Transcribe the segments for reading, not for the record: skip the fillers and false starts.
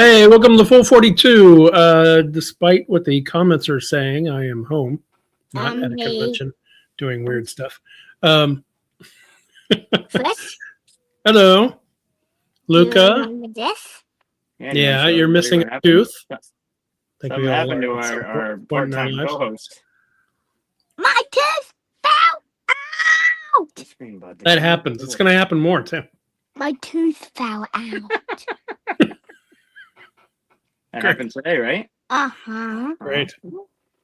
Hey, welcome to Full 42. Despite what the comments are saying, I am home, not at a convention, doing weird stuff. Chris? Hello, Luca. Yeah, You're missing a tooth. Something happened to our part-time co-host. My tooth fell out! That happens. It's going to happen more, too. My tooth fell out. That happened today, right? Uh-huh. Great.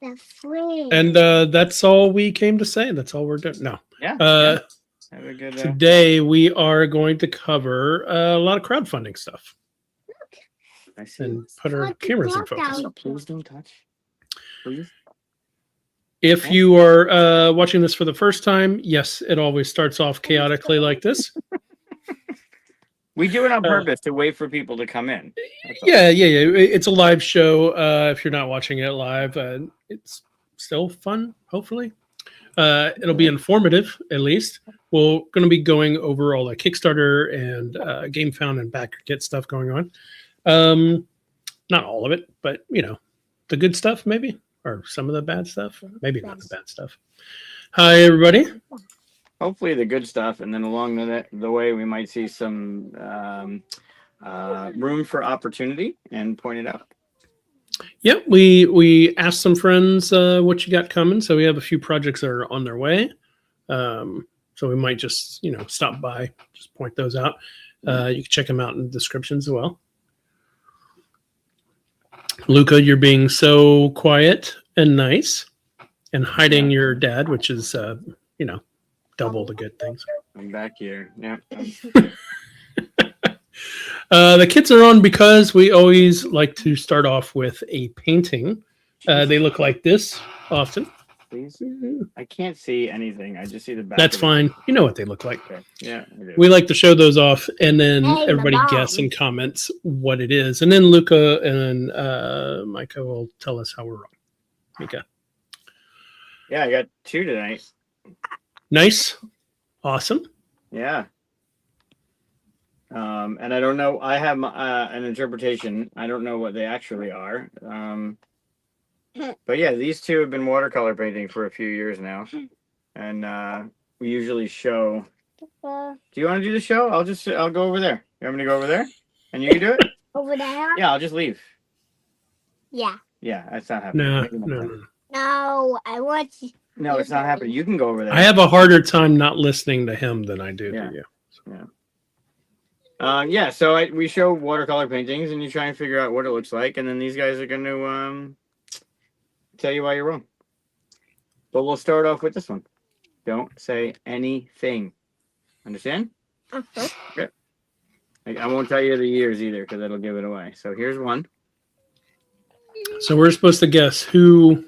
That's sweet. And that's all we came to say. That's all we're doing. No. Yeah. Have a good, today, we are going to cover a lot of crowdfunding stuff. I see. And put our cameras in focus. Please don't touch. Please. If you are watching this for the first time, yes, it always starts off chaotically like this. We do it on purpose to wait for people to come in. Yeah. It's a live show. If you're not watching it live, it's still fun, hopefully. It'll be informative, at least. We're going to be going over all the Kickstarter and Gamefound and Backerkit stuff going on. Not all of it, but, the good stuff, maybe. Or some of the bad stuff. Maybe not the bad stuff. Hi, everybody. Hopefully the good stuff, and then along the way we might see some room for opportunity and point it out. Yep, we asked some friends what you got coming, so we have a few projects that are on their way. So we might just stop by, just point those out. You can check them out in the descriptions as well. Luca, you're being so quiet and nice, and hiding your dad, which is double the good things. I'm back here. Yeah. The kits are on because we always like to start off with a painting. They look like this often. Please. I can't see anything. I just see the back. That's fine. You know what they look like. Okay. Yeah. We like to show those off, and then everybody guess in comments what it is. And then Luca and Micah will tell us how we're wrong. Mika. Yeah, I got 2 tonight. Nice. Awesome. Yeah. And I don't know. I have an interpretation. I don't know what they actually are. But yeah, these 2 have been watercolor painting for a few years now. And we usually show. Do you want to do the show? I'll go over there. You want me to go over there? And you can do it? Over there? Yeah, I'll just leave. Yeah. Yeah, that's not happening. No, I want you. No, it's not happening. You can go over there. I have a harder time not listening to him than I do to you. Yeah. So we show watercolor paintings, and you try and figure out what it looks like, and then these guys are going to tell you why you're wrong. But we'll start off with this one. Don't say anything. Understand? Uh-huh. Okay. I won't tell you the years either, because that'll give it away. So here's one. So we're supposed to guess who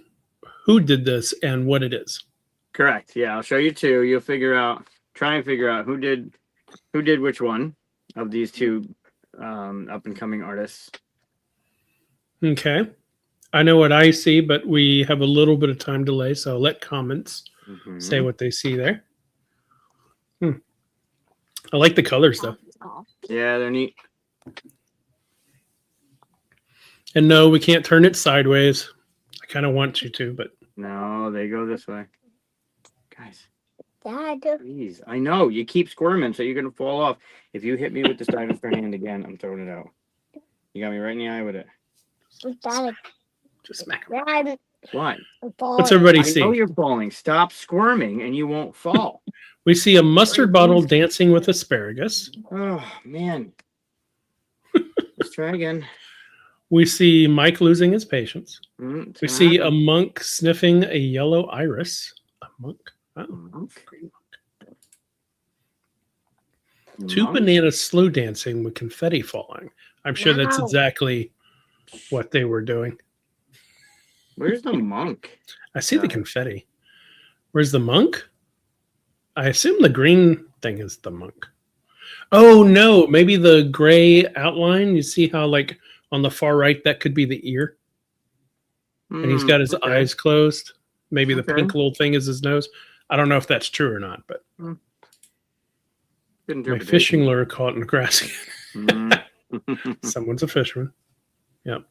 did this and what it is. Correct. Yeah, I'll show you 2. You'll try and figure out who did which one of these 2 up and coming artists. Okay. I know what I see, but we have a little bit of time delay, so I'll let comments say what they see there. I like the colors, though. Yeah, they're neat. And no, we can't turn it sideways. I kind of want you to, but... No, they go this way. Guys. Dad. Please. I know. You keep squirming, so you're going to fall off. If you hit me with the side of your hand again, I'm throwing it out. You got me right in the eye with it. Dad. Just smack him. What? What's everybody see? I know you're falling. Stop squirming, and you won't fall. We see a mustard bottle dancing with asparagus. Oh, man. Let's try again. We see Mike losing his patience. We see a monk sniffing a yellow iris. A monk? Oh, green monk. 2 bananas slow dancing with confetti falling. I'm sure that's exactly what they were doing. Where's the monk? I see the confetti. Where's the monk? I assume the green thing is the monk. Oh, no. Maybe the gray outline. You see how, on the far right, that could be the ear. And he's got his eyes closed. Maybe the pink little thing is his nose. I don't know if that's true or not, but my fishing lure caught in the grass again. Someone's a fisherman. Yep.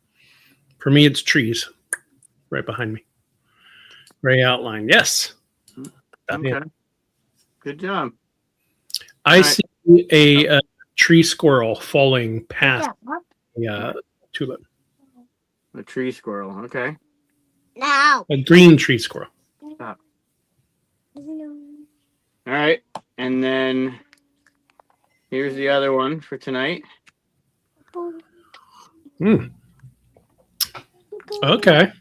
For me, it's trees right behind me. Gray outline. Yes. Okay. Good job. I Right. see a tree squirrel falling past Yeah. the tulip. A tree squirrel. Okay. Now. A green tree squirrel. Stop. All right. And then here's the other one for tonight. Hmm. Okay.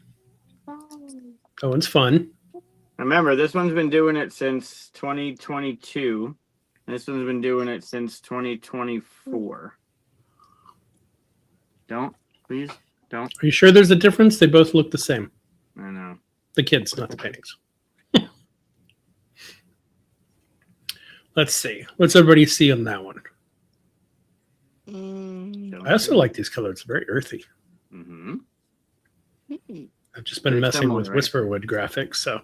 That one's fun. Remember, this one's been doing it since 2022. This one's been doing it since 2024. Please don't. Are you sure there's a difference? They both look the same. I know. The kids, not the paintings. Let's see. What's everybody see on that one? I also like these colors. Very earthy. Mm-hmm. I've just been Very messing similar, with right? Whisperwood graphics, so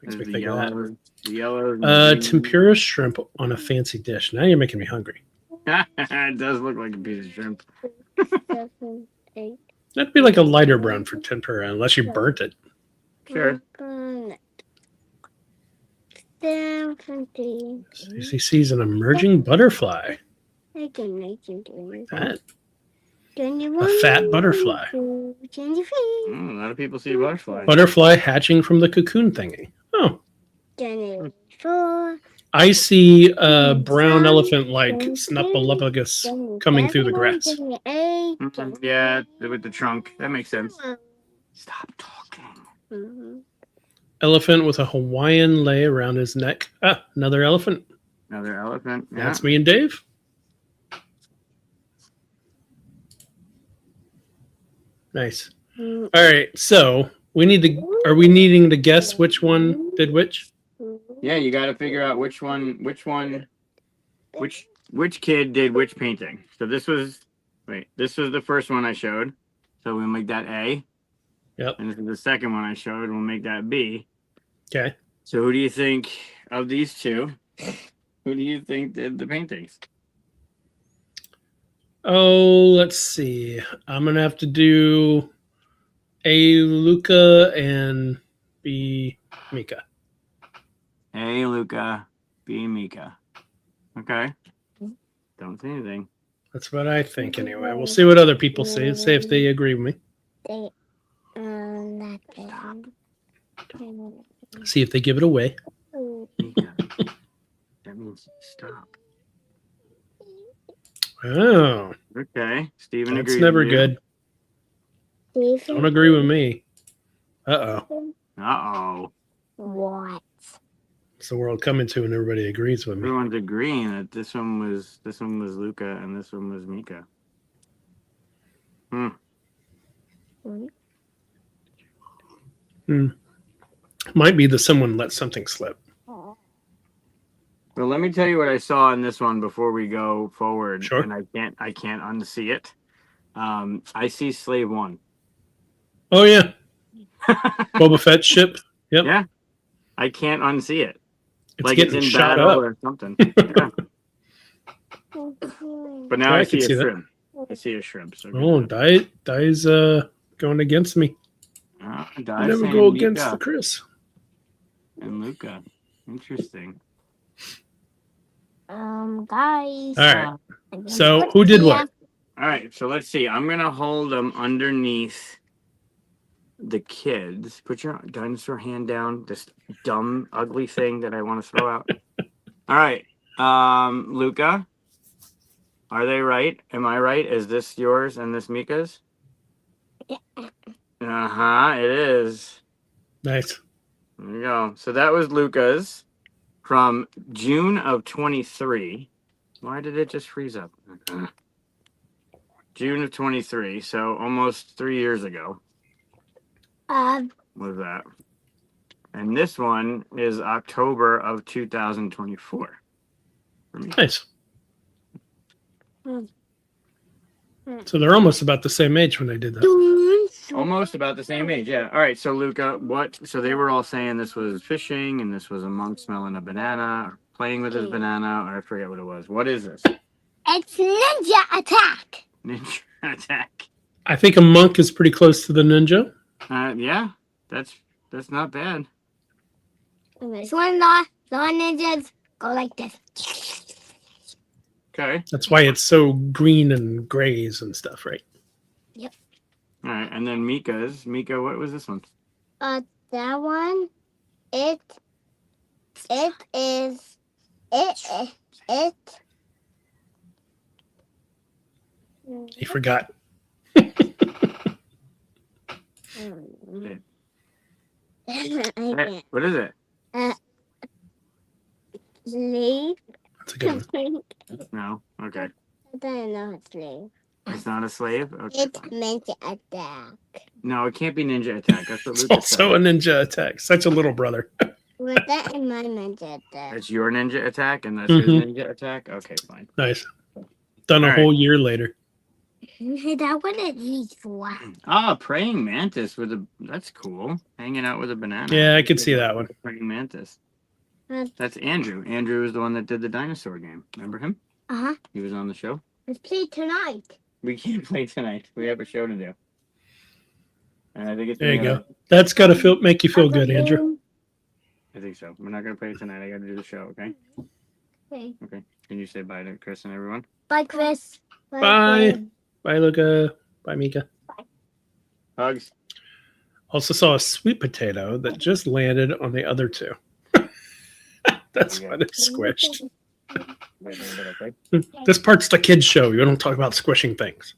makes me The think of that. yellow. Tempura shrimp on a fancy dish. Now you're making me hungry. It does look like a piece of shrimp. 7, 8. That'd be like a lighter brown for tempura, unless you burnt it. Sure. 17. He sees an emerging butterfly. I can make you do That, 21. a fat butterfly. 23. A lot of people see butterflies. Butterfly hatching from the cocoon thingy. Oh, 24. I see a brown elephant like Snuffleupagus coming through the grass. 28. Yeah, with the trunk. That makes sense. Stop talking. Elephant with a Hawaiian lei around his neck. Ah, another elephant. Another elephant. Yeah. That's me and Dave. Nice. All right, so we need to. Are we needing to guess which one did which? Yeah, you got to figure out which kid did which painting. So this was the first one I showed. So we'll make that A. Yep. And this is the second one I showed. We'll make that B. Okay. So who do you think of these two? Who do you think did the paintings? Oh, let's see. I'm gonna have to do A. Luca and B. Mika. A. Luca, B. Mika. Okay. Don't say anything. That's what I think anyway. We'll see what other people say. See if they agree with me. See if they give it away. Mika. That means stop. Oh, Okay. Steven that's agrees never with you. good. Don't agree with me. Uh-oh. Uh-oh. What? It's the world coming to, and everybody agrees with me. Everyone's agreeing that this one was Luca and this one was Mika. Might be that someone let something slip. Well, let me tell you what I saw in this one before we go forward. Sure. And I can't unsee it. I see Slave One. Oh yeah, Boba Fett ship. Yep. Yeah. I can't unsee it. It's Like getting it's in shot battle up. or something. Yeah. But now Yeah, I I see can a see that. shrimp. I see a shrimp. So Oh, Dai's going against me. Never go against the Chris. And Luca. Interesting. Guys. All right. So who did what? All right, so let's see. I'm gonna hold them underneath the kids. Put your dinosaur hand down. This dumb, ugly thing that I want to throw out. All right, Luca. Are they right? Am I right? Is this yours and this Mika's? It is. Nice. There you go. So that was Luca's from June of 23. Why did it just freeze up? June of 23, so almost 3 years ago was that. And this one is October of 2024. For me. Nice. So they're almost about the same age when they did that. Almost about the same age, yeah. All right, so Luca, so they were all saying this was fishing and this was a monk smelling a banana or playing with his banana, or I forget what it was. What is this? It's Ninja Attack. Ninja Attack. I think a monk is pretty close to the ninja. Yeah, that's not bad. So when the ninjas go like this. Okay. That's why it's so green and grays and stuff, right? All right, and then Mika's. Mika, what was this one? That one, it is it. He forgot. I What is it? can't sleep. That's a good one. No. Okay. I don't know it's sleep. It's not a slave. Okay. It's meant to attack. No, it can't be ninja attack. That's what It's Lucas also said. a ninja attack. Such a little brother. Was that in my ninja attack? That's your ninja attack, and that's his ninja attack. Okay, fine. Nice. Done a All right. whole year later. That what it is for. Ah, praying mantis with a. That's cool. Hanging out with a banana. Yeah, I could see that one. Praying mantis. Uh, That's Andrew. Andrew is the one that did the dinosaur game. Remember him? Uh-huh. He was on the show. Let's play tonight. We can't play tonight. We have a show to do. And I think it's There you go. That's got to make you feel good, Andrew. I think so. We're not gonna play it tonight. I got to do the show. Okay. Okay. Okay. Can you say bye to Chris and everyone? Bye, Chris. Bye. Chris. Bye, Luca. Bye, Mika. Hugs. Also saw a sweet potato that just landed on the other two. That's Okay. what it squished. Wait a minute, okay? This part's the kids' show. You don't talk about squishing things.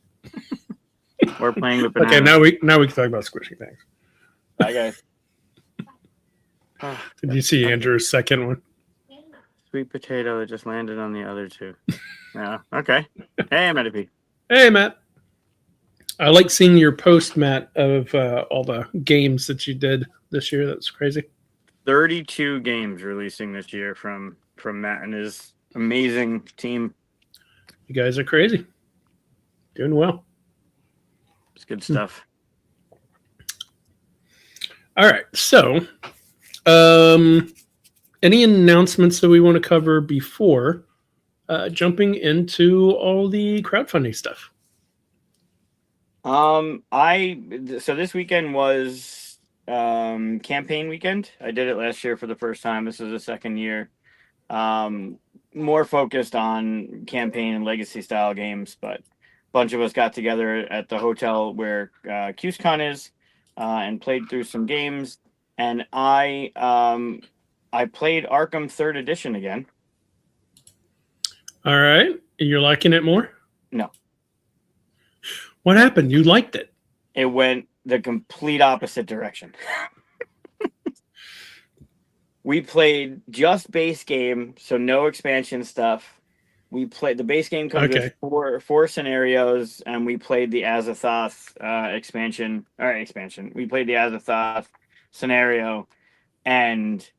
We're playing with bananas. Okay, now we can talk about squishing things. Bye, guys. Did you see Andrew's second one? Sweet potato that just landed on the other two. Yeah. Okay. Hey, I'm Eddie. Hey, Matt. I like seeing your post, Matt, of all the games that you did this year. That's crazy. 32 games releasing this year from Matt and his amazing team. You guys are crazy. Doing well. It's good stuff. All right. So, any announcements that we want to cover before jumping into all the crowdfunding stuff? So this weekend was campaign weekend. I did it last year for the first time. This is the second year. More focused on campaign and legacy style games, but a bunch of us got together at the hotel where QSCon is and played through some games. And I played Arkham 3rd Edition again. All right. You're liking it more? No. What happened? You liked it. It went the complete opposite direction. We played just base game, so no expansion stuff. We played the base game comes with four scenarios, and we played the Azathoth expansion. We played the Azathoth scenario, and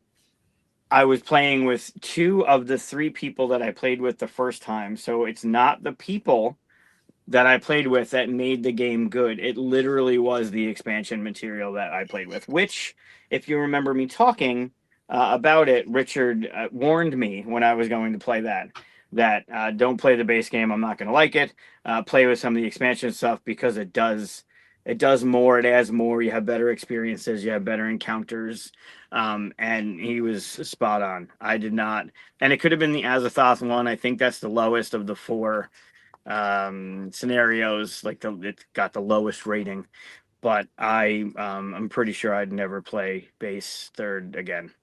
I was playing with 2 of the 3 people that I played with the first time. So it's not the people that I played with that made the game good. It literally was the expansion material that I played with, which, if you remember me talking about it, Richard warned me when I was going to play that don't play the base game. I'm not going to like it. Play with some of the expansion stuff because it does more. It adds more. You have better experiences. You have better encounters. And he was spot on. I did not. And it could have been the Azathoth one. I think that's the lowest of the 4 scenarios. It got the lowest rating. But I'm pretty sure I'd never play base 3rd again.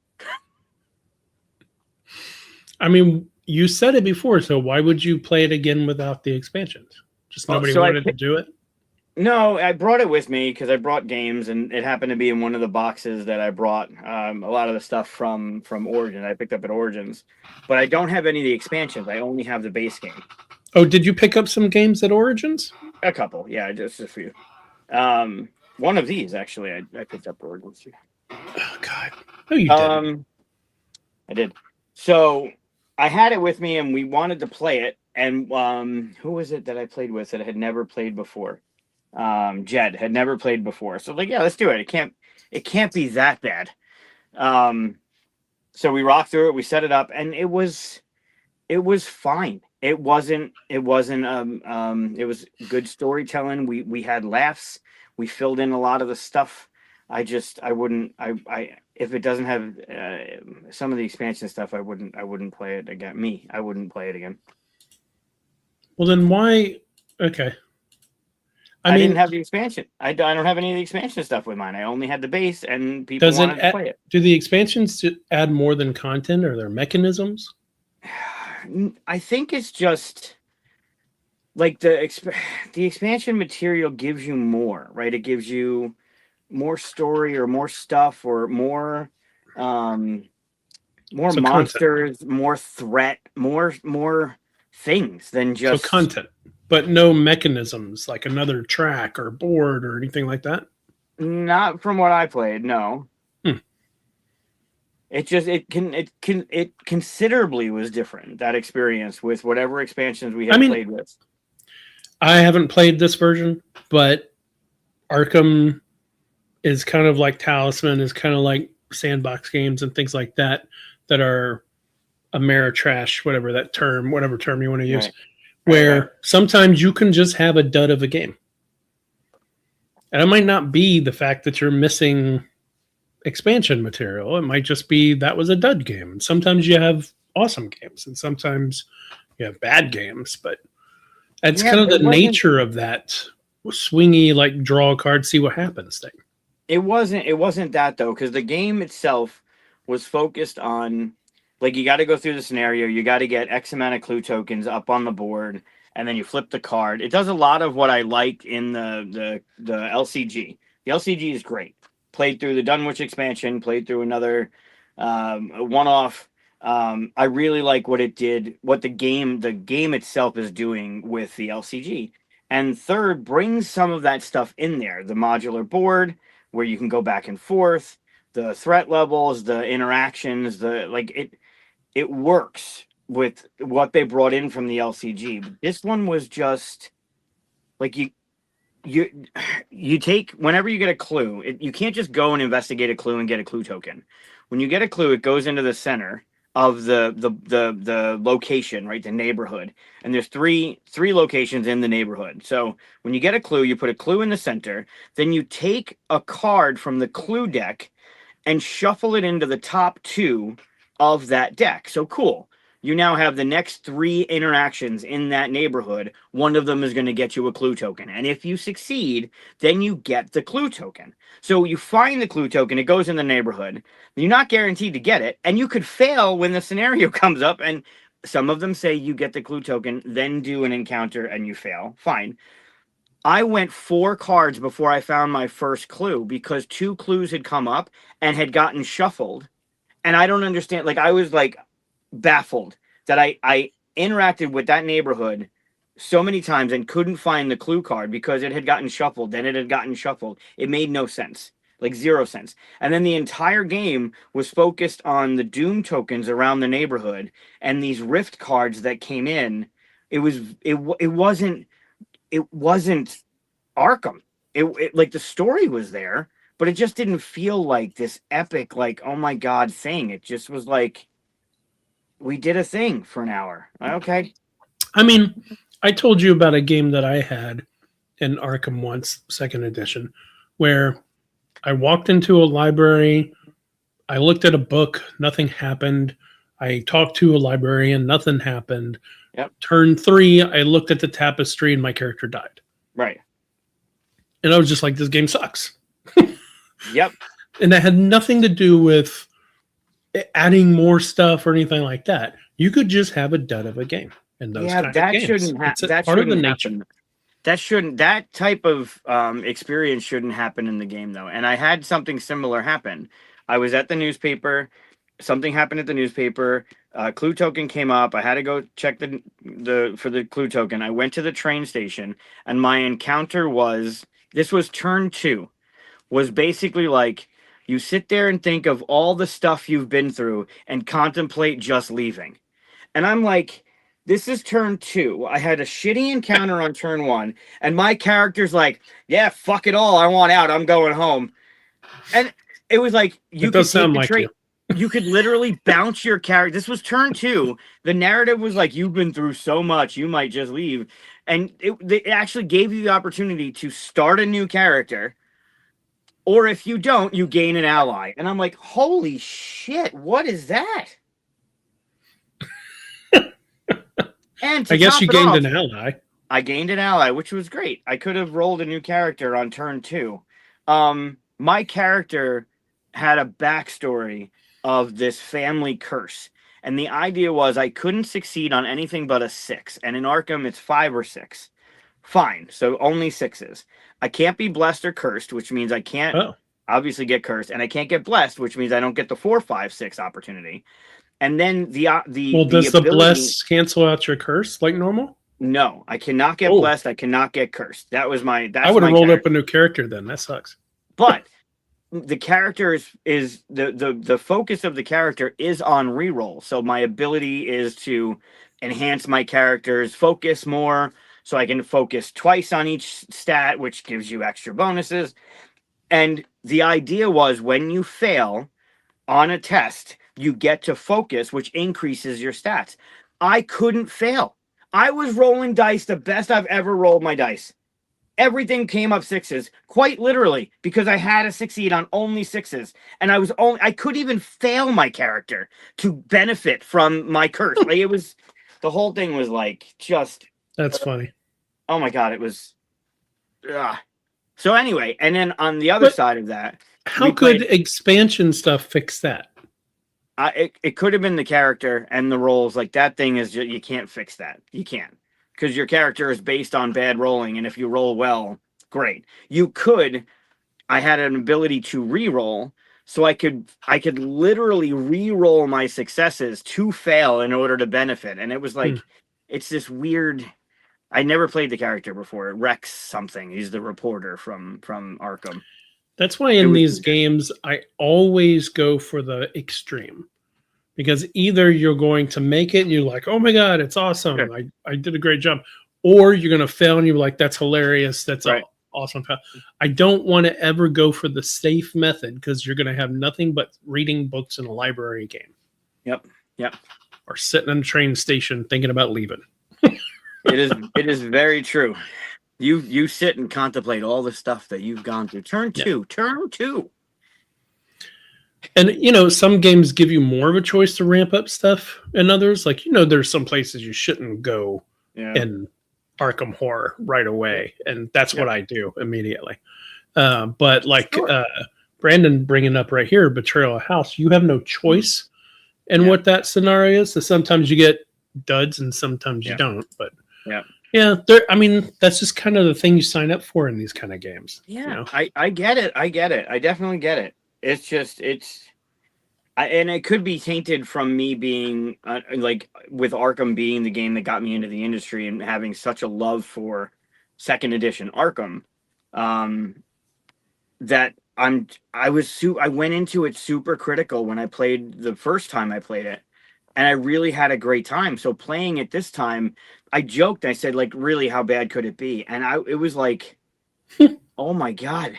I mean, you said it before, so why would you play it again without the expansions? Just nobody wanted to do it? No, I brought it with me because I brought games, and it happened to be in one of the boxes that I brought a lot of the stuff from Origin. I picked up at Origins. But I don't have any of the expansions. I only have the base game. Oh, did you pick up some games at Origins? A couple, yeah, just a few. One of these, actually, I picked up Origins. Oh, God. No, you didn't. I did. So I had it with me, and we wanted to play it. And who was it that I played with that I had never played before? Jed had never played before. So yeah, let's do it. It can't be that bad. So we rocked through it. We set it up, and it was fine. It wasn't. It wasn't. It was good storytelling. We had laughs. We filled in a lot of the stuff. I wouldn't. I if it doesn't have some of the expansion stuff, I wouldn't play it again. I wouldn't play it again. Well, then why? Okay. I didn't have the expansion. I don't have any of the expansion stuff with mine. I only had the base, and people wanted to play it. Do the expansions add more than content, or their mechanisms? I think it's just like the expansion material gives you more, right? It gives you more story or more stuff or more monsters, content. More threat, more things than just content, but no mechanisms like another track or board or anything like that. Not from what I played, no. It considerably was different, that experience, with whatever expansions we had played with. I haven't played this version, but Arkham is kind of like Talisman, is kind of like sandbox games and things like that are Ameritrash, whatever term you want to use, where sometimes you can just have a dud of a game. And it might not be the fact that you're missing expansion material. It might just be that was a dud game. And sometimes you have awesome games, and sometimes you have bad games. But that's kind of the nature of that swingy, like draw a card, see what happens thing. It wasn't that though, because the game itself was focused on, like, you got to go through the scenario, you got to get X amount of clue tokens up on the board, and then you flip the card. It does a lot of what I like in the LCG. The LCG is great. Played through the Dunwich expansion, played through another one-off. I really like what it did, what the game itself is doing with the LCG. And third, brings some of that stuff in there. The modular board, where you can go back and forth, the threat levels, the interactions, it works with what they brought in from the LCG. But this one was just like you take, whenever you get a clue, you can't just go and investigate a clue and get a clue token. When you get a clue, it goes into the center of the location, right? The neighborhood. And there's three locations in the neighborhood. So when you get a clue, you put a clue in the center, then you take a card from the clue deck and shuffle it into the top two of that deck. So cool. You now have the next 3 interactions in that neighborhood. One of them is going to get you a clue token. And if you succeed, then you get the clue token. So you find the clue token, it goes in the neighborhood. You're not guaranteed to get it. And you could fail when the scenario comes up. And some of them say you get the clue token, then do an encounter and you fail. Fine. I went 4 cards before I found my first clue because 2 clues had come up and had gotten shuffled. And I don't understand. Like, I was like baffled that I interacted with that neighborhood so many times and couldn't find the clue card because it had gotten shuffled. Then it had gotten shuffled. It made no sense, like 0 sense. And then the entire game was focused on the Doom tokens around the neighborhood and these Rift cards that came in. It wasn't Arkham. It like the story was there, but it just didn't feel like this epic, like, oh my God thing. It just was like, we did a thing for an hour. Okay. I mean, I told you about a game that I had in Arkham once, 2nd edition, where I walked into a library, I looked at a book, nothing happened. I talked to a librarian, nothing happened. Yep. Turn 3, I looked at the tapestry and my character died. Right. And I was just like, this game sucks. Yep. And that had nothing to do with adding more stuff or anything like that. You could just have a dud of a game. And those kind of games. Shouldn't happen. That part of the nature. That type of experience shouldn't happen in the game, though. And I had something similar happen. I was at the newspaper. Something happened at the newspaper. Clue token came up. I had to go check for the clue token. I went to the train station, and my encounter was, this was turn 2, was basically like, you sit there and think of all the stuff you've been through and contemplate just leaving. And I'm like, this is turn 2. I had a shitty encounter on turn 1, and my character's like, yeah, fuck it all. I want out. I'm going home. And it was like, you could take the train. You could literally bounce your character. This was turn 2. The narrative was like, you've been through so much, you might just leave. And it actually gave you the opportunity to start a new character. Or if you don't, you gain an ally. And I'm like, holy shit, what is that? And I guess you gained off, an ally. I gained an ally, which was great. I could have rolled a new character on turn 2. My character had a backstory of this family curse. And the idea was I couldn't succeed on anything but a 6. And in Arkham, it's 5 or 6. Fine. So only 6s. I can't be blessed or cursed, which means I can't obviously get cursed. And I can't get blessed, which means I don't get the 4, 5, 6 opportunity. And then does the bless cancel out your curse like normal? No, I cannot get blessed. I cannot get cursed. That was my. I would have rolled up a new character then. That sucks. But the character is the focus of the character is on reroll. So my ability is to enhance my character's focus more, so I can focus twice on each stat, which gives you extra bonuses. And the idea was when you fail on a test, you get to focus, which increases your stats. I couldn't fail. I was rolling dice the best I've ever rolled my dice. Everything came up 6s, quite literally, because I had to succeed on only 6s. And I couldn't even fail my character to benefit from my curse. Like the whole thing was like just. That's funny. Oh my God, it was. So anyway, and then on the other side of that. How could expansion stuff fix that? It could have been the character and the rolls. Like that thing is just, you can't fix that. You can't. Because your character is based on bad rolling, and if you roll well, great. I had an ability to re-roll, so I could literally re-roll my successes to fail in order to benefit. And it was like, it's this weird. I never played the character before. Rex something. He's the reporter from Arkham. That's why in these games, I always go for the extreme. Because either you're going to make it and you're like, oh my God, it's awesome. Sure. I did a great job. Or you're going to fail and you're like, that's hilarious. That's awesome. I don't want to ever go for the safe method because you're going to have nothing but reading books in a library game. Yep. Or sitting in a train station thinking about leaving. It is very true. You sit and contemplate all the stuff that you've gone through. Turn 2. And, some games give you more of a choice to ramp up stuff and others. Like, there's some places you shouldn't go in Arkham Horror right away. And that's what I do immediately. But like Brandon bringing up right here, Betrayal of House, you have no choice in what that scenario is. So sometimes you get duds and sometimes you don't. But that's just kind of the thing you sign up for in these kind of games. Yeah, I get it. I definitely get it. It's just, and it could be tainted from me being like with Arkham being the game that got me into the industry and having such a love for second edition Arkham, that I went into it super critical when I played the first time I played it, and I really had a great time. So playing it this time, I joked, I said, like, really, how bad could it be? And it was like, oh my God.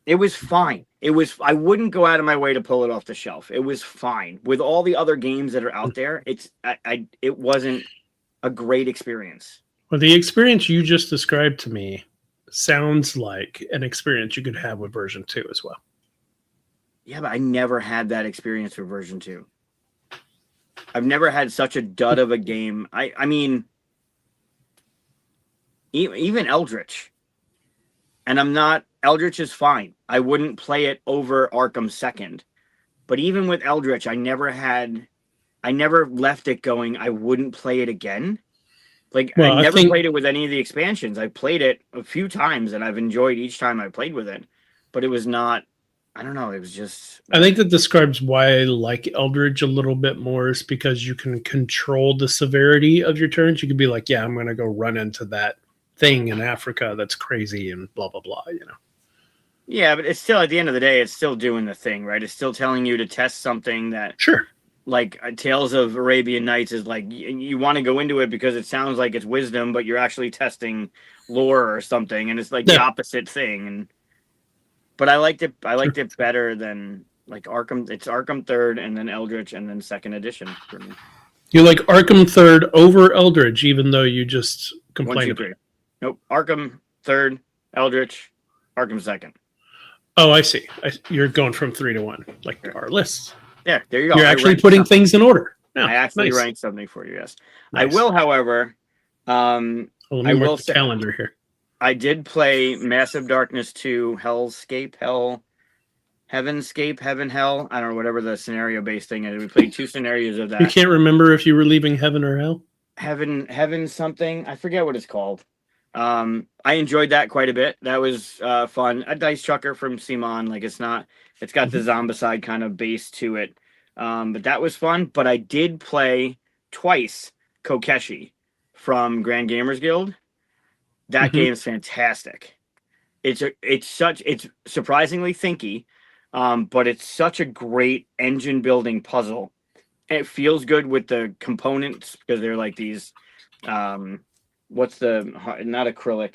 It was fine. I wouldn't go out of my way to pull it off the shelf. It was fine. With all the other games that are out there, it wasn't a great experience. Well, the experience you just described to me sounds like an experience you could have with version 2 as well. Yeah, but I never had that experience with version 2. I've never had such a dud of a game. I mean, even Eldritch. And Eldritch is fine. I wouldn't play it over Arkham Second. But even with Eldritch, I never left it going, I wouldn't play it again. Like, I never played it with any of the expansions. I played it a few times, and I've enjoyed each time I played with it. But it was not, I don't know, it was just... I think that describes why I like Eldritch a little bit more, is because you can control the severity of your turns. You can be like, yeah, I'm going to go run into that thing in Africa that's crazy and blah, blah, blah, Yeah, but it's still, at the end of the day, it's still doing the thing, right? It's still telling you to test something that... Sure. Like, Tales of Arabian Nights is like, you want to go into it because it sounds like it's wisdom, but you're actually testing lore or something, and it's like the opposite thing. But I liked it better than like Arkham. It's Arkham Third, and then Eldritch, and then Second Edition for me. You like Arkham Third over Eldridge, even though you just 1, complained 2, about 3. it. Nope. Arkham Third, Eldritch, Arkham Second. Oh, I see. You're going from 3 to 1, like our lists. Yeah, there you go. You're I actually ranked putting something. things in order. Yeah, I actually nice. ranked something for you. Yes, Nice. I will. However, Well, let me I mark will the say calendar here. I did play Massive Darkness 2, Hellscape, Heavenscape, Heaven, Hell. I don't know, whatever the scenario-based thing is. We played 2 scenarios of You that. can't remember if you were leaving heaven or hell? Heaven something. I forget what it's called. I enjoyed that quite a bit. That was fun. A dice chucker from Simon. Like it's got the zombicide kind of base to it. But that was fun. But I did play twice Kokeshi from Grand Gamers Guild. That Mhm. game's fantastic. It's surprisingly thinky, but it's such a great engine building puzzle. And it feels good with the components because they're like these. What's the not acrylic?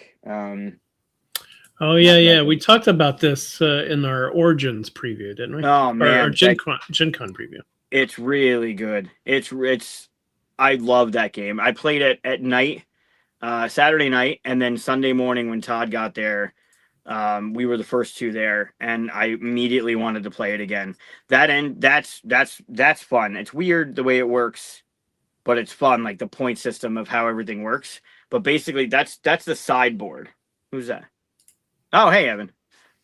Oh, yeah, Not yeah. resin. We talked about this in our Origins preview, didn't we? Oh Or man, Gen Con preview. it's really good. It's I love that game. I played it at night, Saturday night, and then Sunday morning when Todd got there. We were the first 2 there, and I immediately wanted to play it again. That's fun. It's weird the way it works, but it's fun, like the point system of how everything works. But basically, that's the sideboard. Who's that? Oh, hey, Evan.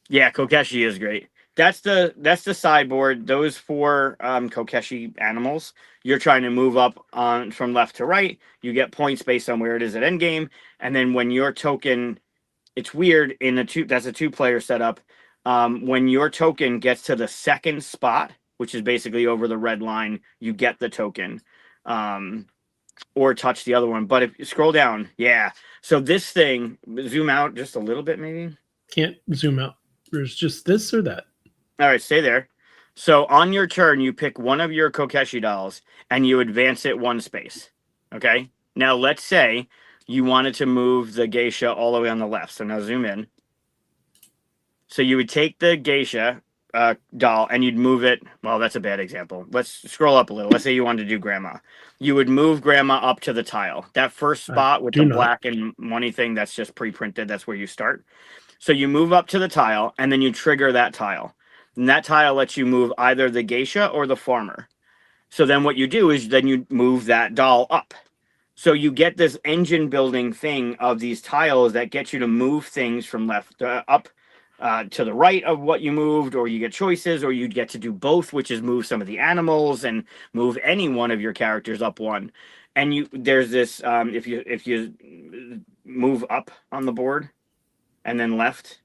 Yeah, Kokeshi is great. That's the sideboard. Those 4 Kokeshi animals. You're trying to move up on from left to right. You get points based on where it is at endgame, and then when your token, it's weird in that's a 2-player setup. When your token gets to the second spot, which is basically over the red line, you get the token. Or touch the other one. But if you scroll down, yeah. So this thing, zoom out just a little bit, maybe. Can't zoom out. There's just this or that. All right, stay there. So on your turn, you pick one of your Kokeshi dolls and you advance it 1 space. Okay. Now let's say you wanted to move the geisha all the way on the left. So now zoom in. So you would take the geisha doll and you'd move it. Well, that's a bad example. Let's scroll up a little. Let's say you wanted to do grandma. You would move grandma up to the tile. That first spot with the black and money thing, that's just pre-printed. That's where you start. So you move up to the tile and then you trigger that tile. And that tile lets you move either the geisha or the farmer. So then what you do is then you move that doll up. So you get this engine building thing of these tiles that get you to move things from left up to the right of what you moved, or you get choices, or you get to do both, which is move some of the animals and move any one of your characters up 1. And there's this if you move up on the board and then left.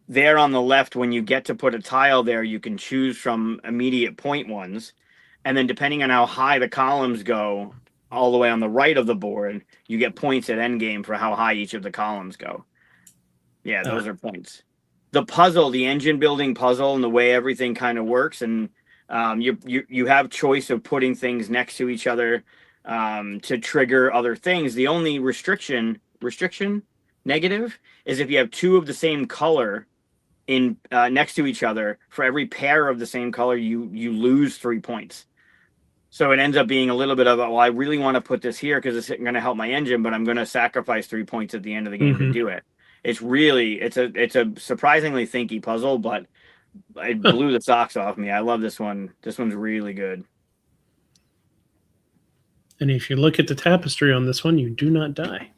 There on the left, when you get to put a tile there, you can choose from immediate point ones. And then depending on how high the columns go, all the way on the right of the board, you get points at endgame for how high each of the columns go. Yeah, those are points. The puzzle, the engine building puzzle, and the way everything kind of works, and you have choice of putting things next to each other to trigger other things. The only restriction negative is if you have 2 of the same color in next to each other. For every pair of the same color, you lose 3 points. So it ends up being a little bit of well, I really want to put this here because it's going to help my engine, but I'm going to sacrifice 3 points at the end of the game to do it. It's a surprisingly thinky puzzle, but it blew the socks off me. I love this one. This one's really good. And if you look at the tapestry on this one, you do not die.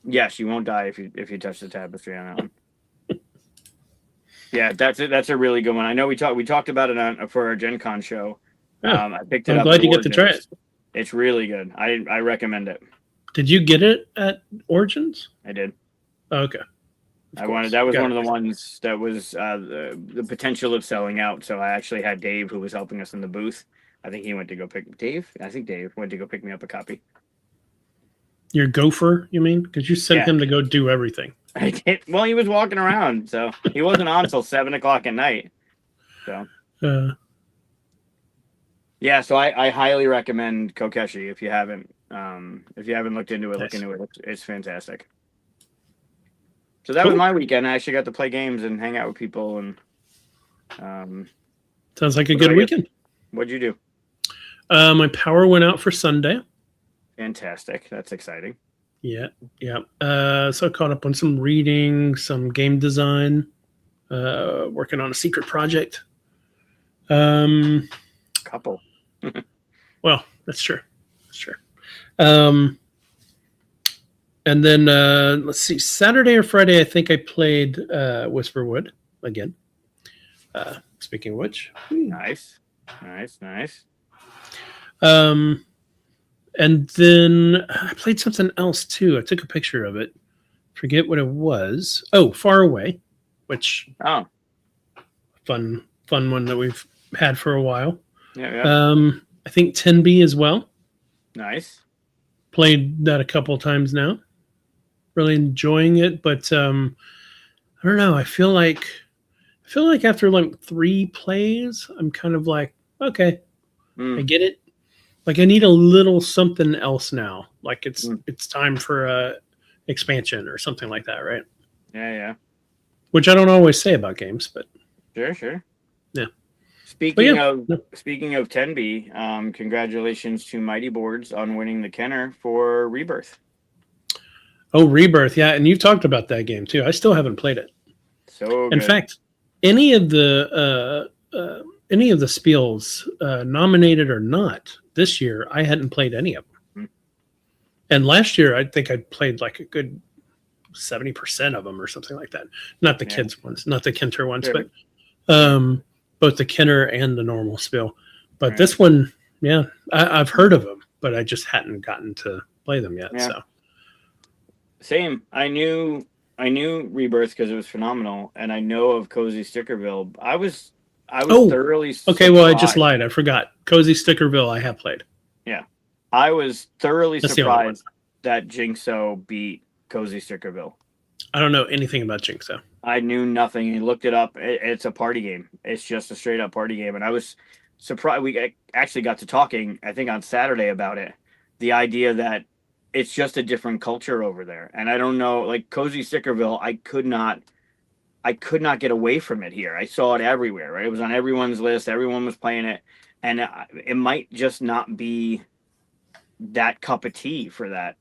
Yes, you won't die if you touch the tapestry on that one. Yeah, that's it. That's a really good one. I know we talked about it for our Gen Con show. Yeah, I picked it I'm up. glad you get to try it. It's really good. I recommend it. Did you get it at Origins? I did. Oh, okay. That was one of the ones that was the potential of selling out. So I actually had Dave, who was helping us in the booth. I think he went to go pick Dave. I think Dave went to go pick me up a copy. Your gopher, you mean? Because you sent him to go do everything. I did. Well, he was walking around, so he wasn't on until 7:00 at night. So. Yeah, so I highly recommend Kokeshi if you haven't looked into it. Nice. Look into it. It's fantastic. So that was my weekend. I actually got to play games and hang out with people, and Sounds like a What good about you? weekend. What'd you do? My power went out for Sunday. Fantastic. That's exciting. Yeah. So I caught up on some reading, some game design, working on a secret project. Couple. Well, that's true. And then let's see, Saturday or Friday, I think I played Whisperwood again. Speaking of which, Nice. and then I played something else too. I took a picture of it. Forget what it was. Oh, Far Away, which Oh, fun one that we've had for a while. yeah. I think 10B as well. Nice. Played that a couple times now. Really enjoying it, but I don't know. I feel like after like 3 plays, I'm kind of like, okay, I get it. Like I need a little something else now. Like it's time for a expansion or something like that, right? Yeah. Which I don't always say about games, but Sure. Yeah. Speaking of 10B, congratulations to Mighty Boards on winning the Kenner for Rebirth. oh, Rebirth, yeah, and you've talked about that game too. I still haven't played it. So In good. fact, any of the spiels, nominated or not, this year I hadn't played any of them. And last year I think I played like a good 70% of them or something like that. Not the kids ones, not the Kenter ones, Sure. but both the Kenner and the normal spiel. But Right. this one, yeah, I've heard of them, but I just hadn't gotten to play them yet. Yeah. So Same. I knew Rebirth because it was phenomenal, and I know of Cozy Stickerville. I was thoroughly okay. Well, I just surprised. lied. I forgot. Cozy Stickerville. I have played. I was thoroughly That's the only one. surprised that Jinxo beat Cozy Stickerville. I don't know anything about Jinxo. I knew nothing. He looked it up. It's a party game. It's just a straight up party game, and I was surprised. We actually got to talking, I think, on Saturday about it. The idea that it's just a different culture over there, and I don't know, like Cozy Stickerville, I could not get away from it here. I saw it everywhere. Right, it was on everyone's list. Everyone was playing it, and it might just not be that cup of tea for that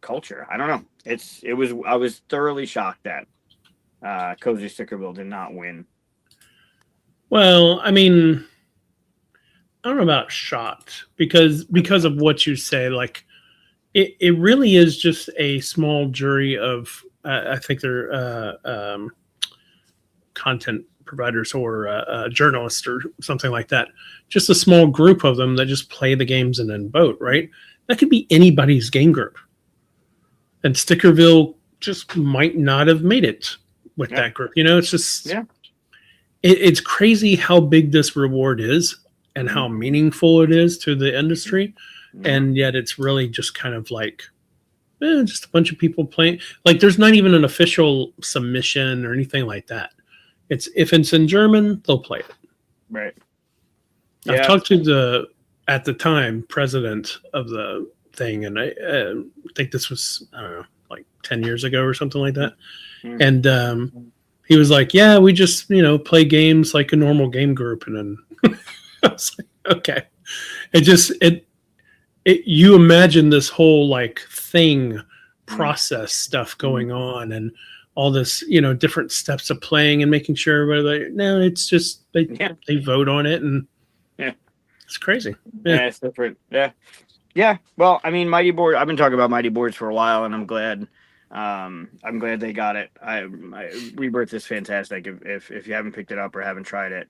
culture. I don't know. I was thoroughly shocked that Cozy Stickerville did not win. Well, I mean, I don't know about shocked because of what you say. Like, it really is just a small jury of I think they're content providers or journalists or something like that. Just a small group of them that just play the games and then vote. Right? That could be anybody's game group. And Stickerville just might not have made it with that group. You know, it's just it's crazy how big this reward is and how meaningful it is to the industry. And yet it's really just kind of like just a bunch of people playing. Like there's not even an official submission or anything like that. It's if it's in German, they'll play it. Right. I've talked to the at the time president of the thing, and I think this was, I don't know, like 10 years ago or something like that. And he was like, yeah, we just play games like a normal game group. And then I was like, okay. It you imagine this whole like thing process stuff going on and all this different steps of playing and making sure everybody, no, it's just they vote on it, and it's crazy. Yeah, it's different. Yeah. Well, I mean, Mighty Board. I've been talking about Mighty Boards for a while, and I'm glad. I'm glad they got it. Rebirth is fantastic. If you haven't picked it up or haven't tried it,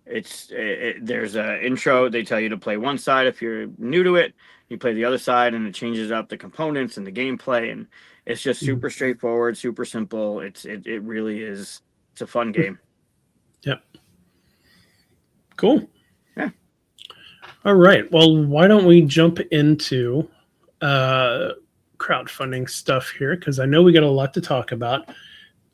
there's an intro. They tell you to play one side. If you're new to it, you play the other side, and it changes up the components and the gameplay, and it's just super straightforward, super simple. It really is. It's a fun game. Yep. Cool. Yeah. All right. Well, why don't we jump into crowdfunding stuff here, because I know we got a lot to talk about.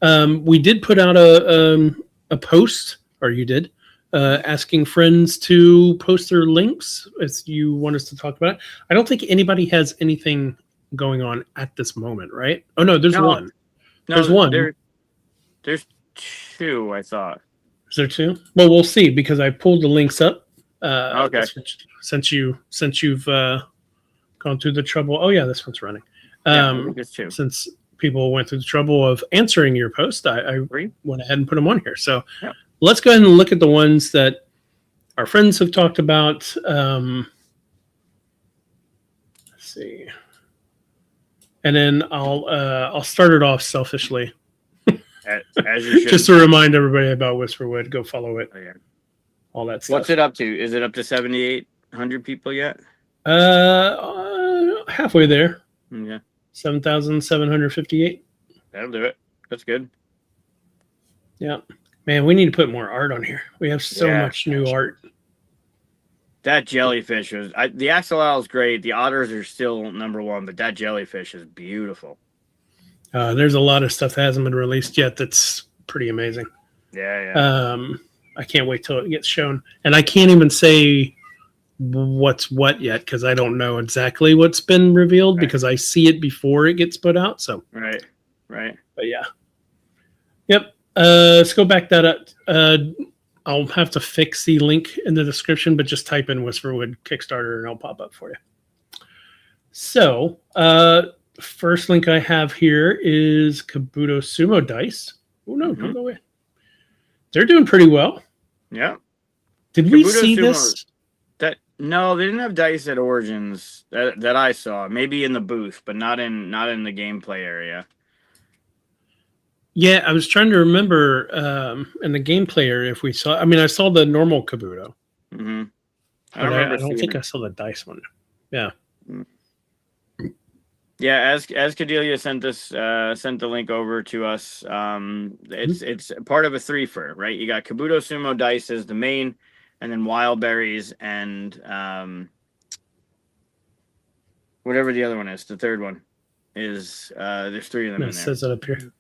We did put out a post, or you did, asking friends to post their links if you want us to talk about it. I don't think anybody has anything going on at this moment, right? Oh no, there's one. No, There's one. 2, I thought. Is there 2? Well, we'll see because I pulled the links up. Okay. Since you've gone through the trouble. Oh yeah, this one's running. Yeah, I think it's 2. Since people went through the trouble of answering your post, I 3. went ahead and put them on here. So Yeah. let's go ahead and look at the ones that our friends have talked about. Let's see, and then I'll start it off selfishly, As you should. just to remind everybody about Whisperwood. Go follow it. Oh, yeah. All that stuff. What's it up to? Is it up to 7,800 people yet? Halfway there. Yeah. 7,758. That'll do it. That's good. Yeah. Man, we need to put more art on here. We have so Yeah. much new art. That jellyfish was the axolotl is great. The otters are still number 1, but that jellyfish is beautiful. There's a lot of stuff that hasn't been released yet that's pretty amazing. Yeah. I can't wait till it gets shown. And I can't even say what's what yet because I don't know exactly what's been revealed because I see it before it gets put out. So Right. but yeah. Yep. Let's go back that up. I'll have to fix the link in the description, but just type in Whisperwood Kickstarter and it'll pop up for you. So, first link I have here is Kabuto Sumo Dice. Oh, no, don't go away. They're doing pretty well. Yeah. Did we Kabuto see Sumo- this? No, they didn't have dice at Origins that I saw. Maybe in the booth, but not in the gameplay area. Yeah, I was trying to remember in the gameplay area if we saw. I mean, I saw the normal Kabuto. Mm-hmm. But I don't think I saw the dice one. Yeah. Yeah, as Cadelia sent the link over to us. It's part of a 3-fer, right? You got Kabuto Sumo Dice as the main, and then Wild Berries and whatever the other one is. The third one is there's 3 of them No, in it there. says it up here.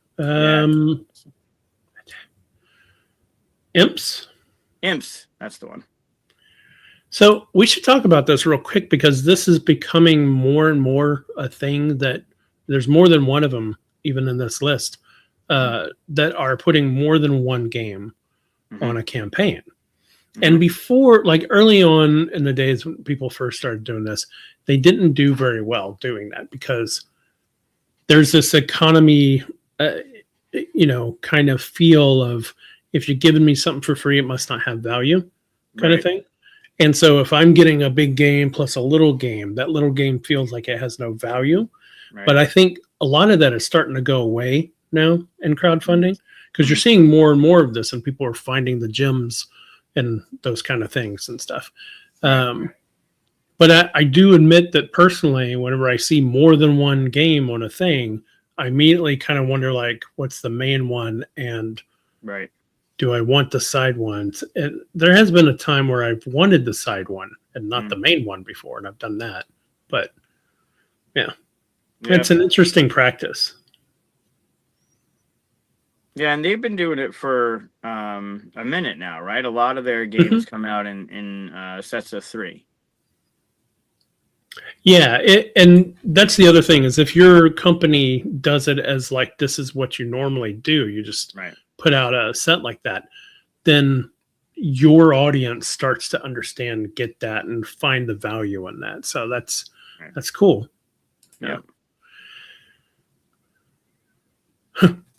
Imps. That's the one. So we should talk about this real quick because this is becoming more and more a thing that there's more than one of them, even in this list, that are putting more than one game on a campaign. And before, like early on in the days when people first started doing this, they didn't do very well doing that because there's this economy, kind of feel of if you're giving me something for free, it must not have value kind of thing. And so if I'm getting a big game plus a little game, that little game feels like it has no value. Right. But I think a lot of that is starting to go away now in crowdfunding because you're seeing more and more of this and people are finding the gems and those kind of things and stuff. But I do admit that personally, whenever I see more than one game on a thing, I immediately kind of wonder, like, what's the main one? And do I want the side ones? And there has been a time where I've wanted the side one and not the main one before, and I've done that. But yeah, it's an interesting practice. Yeah, and they've been doing it for a minute now, right? A lot of their games come out in sets of 3. Yeah, and that's the other thing is if your company does it as like this is what you normally do, you just put out a set like that, then your audience starts to understand, get that, and find the value in that. So that's cool. Yeah.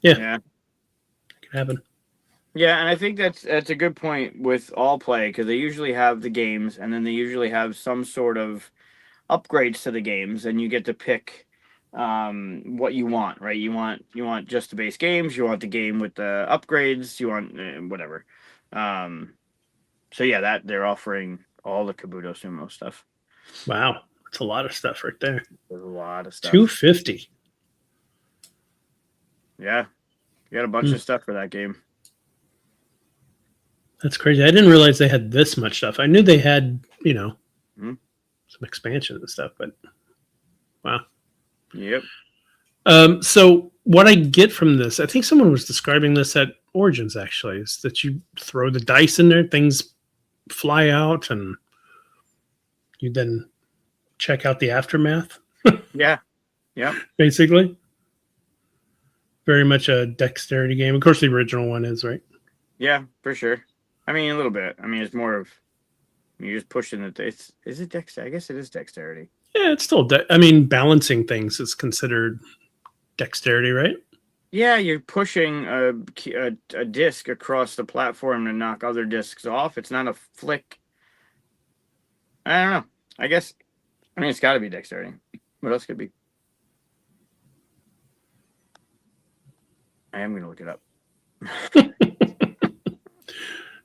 Yeah. It can happen. Yeah, and I think that's a good point with all play because they usually have the games and then they usually have some sort of upgrades to the games, and you get to pick what you want, right? You want just the base games, you want the game with the upgrades, you want whatever. So yeah, that they're offering all the Kabuto Sumo stuff. Wow, that's a lot of stuff right there. There's a lot of stuff. $250. Yeah, you got a bunch of stuff for that game. That's crazy. I didn't realize they had this much stuff. I knew they had, some expansion and stuff, but wow. Yep. So what I get from this, I think someone was describing this at Origins actually, is that you throw the dice in there, things fly out, and you then check out the aftermath. Yeah. Yep. Basically. very much a dexterity game. Of course, the original one is, right? Yeah, for sure. I mean, a little bit. I mean, it's more of you're just pushing it. Is it dexterity? I guess it is dexterity. Yeah, it's still. Balancing things is considered dexterity, right? Yeah, you're pushing a disc across the platform to knock other discs off. It's not a flick. I don't know. I guess. I mean, it's got to be dexterity. What else could it be? I am going to look it up.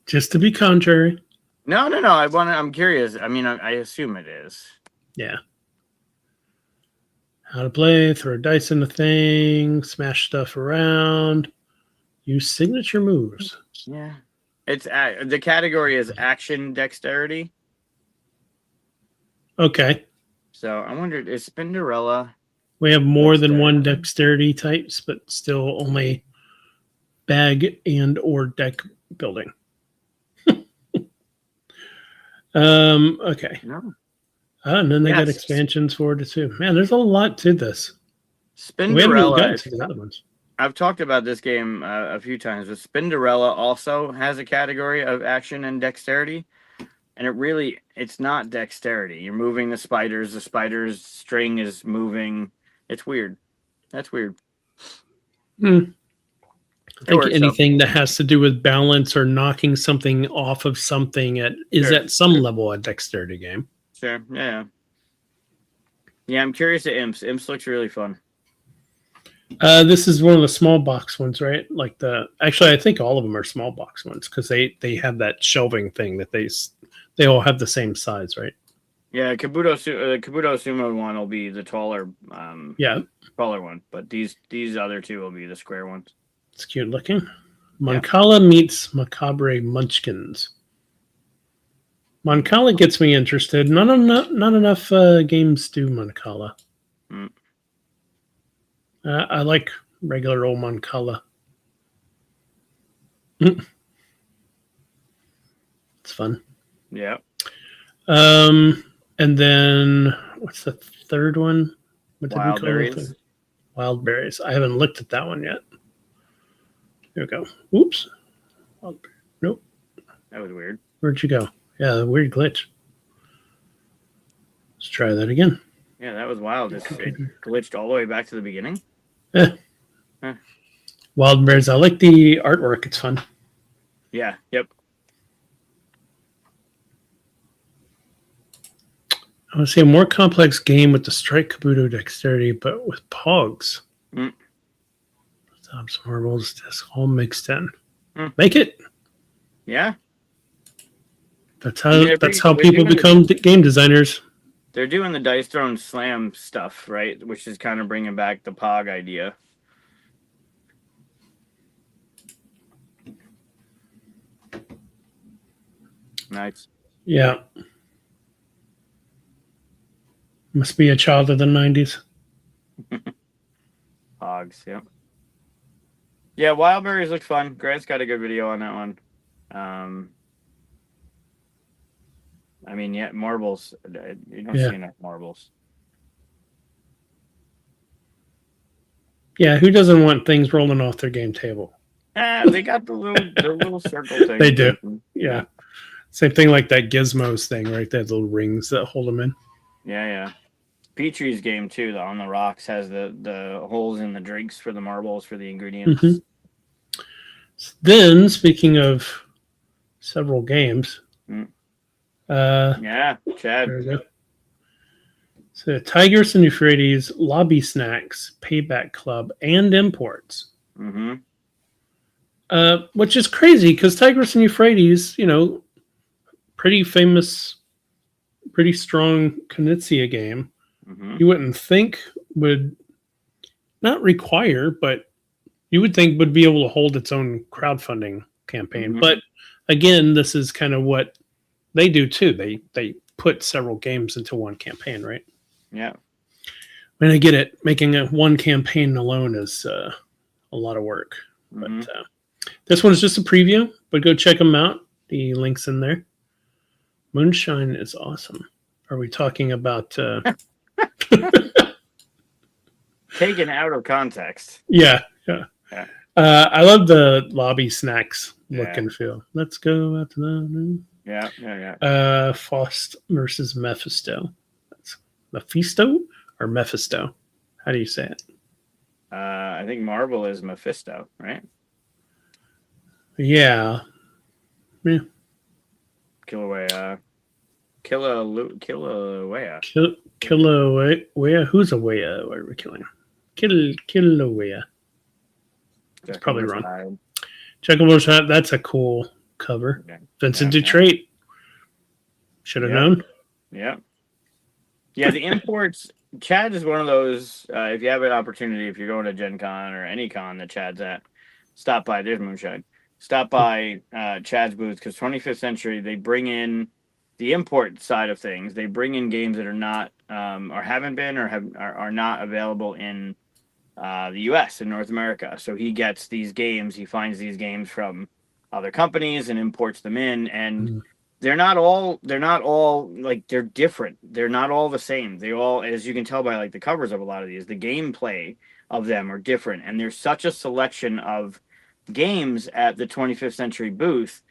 Just to be contrary. No. I'm curious. I mean, I assume it is. Yeah. How to play, throw dice into things, smash stuff around, use signature moves. Yeah. It's the category is action dexterity. Okay. So I wondered, is Spinderella? We have more than one dexterity types, but still only bag and or deck building. Okay. No. And then they got Yes. expansions for it too. Man, there's a lot to this. We haven't really Spinderella. gotten to the other ones. I've talked about this game a few times, but Spinderella also has a category of action and dexterity. And it's not dexterity. You're moving the spider's string is moving. It's weird. That's weird. I think works, anything that has to do with balance or knocking something off of something is Sure. at some level a dexterity game. Sure. Yeah. Yeah, I'm curious at Imps. Imps looks really fun. This is one of the small box ones, right? Actually, I think all of them are small box ones because they have that shelving thing that they all have the same size, right? Yeah, Kabuto Sumo one will be the taller taller one, but these other two will be the square ones. It's cute looking. Moncala meets Macabre Munchkins. Moncala gets me interested. Not enough games do Moncala. Mm. I like regular old Moncala. It's fun. Yeah. And then what's the third one? What did we call it? Wild Berries. I haven't looked at that one yet. Here we go. Oops. Nope. That was weird. Where'd you go? Yeah, the weird glitch. Let's try that again. Yeah, that was wild. It glitched all the way back to the beginning. Wild Berries. I like the artwork. It's fun. Yeah. Yep. I want to see a more complex game with the strike Kabuto dexterity, but with pogs. Stops, marbles, disc, all mixed in. Make it. Yeah. That's how people become game designers. They're doing the Dice Throne Slam stuff, right? Which is kind of bringing back the Pog idea. Nice. Yeah. Must be a child of the 90s. Pogs, yep. Yeah, Wild Berries looks fun. Grant's got a good video on that one. I mean, yeah, marbles. You don't see enough marbles. Yeah, who doesn't want things rolling off their game table? They got the little circle thing. They do. Yeah. Same thing like that Gizmos thing, right? They have little rings that hold them in. Yeah. Petrie's game too, though, on the rocks has the holes in the drinks for the marbles for the ingredients. Mm-hmm. Then, speaking of several games, yeah, Chad. There we go. So, Tigris and Euphrates, Lobby Snacks, Payback Club, and Imports. Mm-hmm. Which is crazy because Tigris and Euphrates, pretty famous, pretty strong Knizia game. Mm-hmm. You wouldn't think would not require, but you would think would be able to hold its own crowdfunding campaign. Mm-hmm. But again, this is kind of what they do too. They put several games into one campaign, right? Yeah. I mean, I get it. Making one campaign alone is a lot of work. Mm-hmm. But this one is just a preview, but go check them out. The link's in there. Moonshine is awesome. Are we talking about... Taken out of context. Yeah. I love the lobby snacks look Yeah. and feel. Let's go out to the Yeah. Faust versus Mephisto. That's Mephisto or Mephisto? How do you say it? I think Marvel is Mephisto, right? Yeah. Yeah. Kilauea. Kilauea. Who's Awea? What are we killing? Kilauea. That's probably wrong. Checkable shot. That's a cool cover. Okay. Vincent Yeah, Dutrait. Should have known. Yeah. Yeah, the imports. Chad is one of those. If you have an opportunity, if you're going to Gen Con or any con that Chad's at, stop by. There's Moonshine. Stop by Chad's booth because 25th Century, they bring in the import side of things. They bring in games that are not or haven't been or are not available in the U.S. in North America. So he gets these games. He finds these games from other companies and imports them in. And they're not all like, they're different. They're not all the same. They all, as you can tell by like the covers of a lot of these, the gameplay of them are different. And there's such a selection of games at the 25th Century booth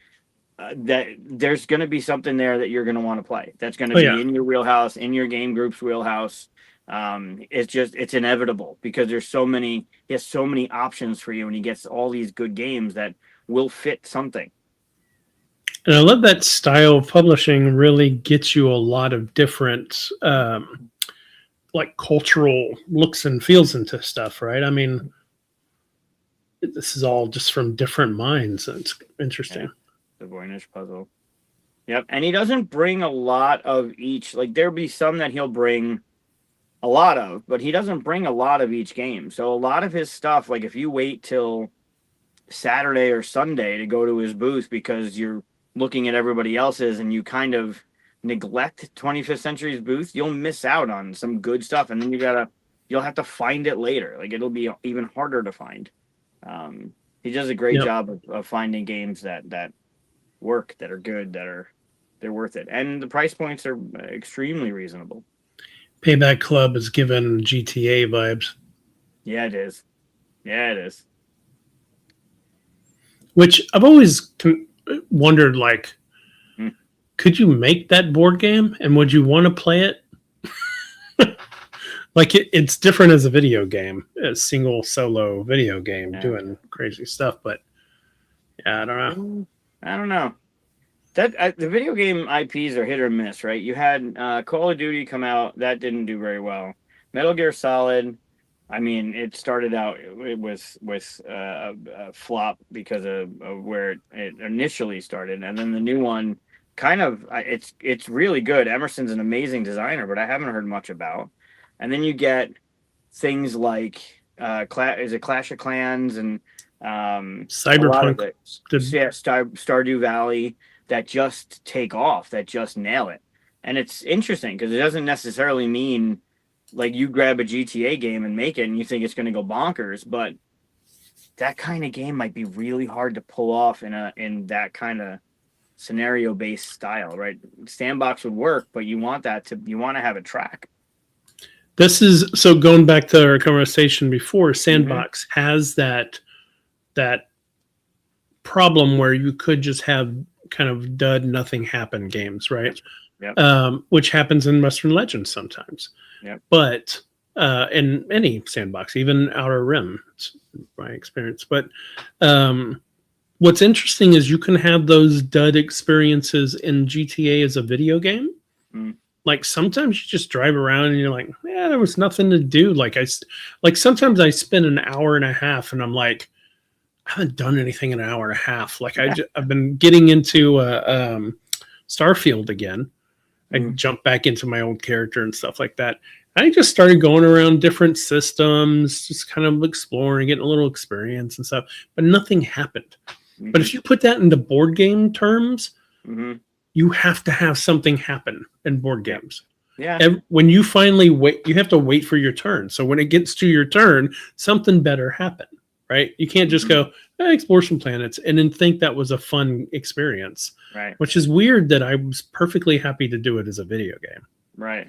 that there's going to be something there that you're going to want to play. That's going to be in your wheelhouse, in your game group's wheelhouse. It's inevitable because he has so many options for you, and he gets all these good games that will fit something. And I love that style of publishing really gets you a lot of different like cultural looks and feels into stuff, right? I mean, this is all just from different minds. It's interesting. Yeah. The Voynich puzzle. Yep. And he doesn't bring a lot of each. Like, there'll be some that he'll bring a lot of, but he doesn't bring a lot of each game. So a lot of his stuff, like if you wait till Saturday or Sunday to go to his booth because you're looking at everybody else's and you kind of neglect 25th Century's booth, you'll miss out on some good stuff. And then you'll have to find it later. Like, it'll be even harder to find. He does a great job of finding games that work, that are good, they're worth it. And the price points are extremely reasonable. Payback Club is given GTA vibes. Yeah, it is. Yeah, it is. Which I've always wondered, like, could you make that board game and would you want to play it? Like, it's different as a video game, a single solo video game doing crazy stuff. But yeah, I don't know. That the video game IPs are hit or miss, right? You had Call of Duty come out, that didn't do very well. Metal Gear Solid, I mean, it started out with a flop because of where it initially started, and then the new one kind of it's really good. Emerson's an amazing designer, but I haven't heard much about. And then you get things like Clash of Clans and Cyberpunk, Stardew Valley, that just take off, that just nail it. And it's interesting because it doesn't necessarily mean like you grab a GTA game and make it and you think it's going to go bonkers, but that kind of game might be really hard to pull off in that kind of scenario based style, right? Sandbox would work, but you want to have a track. This is so going back to our conversation before. Sandbox has that problem where you could just have kind of dud, nothing happen games, right? Yep. Which happens in Western Legends sometimes. Yep. But in any sandbox, even Outer Rim, it's my experience. But what's interesting is you can have those dud experiences in GTA as a video game. Like, sometimes you just drive around and you're like, yeah, there was nothing to do. Like sometimes I spend an hour and a half and I'm like, I haven't done anything in an hour and a half. Like, I've been getting into Starfield again. I jumped back into my old character and stuff like that. I just started going around different systems, just kind of exploring, getting a little experience and stuff, but nothing happened. But if you put that into board game terms, you have to have something happen in board games. Yeah. When you finally wait, you have to wait for your turn. So when it gets to your turn, something better happen, right? You can't just go, explore some planets and then think that was a fun experience. Right. Which is weird that I was perfectly happy to do it as a video game. Right.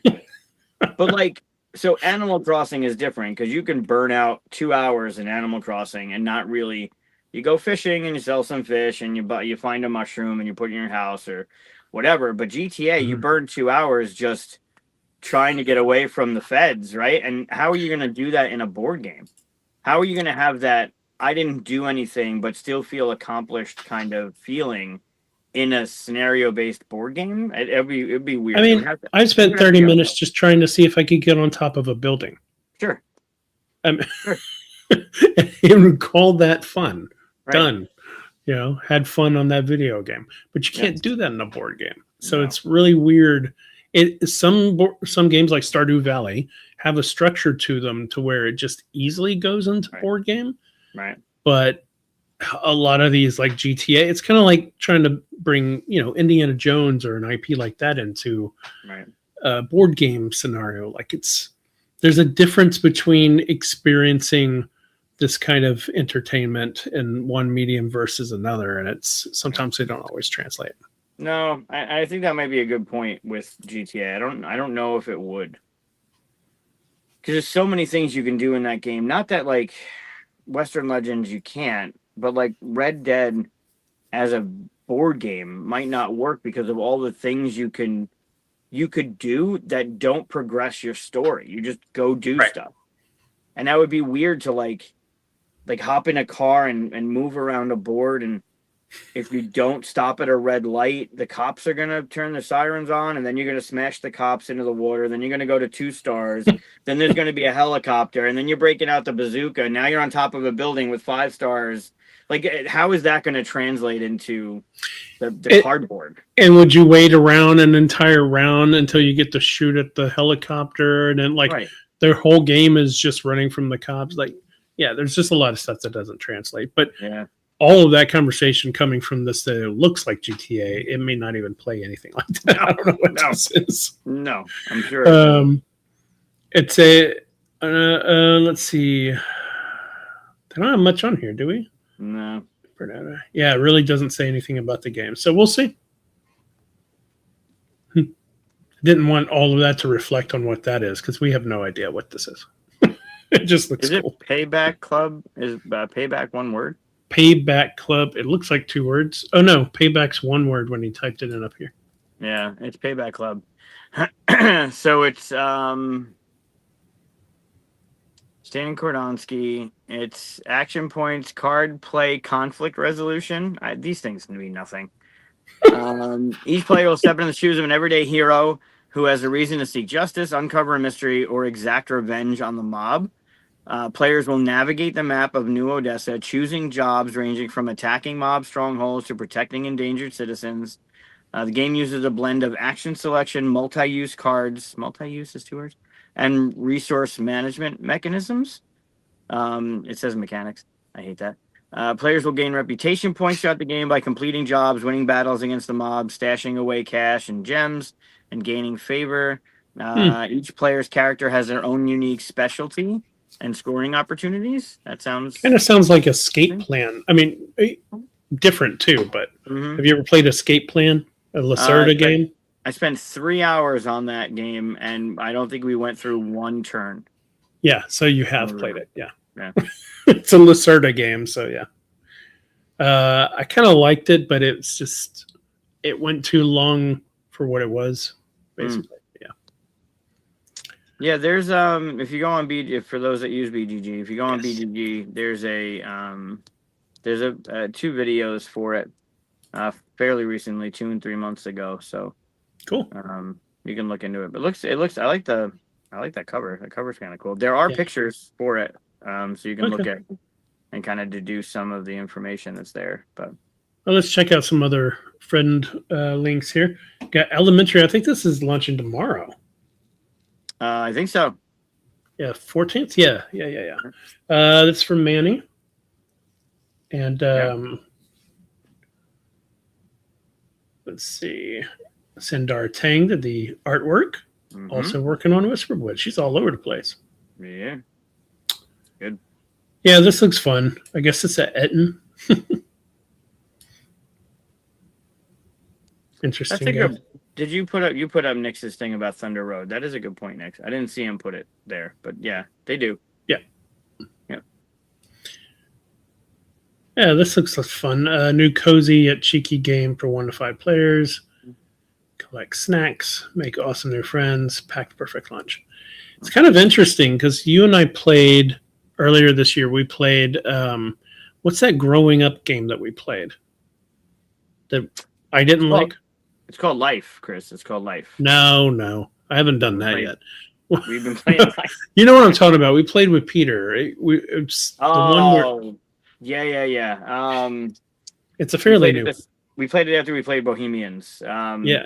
But like So Animal Crossing is different because you can burn out 2 hours in Animal Crossing and not really. You go fishing and you sell some fish and you find a mushroom and you put it in your house or whatever. But GTA, you burn 2 hours just trying to get away from the feds, right? And how are you going to do that in a board game? How are you going to have that I didn't do anything but still feel accomplished kind of feeling in a scenario-based board game? It'd be weird. I mean, I spent 30 minutes just trying to see if I could get on top of a building. Sure. Sure. And call that fun. Right. Done. You know, had fun on that video game. But you can't do that in a board game. So it's really weird. Some games like Stardew Valley have a structure to them to where it just easily goes into board game. Right. But a lot of these like GTA, it's kind of like trying to bring, Indiana Jones or an IP like that into a board game scenario. Like there's a difference between experiencing this kind of entertainment in one medium versus another. And sometimes they don't always translate. No, I think that might be a good point with GTA. I don't know if it would. Because there's so many things you can do in that game. Not that like Western Legends you can't, but like Red Dead as a board game might not work because of all the things you could do that don't progress your story. You just go do stuff. And that would be weird to like hop in a car and move around a board, and if you don't stop at a red light, the cops are going to turn the sirens on, and then you're going to smash the cops into the water. Then you're going to go to 2 stars. Then there's going to be a helicopter, and then you're breaking out the bazooka. Now you're on top of a building with 5 stars. Like, how is that going to translate into the cardboard? And would you wait around an entire round until you get to shoot at the helicopter? And then, their whole game is just running from the cops. Like, yeah, there's just a lot of stuff that doesn't translate. But all of that conversation coming from this that it looks like GTA, it may not even play anything like that. I don't know what this is. No, I'm sure. It's a let's see. They don't have much on here, do we? No. Yeah, it really doesn't say anything about the game. So we'll see. Didn't want all of that to reflect on what that is because we have no idea what this is. It just looks cool. Is it Payback Club? Is Payback one word? Payback Club. It looks like 2 words. Oh no, Payback's 1 word when he typed it in up here. Yeah, it's Payback Club. So it's Stan Kordonsky. It's action points, card play, conflict resolution. These things mean nothing. Each player will step in the shoes of an everyday hero who has a reason to seek justice, uncover a mystery, or exact revenge on the mob. Players will navigate the map of New Odessa, choosing jobs ranging from attacking mob strongholds to protecting endangered citizens. The game uses a blend of action selection, multi-use cards, multi-use is 2 words, and resource management mechanisms. It says mechanics. I hate that. Players will gain reputation points throughout the game by completing jobs, winning battles against the mob, stashing away cash and gems, and gaining favor. Each player's character has their own unique specialty and scoring opportunities. That sounds kind of sounds like Escape Plan. I mean, different too, but have you ever played Escape Plan, a Lacerda game? I spent 3 hours on that game, and I don't think we went through 1 turn. Yeah, so you have played it. Yeah. It's a Lacerda game, so yeah. I kind of liked it, but it went too long for what it was, basically. Yeah, there's if you go on for those that use BGG, if you go on BGG, there's a 2 videos for it fairly recently, 2 and 3 months ago. So cool. You can look into it. But it looks I like that cover. The cover's kind of cool. There are pictures for it. So you can look at and kind of deduce some of the information that's there. But let's check out some other friend links here. Got Elementary. I think this is launching tomorrow. I think so. Yeah, 14th. Yeah. That's from Manny. And let's see. Sindar Tang did the artwork. Also working on Whisperwood. She's all over the place. Yeah. Good. Yeah, this looks fun. I guess it's at Eton. Interesting. Did you put up Nix's thing about Thunder Road? That is a good point, Nix. I didn't see him put it there, but yeah, they do. Yeah, this looks like fun. New cozy yet cheeky game for 1 to 5 players. Collect snacks, make awesome new friends, pack the perfect lunch. It's kind of interesting because you and I played earlier this year. We played what's that growing up game that we played that I didn't like? It's called Life, Chris. It's called Life. No, I haven't done that yet. We've been playing Life. You know what I'm talking about? We played with Peter. It's the one where. Yeah. It's a fairly new. We played it after we played Bohemians. Yeah.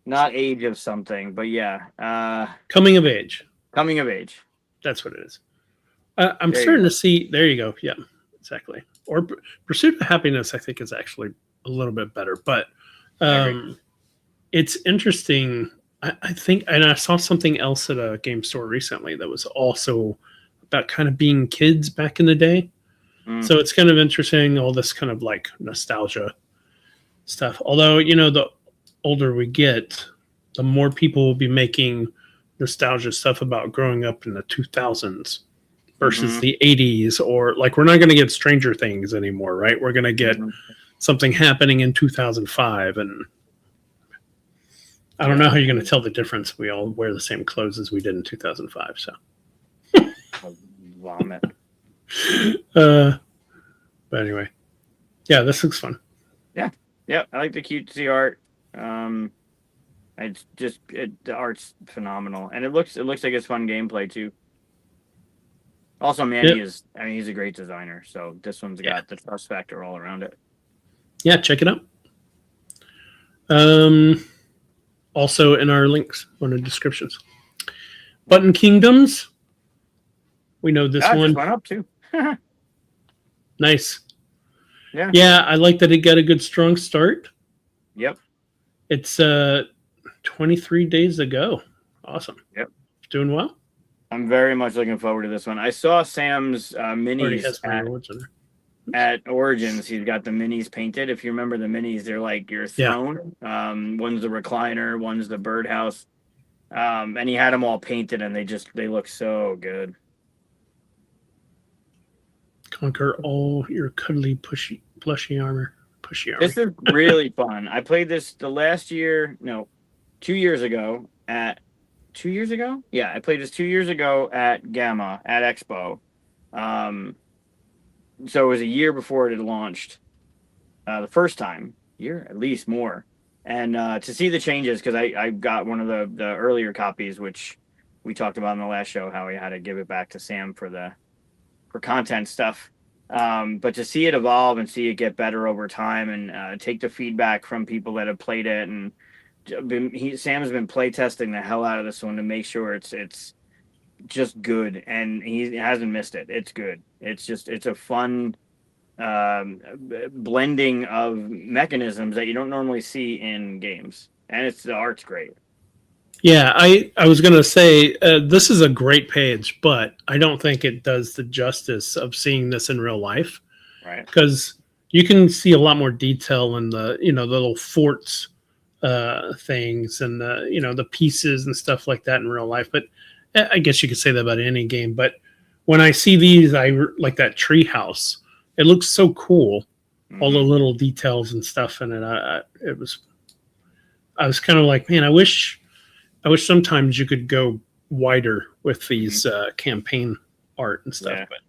Not Age of something, but yeah. Coming of Age. Coming of Age. That's what it is. I'm starting to see. There you go. Yeah, exactly. Or Pursuit of Happiness, I think, is actually a little bit better. But it's interesting. I think, and I saw something else at a game store recently that was also about kind of being kids back in the day. So it's kind of interesting, all this kind of like nostalgia stuff. Although, the older we get, the more people will be making nostalgia stuff about growing up in the 2000s versus the 80s, or like we're not going to get Stranger Things anymore, right? We're going to get something happening in 2005. And I don't know how you're going to tell the difference. We all wear the same clothes as we did in 2005. So. Vomit. But anyway, yeah, this looks fun. Yeah, I like the cutesy art. It's just the art's phenomenal, and it looks like it's fun gameplay too. Also, Manny he's a great designer, so this one's got the trust factor all around it. Yeah, check it out. Also in our links on the descriptions. Button Kingdoms. We know this one. Just went up too. Nice. Yeah, I like that it got a good strong start. Yep. It's 23 days ago. Awesome. Yep. Doing well. I'm very much looking forward to this one. I saw Sam's minis at Origins. He's got the minis painted. If you remember the minis, they're like your throne. One's the recliner, one's the birdhouse. And he had them all painted, and they look so good. Conquer all your cuddly, plushy armor. This is really fun. I played this 2 years ago at 2 years ago. Yeah, I played this 2 years ago at Gamma at Expo. So it was a year before it had launched. The first time, year at least more, and to see the changes, because I got one of the earlier copies, which we talked about in the last show, how we had to give it back to Sam for content stuff. But to see it evolve and see it get better over time, and take the feedback from people that have played it, and Sam's been play testing the hell out of this one to make sure it's just good, and he hasn't missed it. It's good. It's a fun blending of mechanisms that you don't normally see in games, and the art's great. Yeah, I was going to say this is a great page, but I don't think it does the justice of seeing this in real life. Right. Because you can see a lot more detail in the the little forts things and the pieces and stuff like that in real life. But I guess you could say that about any game. But when I see these, I like that tree house. It looks so cool. All the little details and stuff in it. I was kind of like, man, I wish sometimes you could go wider with these campaign art and stuff. Yeah. But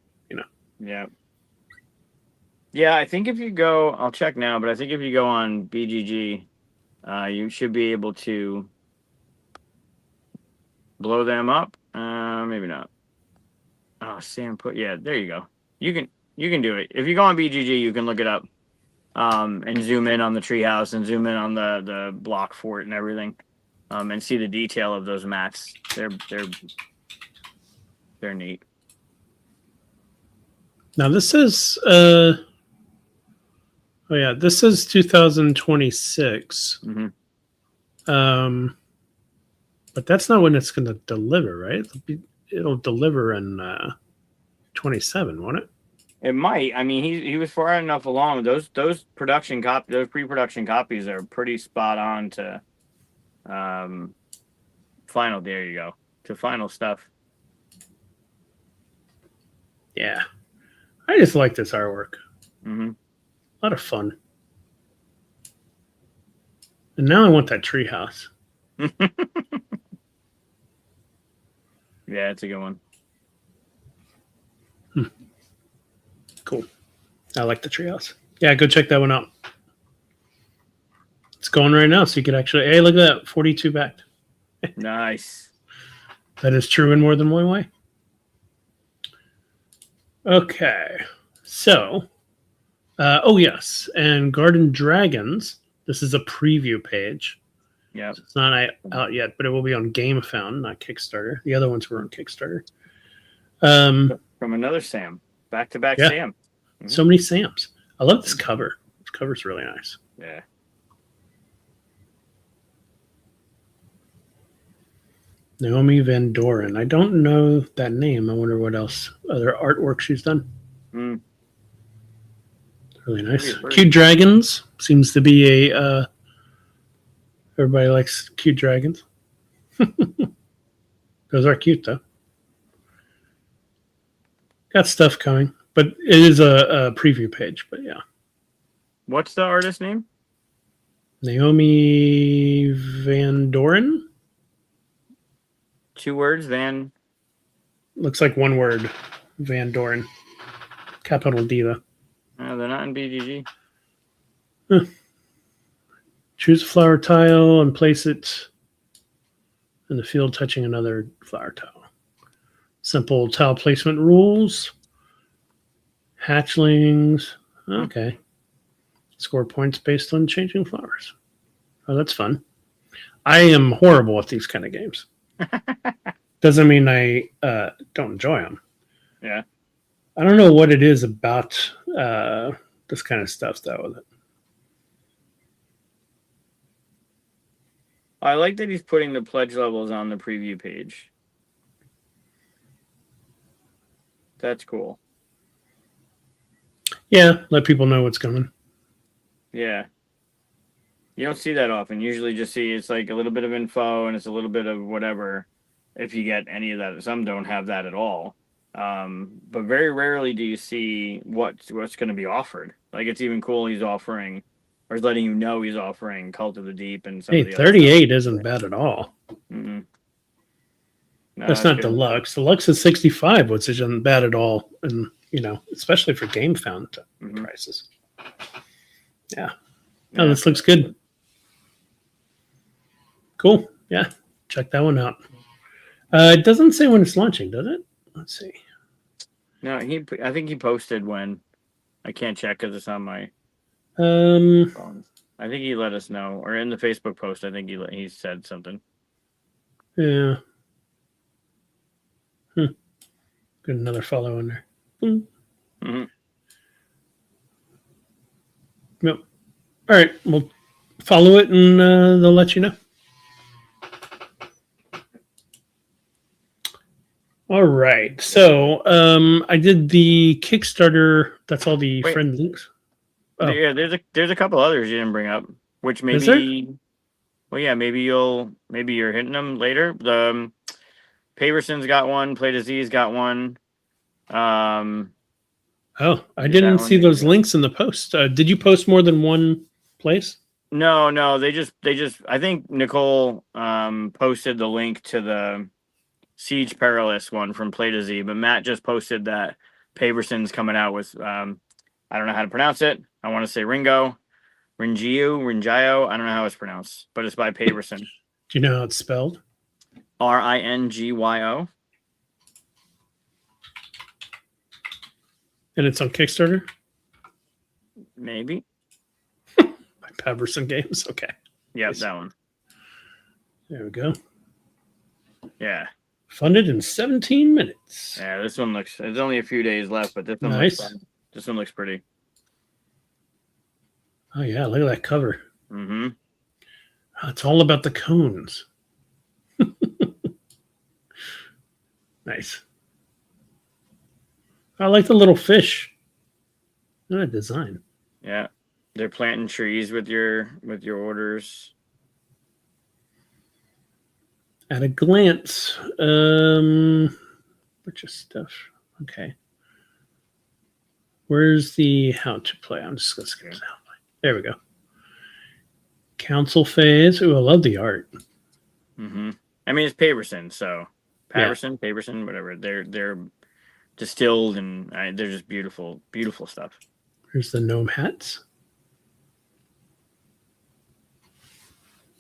yeah. I think if you go, I'll check now, but I think if you go on BGG, you should be able to blow them up. Maybe not. Oh, Sam there you go. You can do it. If you go on BGG, you can look it up, and zoom in on the treehouse and zoom in on the block fort and everything, and see the detail of those mats. They're neat. Now this is this is 2026. But that's not when it's going to deliver, right? It'll deliver in 27, won't it? It might. I mean, he was far enough along. Those pre-production copies are pretty spot on to Final. There you go. To final stuff. Yeah. I just like this artwork. Mm-hmm. A lot of fun. And now I want that treehouse. Yeah, it's a good one. Cool. I like the treehouse. Yeah, go check that one out. It's going right now, so you could actually. Hey, look at that. 42 backed. Nice. That is true in more than one way. Okay. So, oh, yes. And Garden Dragons. This is a preview page. Yeah. So it's not out yet, but it will be on Gamefound, not Kickstarter. The other ones were on Kickstarter. From another Sam. Back-to-back Yeah. Sam. Mm-hmm. So many Sams. I love this cover. This cover's really nice. Yeah. Naomi Van Doren. I don't know that name. I wonder what else other artwork she's done. Mm. Really nice. Pretty. Cute Dragons seems to be a. Everybody likes cute dragons. Those are cute though. Got stuff coming, but it is a preview page. But yeah, What's the artist name? Naomi Van Doren. 2 words, Van. Looks like one word. Van Doren. Capital D though. No, they're not in BGG. Choose a flower tile and place it in the field touching another flower tile. Simple tile placement rules. Hatchlings. Okay. Score points based on changing flowers. Oh, that's fun. I am horrible at these kind of games. Doesn't mean I don't enjoy them. Yeah. I don't know what it is about this kind of stuff, though, with it. I like that he's putting the pledge levels on the preview page. That's cool. Yeah, let people know what's coming. Yeah. You don't see that often. Usually just see it's like a little bit of info and it's a little bit of whatever, if you get any of that. Some don't have that at all. But very rarely do you see what's going to be offered. Like, it's even cool he's offering, or he's letting you know he's offering Cult of the Deep and some of Hey, the 38 isn't bad at all. Mm-mm. No, That's not good. deluxe. Deluxe is 65, which isn't bad at all. And, especially for Gamefound prices. Yeah. Oh, this looks good. Cool. Yeah. Check that one out. It doesn't say when it's launching, does it? Let's see. No, I think he posted when. I can't check because it's on my Um, phone. I think he let us know, or in the Facebook post, I think he said something. yeah. Got another follow in there. Mm-hmm. Yep. All right. We'll follow it and they'll let you know. All right. So I did the Kickstarter. That's all the Wait. friend links. Oh. Yeah, there's a couple others you didn't bring up, which maybe. Is there? Well, yeah, maybe you're hitting them later. The Paverson's got one. Play to Z's got one. Oh, I Did didn't that see one? those links in the post. Did you post more than one place? No, they just. I think Nicole posted the link to the Siege Perilous one from Play to Z, but Matt just posted that Paverson's coming out with. I don't know how to pronounce it. I want to say Ringio. I don't know how it's pronounced, but it's by Paverson. Do you know how it's spelled? Ringyo. And it's on Kickstarter? Maybe. By Paverson Games? Okay. Yep, Nice. that one. There we go. Yeah. Funded in 17 minutes. Yeah, this one looks. There's only a few days left, but this one Nice. looks fun. This one looks pretty. Oh, yeah. Look at that cover. Mm-hmm. Oh, it's all about the cones. Nice. I like the little fish. What a design. Yeah, they're planting trees with your orders. At a glance, purchase stuff. Okay. Where's the how to play? I'm just going to skip to how to play. There we go. Council phase. Ooh, I love the art. Mm-hmm. I mean, it's Paverson, so Paverson, whatever. They're distilled and they're just beautiful, beautiful stuff. Here's the gnome hats.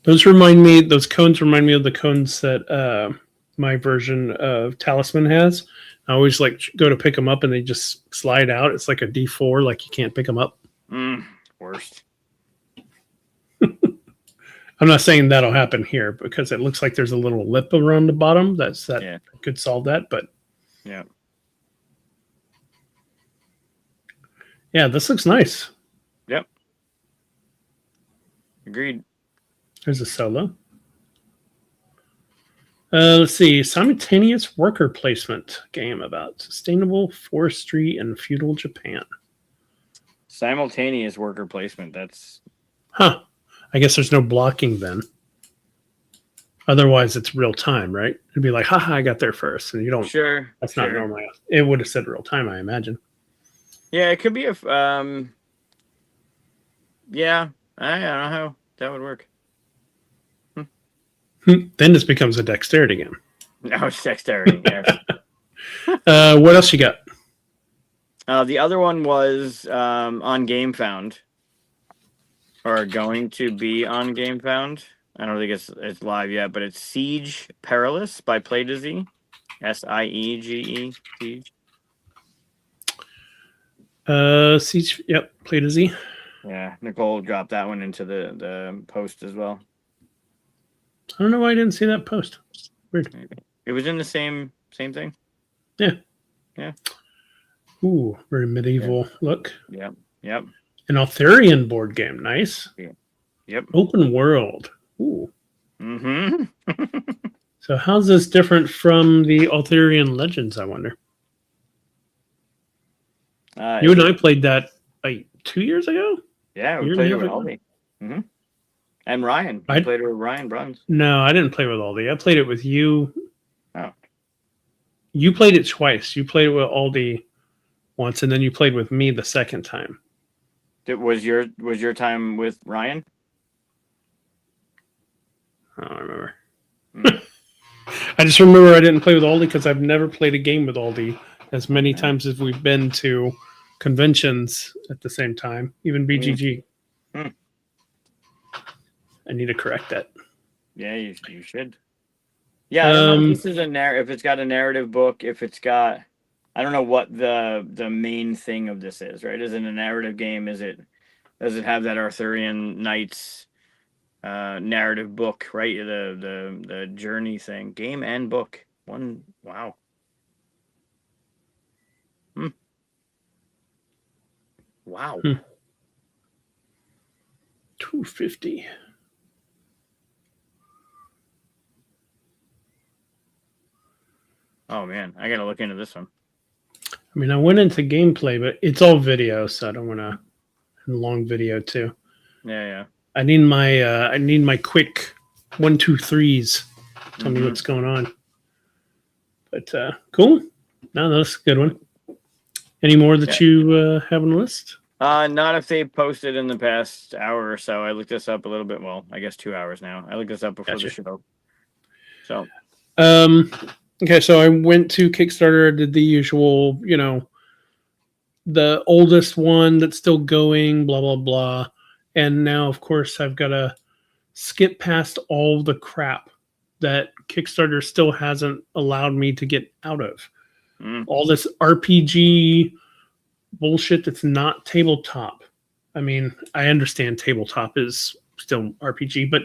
Those cones remind me of the cones that my version of Talisman has. I always go to pick them up and they just slide out. It's like a D4, like you can't pick them up. Worst. I'm not saying that'll happen here because it looks like there's a little lip around the bottom. Could solve that, but yeah. Yeah, this looks nice. Yep. Agreed. There's a solo. Let's see. Simultaneous worker placement game about sustainable forestry in feudal Japan. Simultaneous worker placement. That's... Huh. I guess there's no blocking then. Otherwise, it's real time, right? It'd be like, haha, I got there first. And you don't... Sure. That's not normal. It would have said real time, I imagine. Yeah, it could be if... Yeah, I don't know how that would work. Then this becomes a dexterity game. No, it's dexterity. Yes. What else you got? The other one was on Gamefound, or going to be on Gamefound. I don't think it's live yet, but it's Siege Perilous by Play to Z. Siege. Siege. Siege. Yep, Play to Z. Yeah, Nicole dropped that one into the post as well. I don't know why I didn't see that post. Weird. It was in the same thing. Yeah. Yeah. Ooh, very medieval look. Yep. An Arthurian board game. Nice. Yep. Open world. Ooh. Mm-hmm. So how's this different from the Arthurian Legends, I wonder? You and I played that like 2 years ago? Yeah, we played it with Aldi. Mm-hmm. And Ryan. I played it with Ryan Bruns. No, I didn't play with Aldi. I played it with you. Oh. You played it twice. You played it with Aldi once, and then you played with me the second time. Was your time with Ryan? I don't remember. I just remember I didn't play with Aldi because I've never played a game with Aldi as many times as we've been to conventions at the same time, even BGG. I need to correct that. Yeah, you should. Yeah, I don't know if this is if it's got a narrative book, if it's got, I don't know what the main thing of this is, right? Is it a narrative game? Does it have that Arthurian Knights narrative book, right? The journey thing, game and book. One, wow. Wow. $250. Oh man, I gotta look into this one. I mean, I went into gameplay, but it's all video, so I don't want to long video too. Yeah. I need my quick 1, 2, 3s. Tell me what's going on. But cool. No, that's a good one. Any more that you have on the list? Not if they posted in the past hour or so. I looked this up a little bit. Well, I guess 2 hours now. I looked this up before the show. So. Okay, so I went to Kickstarter, did the usual, the oldest one that's still going, blah, blah, blah. And now, of course, I've got to skip past all the crap that Kickstarter still hasn't allowed me to get out of. All this RPG bullshit that's not tabletop. I mean, I understand tabletop is still RPG, but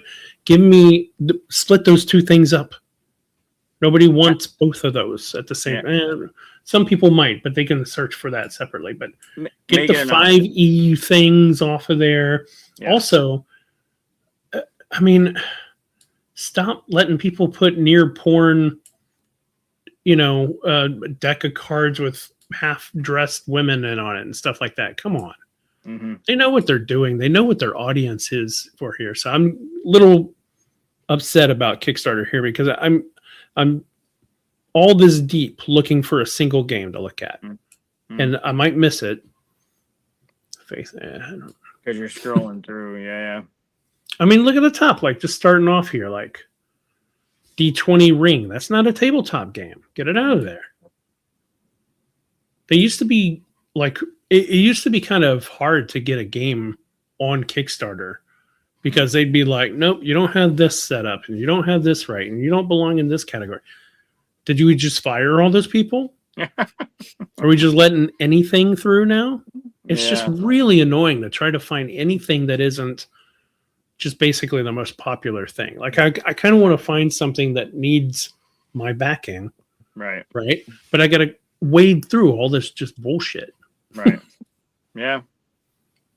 split those two things up. Nobody wants both of those at the same. Some people might, but they can search for that separately. But get the 5e things off of there. Yeah. Also, I mean, stop letting people put near porn, a deck of cards with half-dressed women in on it and stuff like that. Come on. They know what they're doing. They know what their audience is for here. So I'm a little upset about Kickstarter here because I'm all this deep looking for a single game to look at, and I might miss it. Because you're scrolling through. Yeah. I mean, look at the top. Like just starting off here, like D20 Ring. That's not a tabletop game. Get it out of there. They used to be like it used to be kind of hard to get a game on Kickstarter because they'd be like, nope, you don't have this set up and you don't have this right and you don't belong in this category. Did you just fire all those people? Are we just letting anything through now? It's just really annoying to try to find anything that isn't just basically the most popular thing. Like I kind of want to find something that needs my backing. Right. But I got to wade through all this just bullshit. Right. Yeah.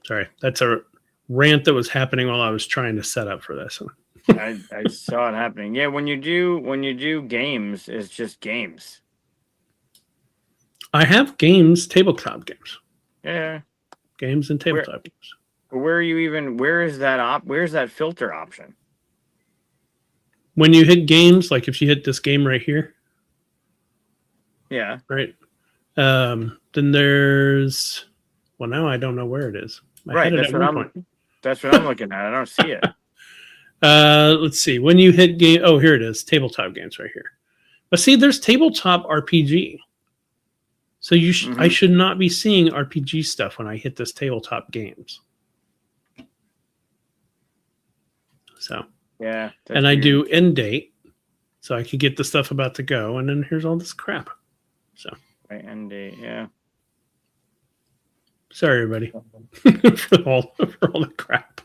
Sorry. That's a rant that was happening while I was trying to set up for this. I saw it happening. Yeah. When you do games, it's just games. I have games, tabletop games. Yeah. Games and tabletop games. Where is that filter option? When you hit games, like if you hit this game right here. Yeah. Right. Then there's now I don't know where it is. That's what I'm looking at. I don't see it. Let's see. When you hit game, here it is. Tabletop games right here. But see, there's tabletop RPG. So I should not be seeing RPG stuff when I hit this tabletop games. So yeah, and I do end date, so I can get the stuff about to go, and then here's all this crap. So end date, yeah. Sorry, everybody, for all the crap.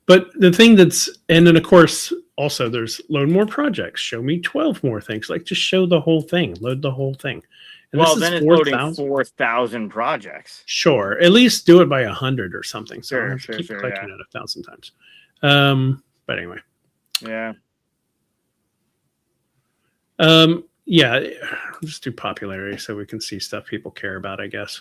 But the thing and then of course also there's load more projects, show me 12 more things. Like just show the whole thing, load the whole thing. And well, then it's loading 4,000 projects. Sure, at least do it by 100 or something. So I sure, keep clicking it 1,000 times. But anyway. Yeah. Yeah, just do popularity so we can see stuff people care about, I guess.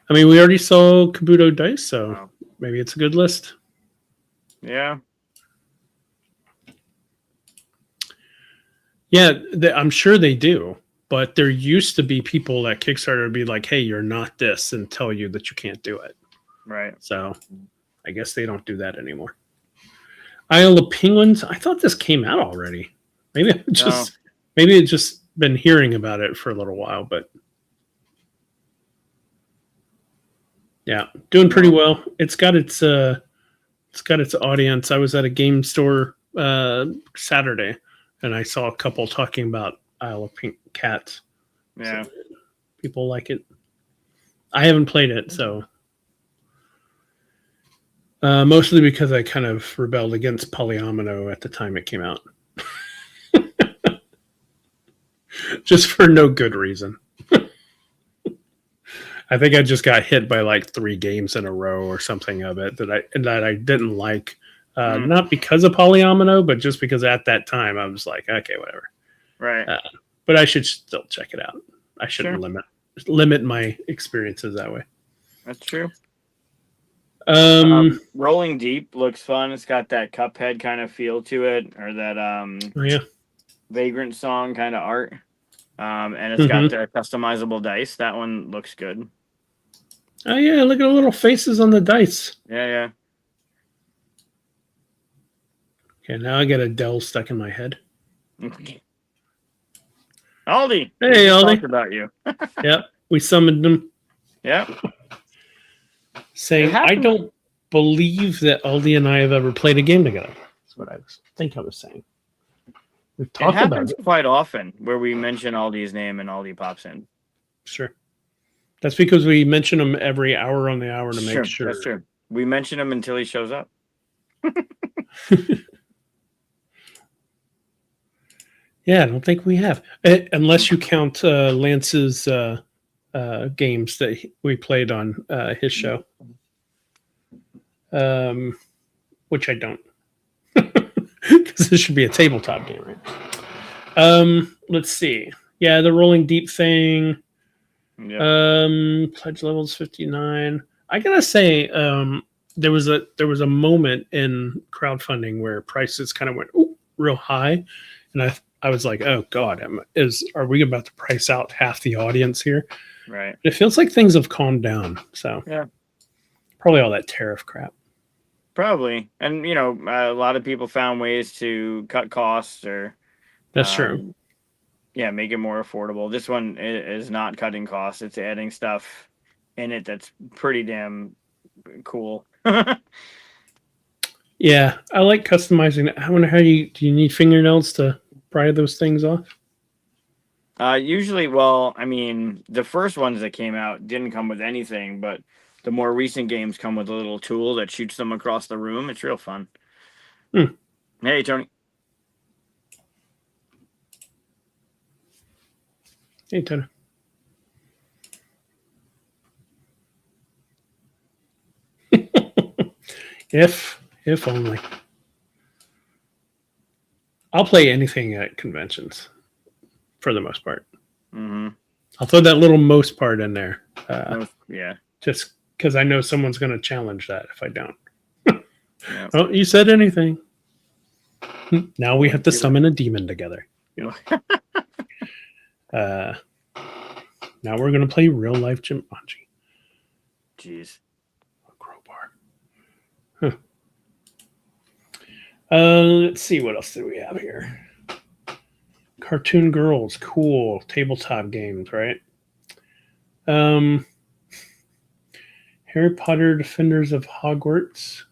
I mean, we already saw Kabuto Dice, so maybe it's a good list. Yeah. Yeah, I'm sure they do. But there used to be people at Kickstarter would be like, hey, you're not this, and tell you that you can't do it. Right. So I guess they don't do that anymore. Isle of Penguins. I thought this came out already. Maybe it's just been hearing about it for a little while, but yeah, doing pretty well. It's got its audience. I was at a game store Saturday, and I saw a couple talking about Isle of Pink Cats. Yeah, so people like it. I haven't played it, so. Mostly because I kind of rebelled against Polyomino at the time it came out. Just for no good reason. I think I just got hit by like 3 games in a row or something of it that I didn't like. Not because of Polyomino, but just because at that time I was like, okay, whatever. Right. But I should still check it out. I shouldn't limit my experiences that way. That's true. Rolling Deep looks fun. It's got that Cuphead kind of feel to it, or that Vagrant Song kind of art. And it's got the customizable dice. That one looks good. Oh yeah, look at the little faces on the dice. Yeah. Okay, now I got a Dell stuck in my head. Aldi. Hey, Aldi. Talked about you. Yep, we summoned him. Yep. Saying, I don't believe that Aldi and I have ever played a game together. That's what I was saying. We've talked about it quite often where we mention Aldi's name and Aldi pops in. Sure. That's because we mention him every hour on the hour to make sure. That's true. We mention him until he shows up. Yeah, I don't think we have. Unless you count Lance's games that we played on his show. Which I don't. Because this should be a tabletop game, right? Let's see. Yeah, the Rolling Deep thing. Yep. Pledge levels 59. I gotta say, there was a moment in crowdfunding where prices kind of went real high, and I was like, oh god, are we about to price out half the audience here? Right. It feels like things have calmed down. So Yeah. probably all that tariff crap. Probably. And, a lot of people found ways to cut costs or, That's true. yeah, make it more affordable. This one is not cutting costs. It's adding stuff in it that's pretty damn cool. Yeah, I like customizing it. I wonder do you need fingernails to pry those things off? Usually, well, I mean, the first ones that came out didn't come with anything, but the more recent games come with a little tool that shoots them across the room. It's real fun. Hey, Tony. Hey, Tony. If only. I'll play anything at conventions for the most part. Mm-hmm. I'll throw that little most part in there. Yeah. Just because I know someone's going to challenge that if I don't. Yeah. Oh, you said anything. Now we have to summon a demon together. Now we're going to play real life Jumanji. Jeez. A crowbar. Let's see, what else do we have here? Cartoon Girls, cool. Tabletop games, right? Harry Potter Defenders of Hogwarts.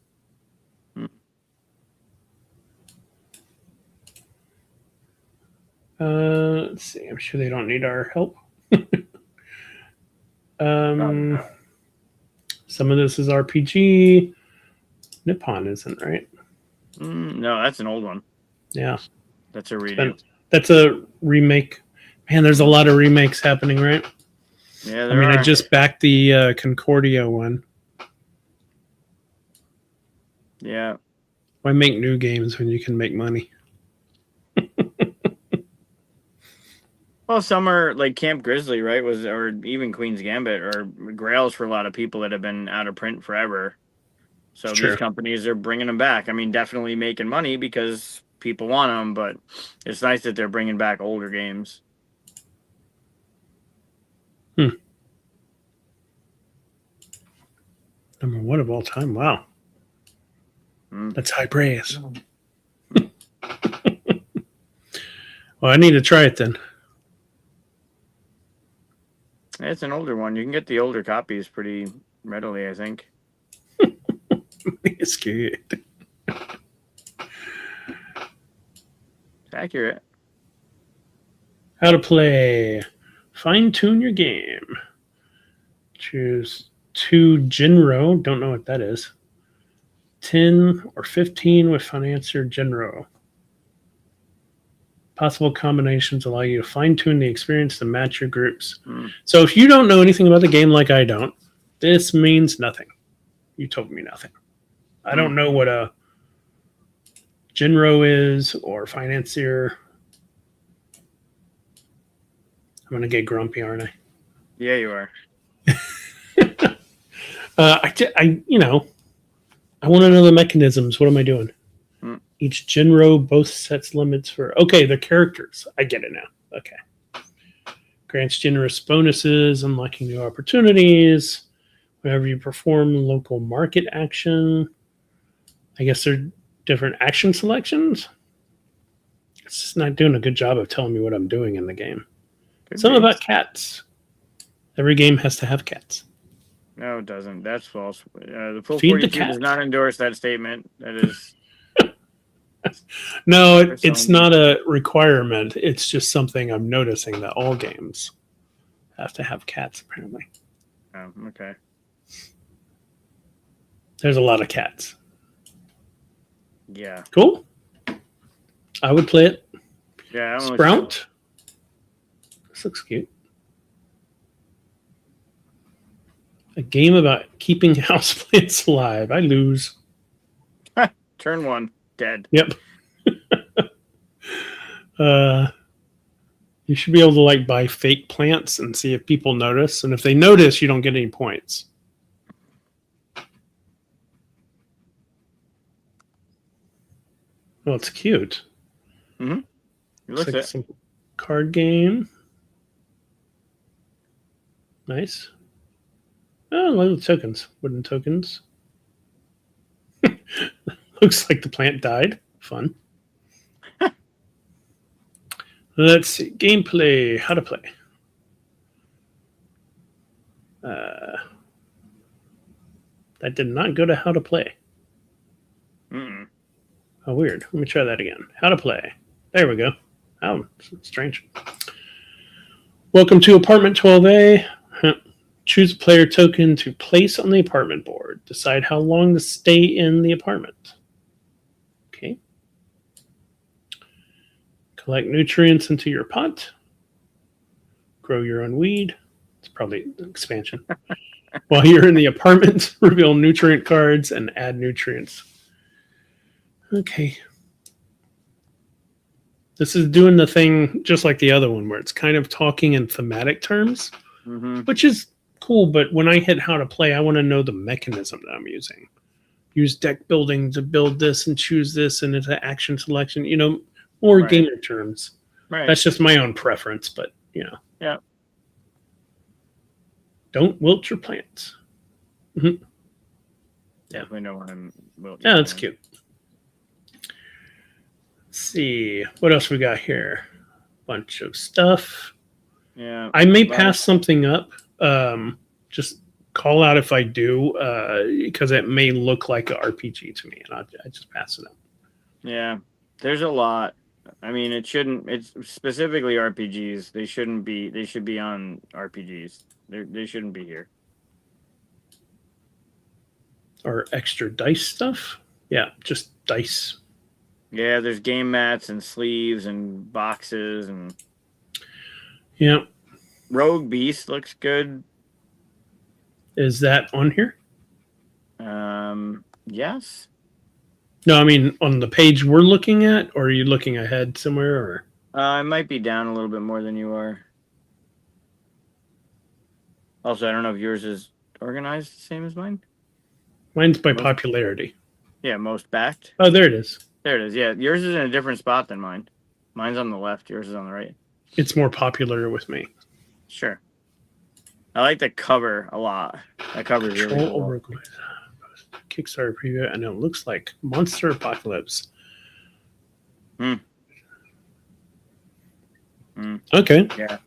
Let's see. I'm sure they don't need our help. Some of this is RPG. Nippon isn't, right? No, that's an old one. Yeah. That's a redo. That's a remake. Man, there's a lot of remakes happening, right? Yeah, I mean, I just backed the Concordia one. Yeah. Why make new games when you can make money? Well, some are like Camp Grizzly, right? Or even Queen's Gambit or Grails for a lot of people that have been out of print forever. So these companies are bringing them back. I mean, definitely making money because people want them, but it's nice that they're bringing back older games. Number one of all time. Wow. That's high praise. Well, I need to try it then. It's an older one. You can get the older copies pretty readily, I think. It's good. It's accurate. How to play. Fine tune your game. Choose 2 Genro. Don't know what that is. 10 or 15 with financier Genro. Possible combinations allow you to fine tune the experience to match your groups. So if you don't know anything about the game like I don't, this means nothing. You told me nothing. I don't know what a Genro is or financier. I'm going to get grumpy, aren't I? Yeah, you are. I want to know the mechanisms. What am I doing? Each Genro both sets limits for... Okay, the characters. I get it now. Okay. Grants generous bonuses, unlocking new opportunities. Whenever you perform local market action. I guess they're different action selections. It's just not doing a good job of telling me what I'm doing in the game. Something about cats. Every game has to have cats. No, it doesn't. That's false. The full Feed 42 the cat. does not endorse that statement. That is... No, it's not a requirement. It's just something I'm noticing that all games have to have cats, apparently. Oh, okay. There's a lot of cats. Yeah. Cool. I would play it. Yeah. Sprout. This looks cute. A game about keeping houseplants alive. I lose. Turn 1. Dead. Yep. You should be able to buy fake plants and see if people notice. And if they notice, you don't get any points. Well, it's cute. It Looks looks like it. some card game. Nice. Oh, little tokens. Wooden tokens. Looks like the plant died. Fun. Let's see. Gameplay. How to play. That did not go to how to play. Mm-mm. Oh, weird. Let me try that again. How to play. There we go. Oh, strange. Welcome to apartment 12A. Choose a player token to place on the apartment board. Decide how long to stay in the apartment. Okay. Collect nutrients into your pot. Grow your own weed. It's probably an expansion. While you're in the apartment, reveal nutrient cards and add nutrients. Okay. This is doing the thing just like the other one where it's kind of talking in thematic terms, which is cool. But when I hit how to play, I want to know the mechanism that I'm using. Use deck building to build this and choose this, and it's an action selection, more Right. gamer terms. Right. That's just my own preference, but, Yeah. Don't wilt your plants. Definitely know what I'm. Yeah, that's cute. Let's see. What else we got here? Bunch of stuff. Yeah. I may pass something up. Just call out if I do, because it may look like an RPG to me, and I just pass it up. Yeah. There's a lot. I mean, it shouldn't. It's specifically RPGs. They shouldn't be. They should be on RPGs. They shouldn't be here. Or extra dice stuff. Yeah, just dice. Yeah, there's game mats and sleeves and boxes and. Yeah. Rogue Beast looks good. Is that on here? Yes. No, I mean on the page we're looking at, or are you looking ahead somewhere? Or I might be down a little bit more than you are. Also, I don't know if yours is organized the same as mine. Mine's by popularity. Yeah, most backed. Oh, there it is. There it is. Yeah, yours is in a different spot than mine. Mine's on the left. Yours is on the right. It's more popular with me. Sure. I like the cover a lot. That cover is really cool. Kickstarter preview, and it looks like Monster Apocalypse. Okay. Yeah.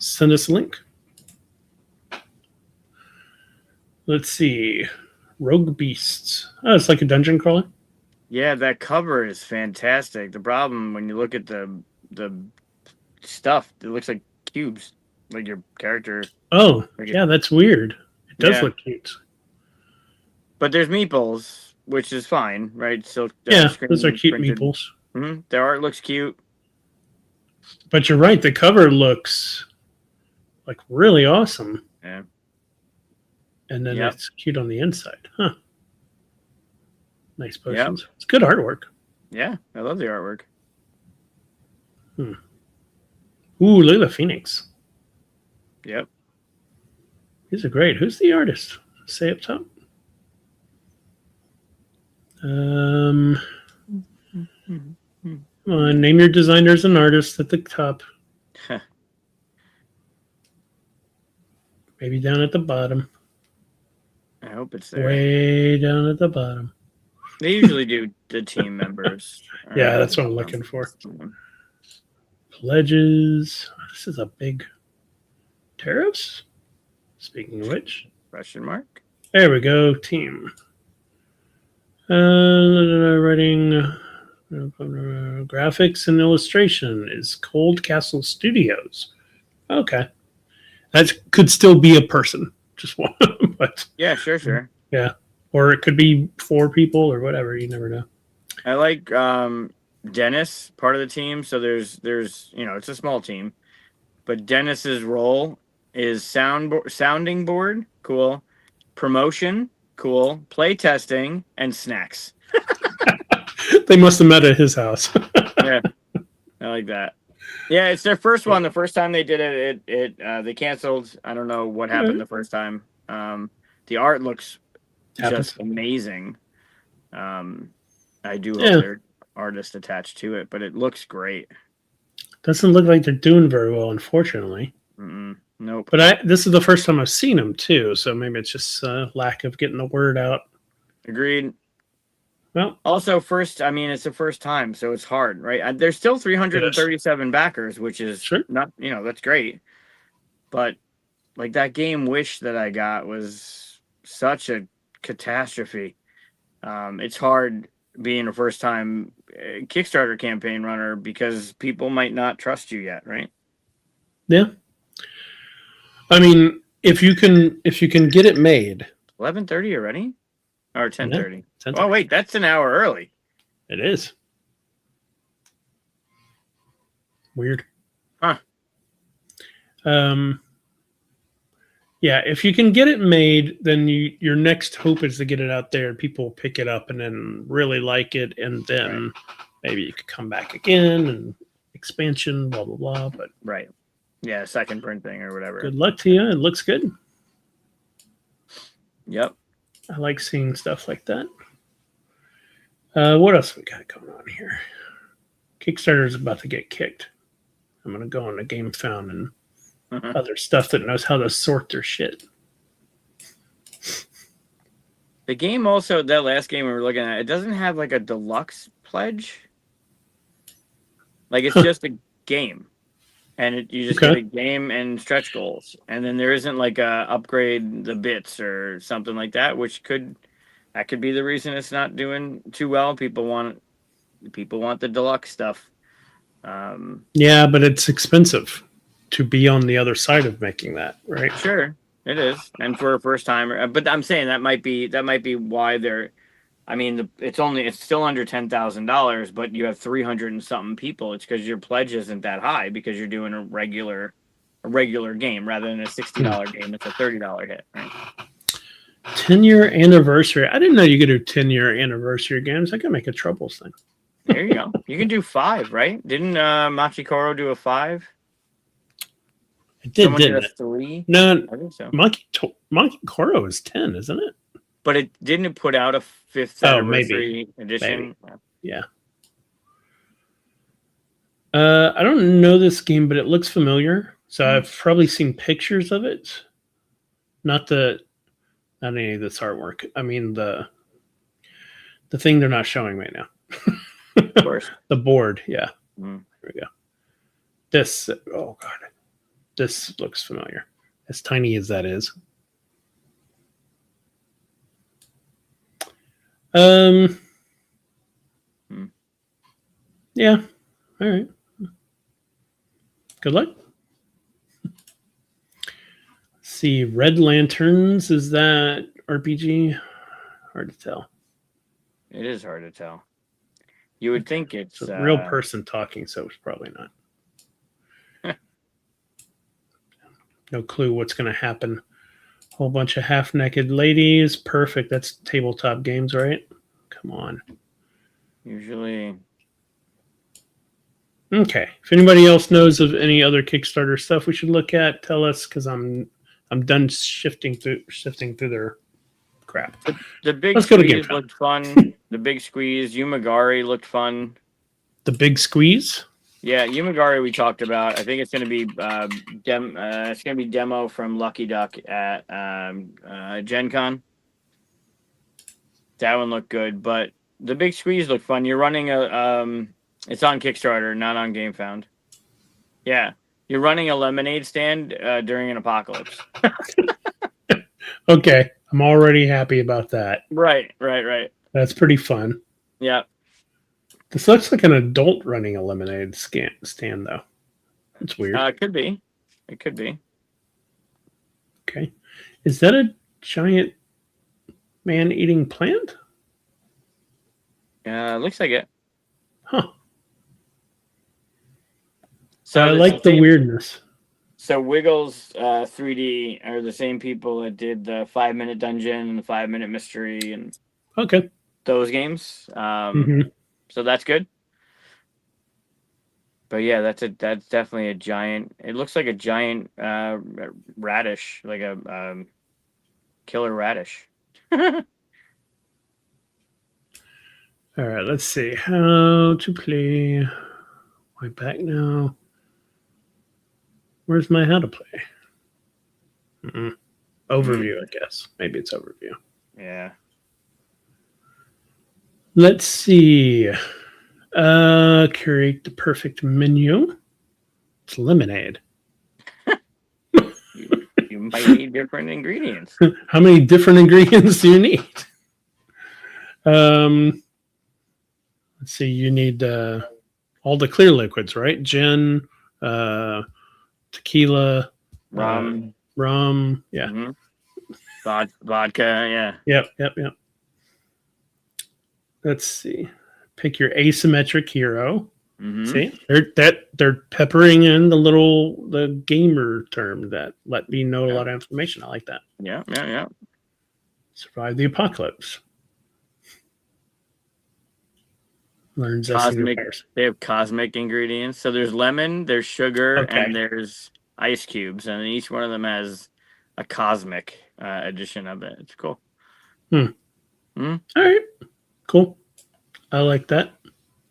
Send us a link. Let's see. Rogue Beasts. Oh, it's like a dungeon crawler. Yeah, that cover is fantastic. The problem when you look at the stuff, it looks like cubes, like your character. Oh, yeah, that's weird. It does look cute. But there's meeples, which is fine, right? So yeah, those are cute meeples. Their art looks cute. But you're right. The cover looks like really awesome. Yeah. And then it's cute on the inside. Huh. Nice potions. Yep. It's good artwork. Yeah, I love the artwork. Ooh, look at the Phoenix. Yep. These are great. Who's the artist? Say up top. Come on, name your designers and artists at the top. Maybe down at the bottom. I hope it's there. Way down at the bottom. They usually do the team members. Yeah, that's what I'm looking for. Pledges. This is a big tariffs. Speaking of which. Question mark. There we go. Team. Writing graphics and illustration is Cold Castle Studios. Okay. That could still be a person. Just one. But yeah, sure. Yeah. Or it could be 4 people or whatever. You never know. I like Dennis, part of the team. So there's it's a small team. But Dennis's role is sounding board. Cool. Promotion. Cool. Play testing and snacks. They must have met at his house. Yeah. I like that. Yeah, it's their first one. The first time they did it, they canceled. I don't know what happened the first time. The art looks just amazing. I I do hope Yeah. there's artists attached to it, but it looks great. Doesn't look like they're doing very well, unfortunately. Nope. But this is the first time I've seen them too, so maybe it's just lack of getting the word out. Agreed. Well, Also, it's the first time, so it's hard, right? There's still 337 backers, which is Sure. not, that's great. But like that game Wish that I got was such a catastrophe. It's hard being a first time Kickstarter campaign runner because people might not trust you yet, right? yeah. I mean, if you can get it made. 11:30 already, or 10:30? Yeah, Oh wait, that's an hour early. It is weird. Huh. Yeah, if you can get it made, then your next hope is to get it out there and people pick it up and then really like it, and then maybe you could come back again and expansion, blah blah blah. But right, yeah, second printing or whatever. Good luck to you. It looks good. Yep. I like seeing stuff like that. What else we got going on here? Kickstarter is about to get kicked. I'm gonna go on to Gamefound and other stuff that knows how to sort their shit. The game also, that last game we were looking at, it doesn't have like a deluxe pledge. Like it's just a game, and you just get a game and stretch goals, and then there isn't like a upgrade the bits or something like that, which could be the reason it's not doing too well. People want the deluxe stuff. Yeah, but it's expensive to be on the other side of making that, right? Sure, it is, and for a first timer. But I'm saying that might be why they're. I mean, it's still under $10,000, but you have 300 and something people. It's because your pledge isn't that high because you're doing a regular game rather than a $60 game. It's a $30 hit, right? 10-year anniversary. I didn't know you could do 10-year anniversary games. I could make a Troubles thing. There you go. You can do 5, right? Didn't Machikoro do a 5? It did, Someone didn't did a it? 3? No, I think so. Monkey Koro is 10, isn't it? But it didn't put out a 5th anniversary edition. Maybe. Yeah. I don't know this game, but it looks familiar. So I've probably seen pictures of it. Not any of this artwork. I mean the thing they're not showing right now. Of course. The board, yeah. Mm. There we go. This, oh god, this looks familiar. As tiny as that is. Yeah. All right. Good luck. Let's see, Red Lanterns, is that RPG? Hard to tell. It is hard to tell. You would think it's a real person talking, so it's probably not. No clue what's going to happen. Whole bunch of half-naked ladies. Perfect. That's tabletop games, right? Come on. Usually. Okay. If anybody else knows of any other Kickstarter stuff we should look at, tell us, because I'm done shifting through their crap. The big Let's go to squeeze Gamefound. looked fun. The big squeeze, Yumagari looked fun. The big squeeze? Yeah, Yumagari we talked about. I think it's going to be it's going to be demo from Lucky Duck at Gen Con. That one looked good, but the big squeeze looked fun. You're running it's on Kickstarter, not on Gamefound. Yeah, you're running a lemonade stand during an apocalypse. Okay, I'm already happy about that. Right. That's pretty fun. Yeah. This looks like an adult running a lemonade stand, though. It's weird. It could be. It could be. Okay. Is that a giant man-eating plant? Looks like it. Huh. So I like the weirdness. So Wiggles 3D are the same people that did the 5-minute dungeon and the 5-minute mystery and those games. So that's good. But yeah, that's definitely a giant. It looks like a giant radish, like a killer radish. All right, let's see how to play. Way back now. Where's my how to play? Overview, I guess. Maybe it's overview. Yeah. Let's see. Curate the perfect menu. It's lemonade. You might need different ingredients. How many different ingredients do you need? Let's see. You need all the clear liquids, right? Gin, tequila, Rum. rum. Yeah. Mhm. Vodka. Yeah. Yep. Let's see. Pick your asymmetric hero. Mhm. See, they're peppering in the gamer term that let me know a lot of information. I like that. Yeah. Survive the apocalypse. Learn zesting your pears. They have cosmic ingredients. So there's lemon, there's sugar, Okay. and there's ice cubes, and each one of them has a cosmic edition of it. It's cool. All right, cool. I like that.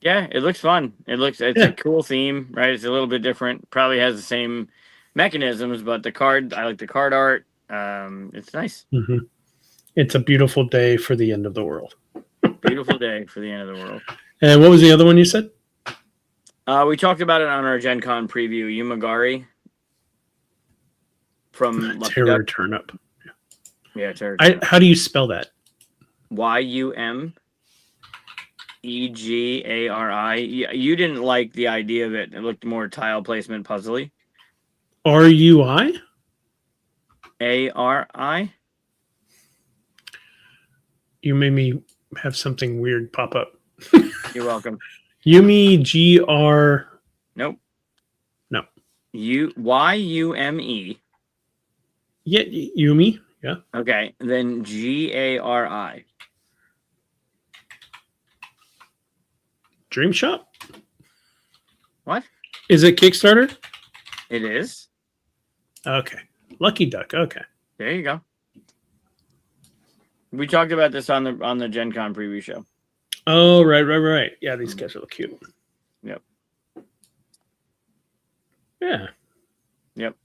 Yeah, it looks fun. It's a cool theme, right? It's a little bit different. Probably has the same mechanisms, but I like the card art. It's nice. Mm-hmm. It's a beautiful day for the end of the world. Beautiful day for the end of the world. And what was the other one you said? We talked about it on our Gen Con preview. Yumagari from Lucky Terror Duck. Turnip. Yeah, Terror. How do you spell that? Yumegari. You didn't like the idea of it. It looked more tile placement puzzly. RUI? ARI. You made me have something weird pop up. You're welcome. Yumi GR. Nope. No. YUME. Yeah, Yumi. Yeah. Okay. Then GARI. Dream Shop. What? Is it Kickstarter? It is. Okay. Lucky Duck. Okay. There you go. We talked about this on the Gen Con preview show. Oh, right. Yeah, these guys are cute. Yep. Yeah. Yep.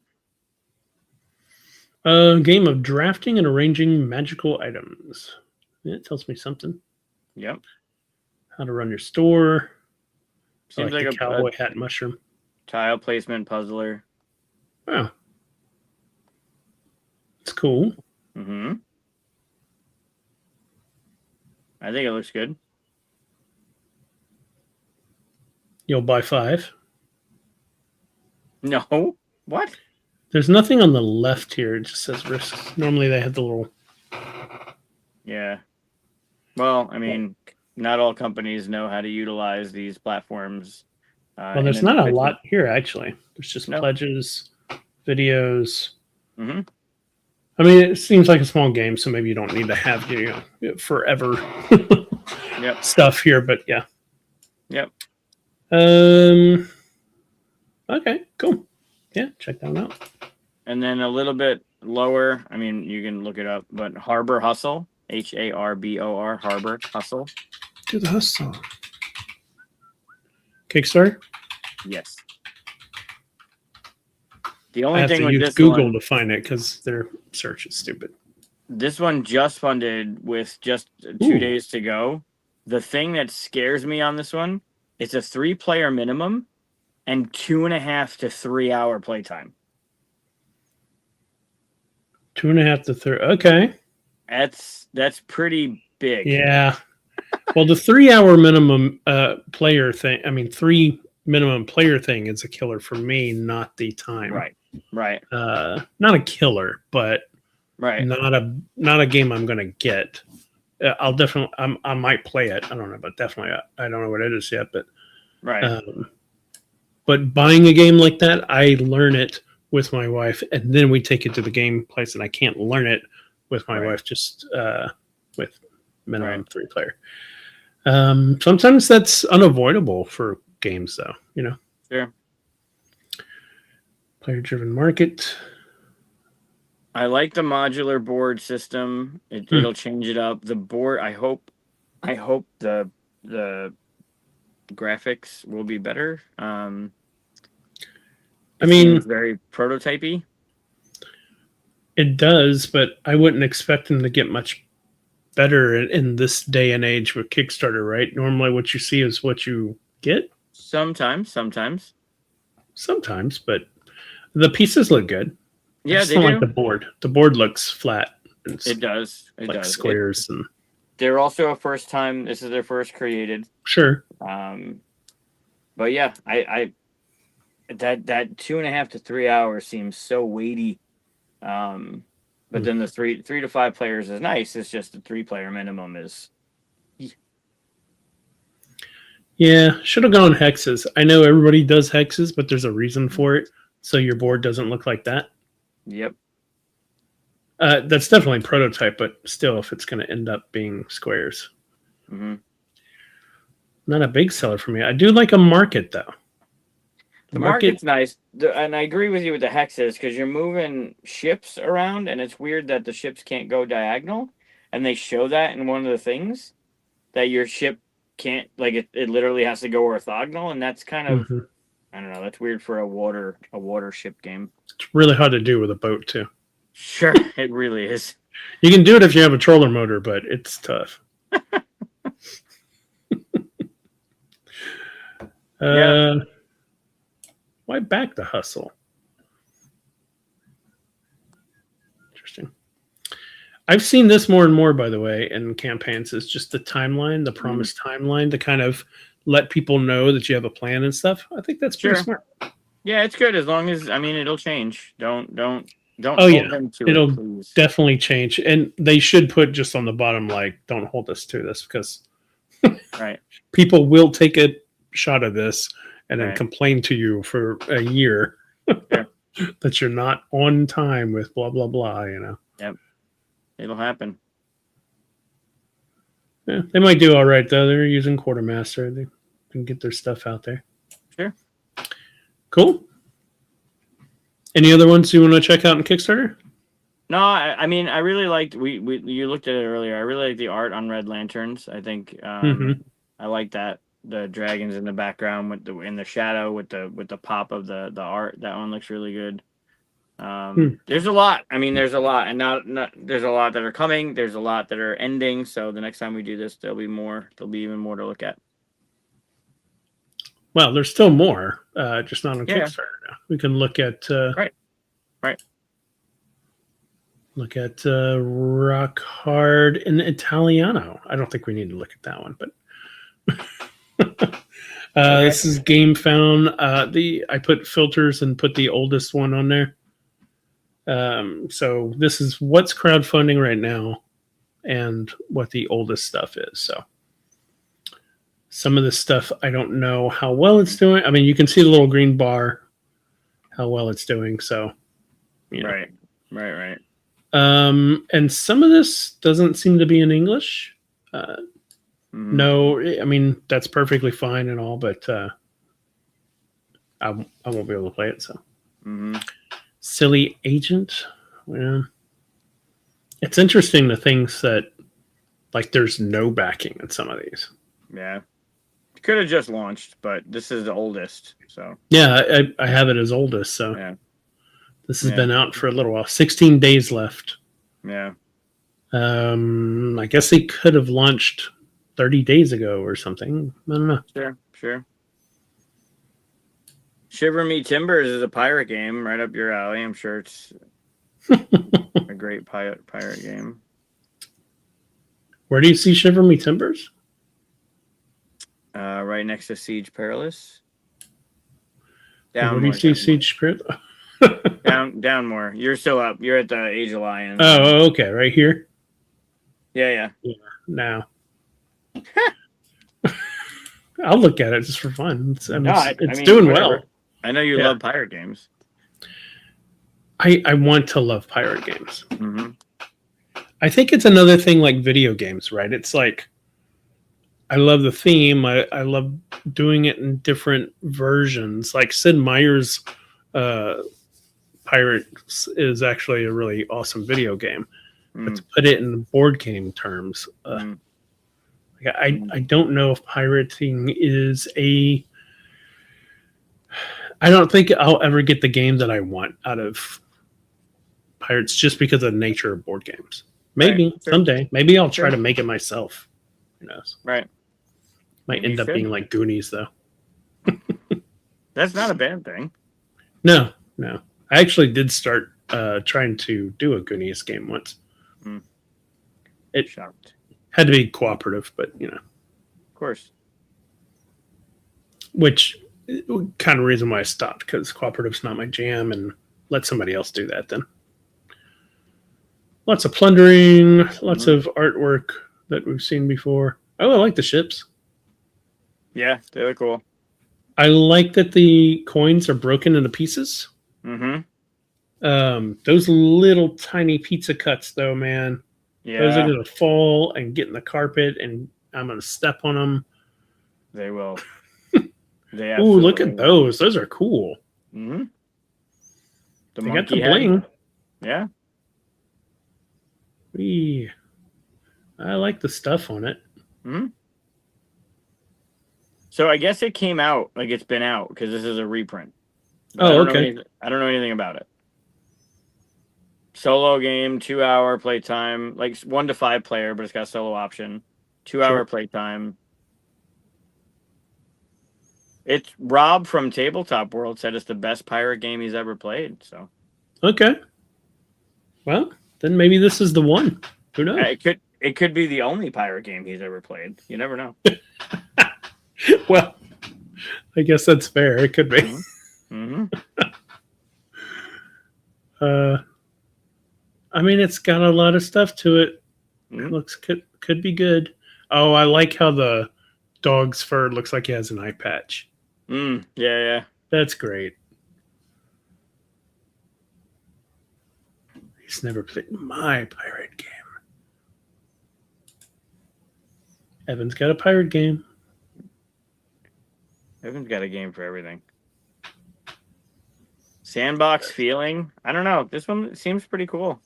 A game of drafting and arranging magical items. Yeah, it tells me something. Yep. How to run your store. Seems like like the cowboy hat mushroom. Tile placement puzzler. Wow. It's cool. Mm-hmm. I think it looks good. You'll buy 5. No. What? There's nothing on the left here. It just says risks. Normally they have the little. Yeah. Well, I mean, not all companies know how to utilize these platforms. Well, there's not a lot here, actually. There's just pledges, videos. Mm-hmm. I mean, it seems like a small game, so maybe you don't need to have forever stuff here. But yeah. Yep. Okay. Cool. Yeah. Check that out. And then a little bit lower. I mean, you can look it up, but Harbor Hustle. HARBOR. Harbor Hustle. Do the hustle. Kickstarter. Yes. The only I have thing to with use this Google one, to find it because their search is stupid. this one just funded with just 2 days to go. The thing that scares me on this one, it's a 3-player minimum and 2.5 to 3 hour playtime. 2.5 to 3. Okay. That's pretty big. Yeah. Well, the 3-hour minimum player thing. I mean, 3 minimum player thing is a killer for me, not the time. Right. Not a killer, but not a game I'm gonna get. I'll definitely. I might play it. I don't know, but definitely I don't know what it is yet. But but buying a game like that, I learn it with my wife, and then we take it to the game place, and I can't learn it with my wife just with minimum 3-player. Sometimes that's unavoidable for games, though. Sure. Player-driven market. I like the modular board system. It'll change it up. The board. I hope the the graphics will be better. I It mean, seems very prototypey. it does, but I wouldn't expect them to get much better in this day and age with Kickstarter, right? Normally, what you see is what you get. Sometimes. Sometimes, but the pieces look good. I Yeah, just they don't do. like the board. The board looks flat. It's It does. It like does. squares and They're also a first time. This is their first created. sure. But yeah, I that 2.5 to 3 hours seems so weighty. But then the three to 5 players is nice. It's just the 3-player minimum is. Yeah, should have gone hexes. I know everybody does hexes, but there's a reason for it, so your board doesn't look like that. Yep. That's definitely prototype, but still, if it's going to end up being squares, not a big seller for me. I do like a market though. The market's nice, and I agree with you with the hexes because you're moving ships around, and it's weird that the ships can't go diagonal, and they show that in one of the things that your ship can't, like it literally has to go orthogonal, and that's kind of I don't know, that's weird for a water ship game. It's really hard to do with a boat too. Sure, it really is. You can do it if you have a troller motor, but it's tough. Yeah. Why back the hustle? Interesting. I've seen this more and more, by the way, in campaigns. Is just the timeline, the promised timeline, to kind of let people know that you have a plan and stuff. I think that's pretty smart. Yeah, it's good as long as it'll change. Don't. Oh yeah, it'll please. definitely change, and they should put just on the bottom like, "Don't hold us to this," because right, people will take a shot of this and then right. complain to you for a year that you're not on time with blah blah blah. You know. Yep, it'll happen. Yeah, they might do all right though. They're using Quartermaster. They can get their stuff out there. Sure. Cool. Any other ones you want to check out in Kickstarter? No, I mean, I really liked. You looked at it earlier. I really like the art on Red Lanterns. I think I like that, the dragons in the background with in the shadow with the pop of the art. That one looks really good. There's a lot. I mean, there's a lot, and not there's a lot that are coming. There's a lot that are ending. So the next time we do this, there'll be more. There'll be even more to look at. Well, there's still more, just not on Kickstarter now. We can look at right. Look at Rock Hard in Italiano. I don't think we need to look at that one, but this is Gamefound. I put filters and put the oldest one on there. So this is what's crowdfunding right now and what the oldest stuff is. So some of this stuff, I don't know how well it's doing. I mean, you can see the little green bar, how well it's doing. So, you know. Right. And some of this doesn't seem to be in English. No, I mean, that's perfectly fine and all, but I won't be able to play it. So, Silly Agent. Yeah. It's interesting the things that, like, there's no backing in some of these. Yeah. Could have just launched, but this is the oldest. So yeah, I have it as oldest. So this has been out for a little while. 16 days left. Yeah. I guess they could have launched 30 days ago or something. I don't know. Sure. Shiver Me Timbers is a pirate game right up your alley. I'm sure it's a great pirate game. Where do you see Shiver Me Timbers? Right next to Siege Perilous. Where do you see Siege Perilous? down more. You're still up. You're at the Age of Lions. Oh, okay. Right here? Yeah. Now. I'll look at it just for fun. It's doing well. I know you love pirate games. I want to love pirate games. I think it's another thing like video games, right? It's like, I love the theme. I love doing it in different versions. Like Sid Meier's Pirates is actually a really awesome video game. But to put it in board game terms, I Like, I don't know if pirating is a. I don't think I'll ever get the game that I want out of pirates just because of the nature of board games. Maybe Right. Sure. someday. Maybe I'll try Sure. to make it myself. Who knows? Right. Might Maybe end you up should. being like Goonies though. That's not a bad thing. No. I actually did start trying to do a Goonies game once. It Shocked. had to be cooperative, but Of course. which kind of reason why I stopped, because cooperative's not my jam, and let somebody else do that then. Lots of plundering, lots of artwork that we've seen before. Oh, I like the ships. Yeah, they look cool. I like that the coins are broken into pieces. Mm-hmm. Those little tiny pizza cuts, though, man, those are Yeah, going to fall and get in the carpet, and I'm going to step on them. they will. They Ooh, look absolutely at those. Those are cool. Mm-hmm. The They got monkey the head. bling. Yeah. Wee. I like the stuff on it. Mm-hmm. So I guess it came out, like it's been out, because this is a reprint. But Oh, I don't know okay. I don't know anything about it. Solo game, 2-hour playtime, like 1 to 5 player, but it's got a solo option. 2-hour Sure. playtime. It's Rob from Tabletop World said it's the best pirate game he's ever played. So Okay. Well, then maybe this is the one. Who knows? it could be the only pirate game he's ever played. You never know. Well, I guess that's fair. It could be. Mm-hmm. I mean, it's got a lot of stuff to it. Mhm. Looks could be good. Oh, I like how the dog's fur looks like he has an eye patch. Yeah. That's great. He's never played my pirate game. Evan's got a pirate game. Evan's got a game for everything. Sandbox feeling. I don't know. This one seems pretty cool.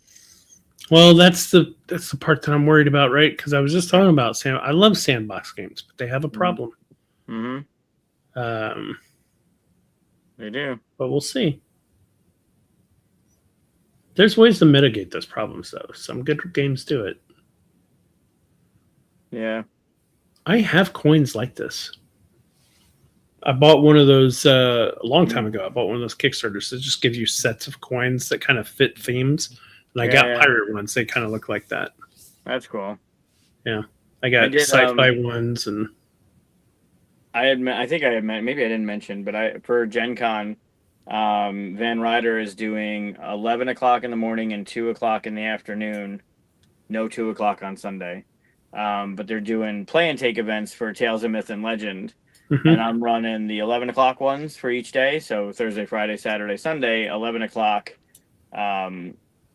Well, that's the part that I'm worried about, right? Because I was just talking about I love sandbox games, but they have a problem. Mm-hmm. They do. But we'll see. There's ways to mitigate those problems, though. Some good games do it. Yeah. I have coins like this. I bought one of those a long time ago. I bought one of those Kickstarters that just gives you sets of coins that kind of fit themes. And I got pirate ones. They kind of look like that. That's cool. Yeah. I got sci-fi ones, and I think I had maybe I didn't mention, but for Gen Con, Van Ryder is doing 11 o'clock in the morning and 2 o'clock in the afternoon. No 2 o'clock on Sunday. But they're doing play and take events for Tales of Myth and Legend. mm-hmm. And I'm running the 11 o'clock ones for each day. So Thursday, Friday, Saturday, Sunday, 11 o'clock.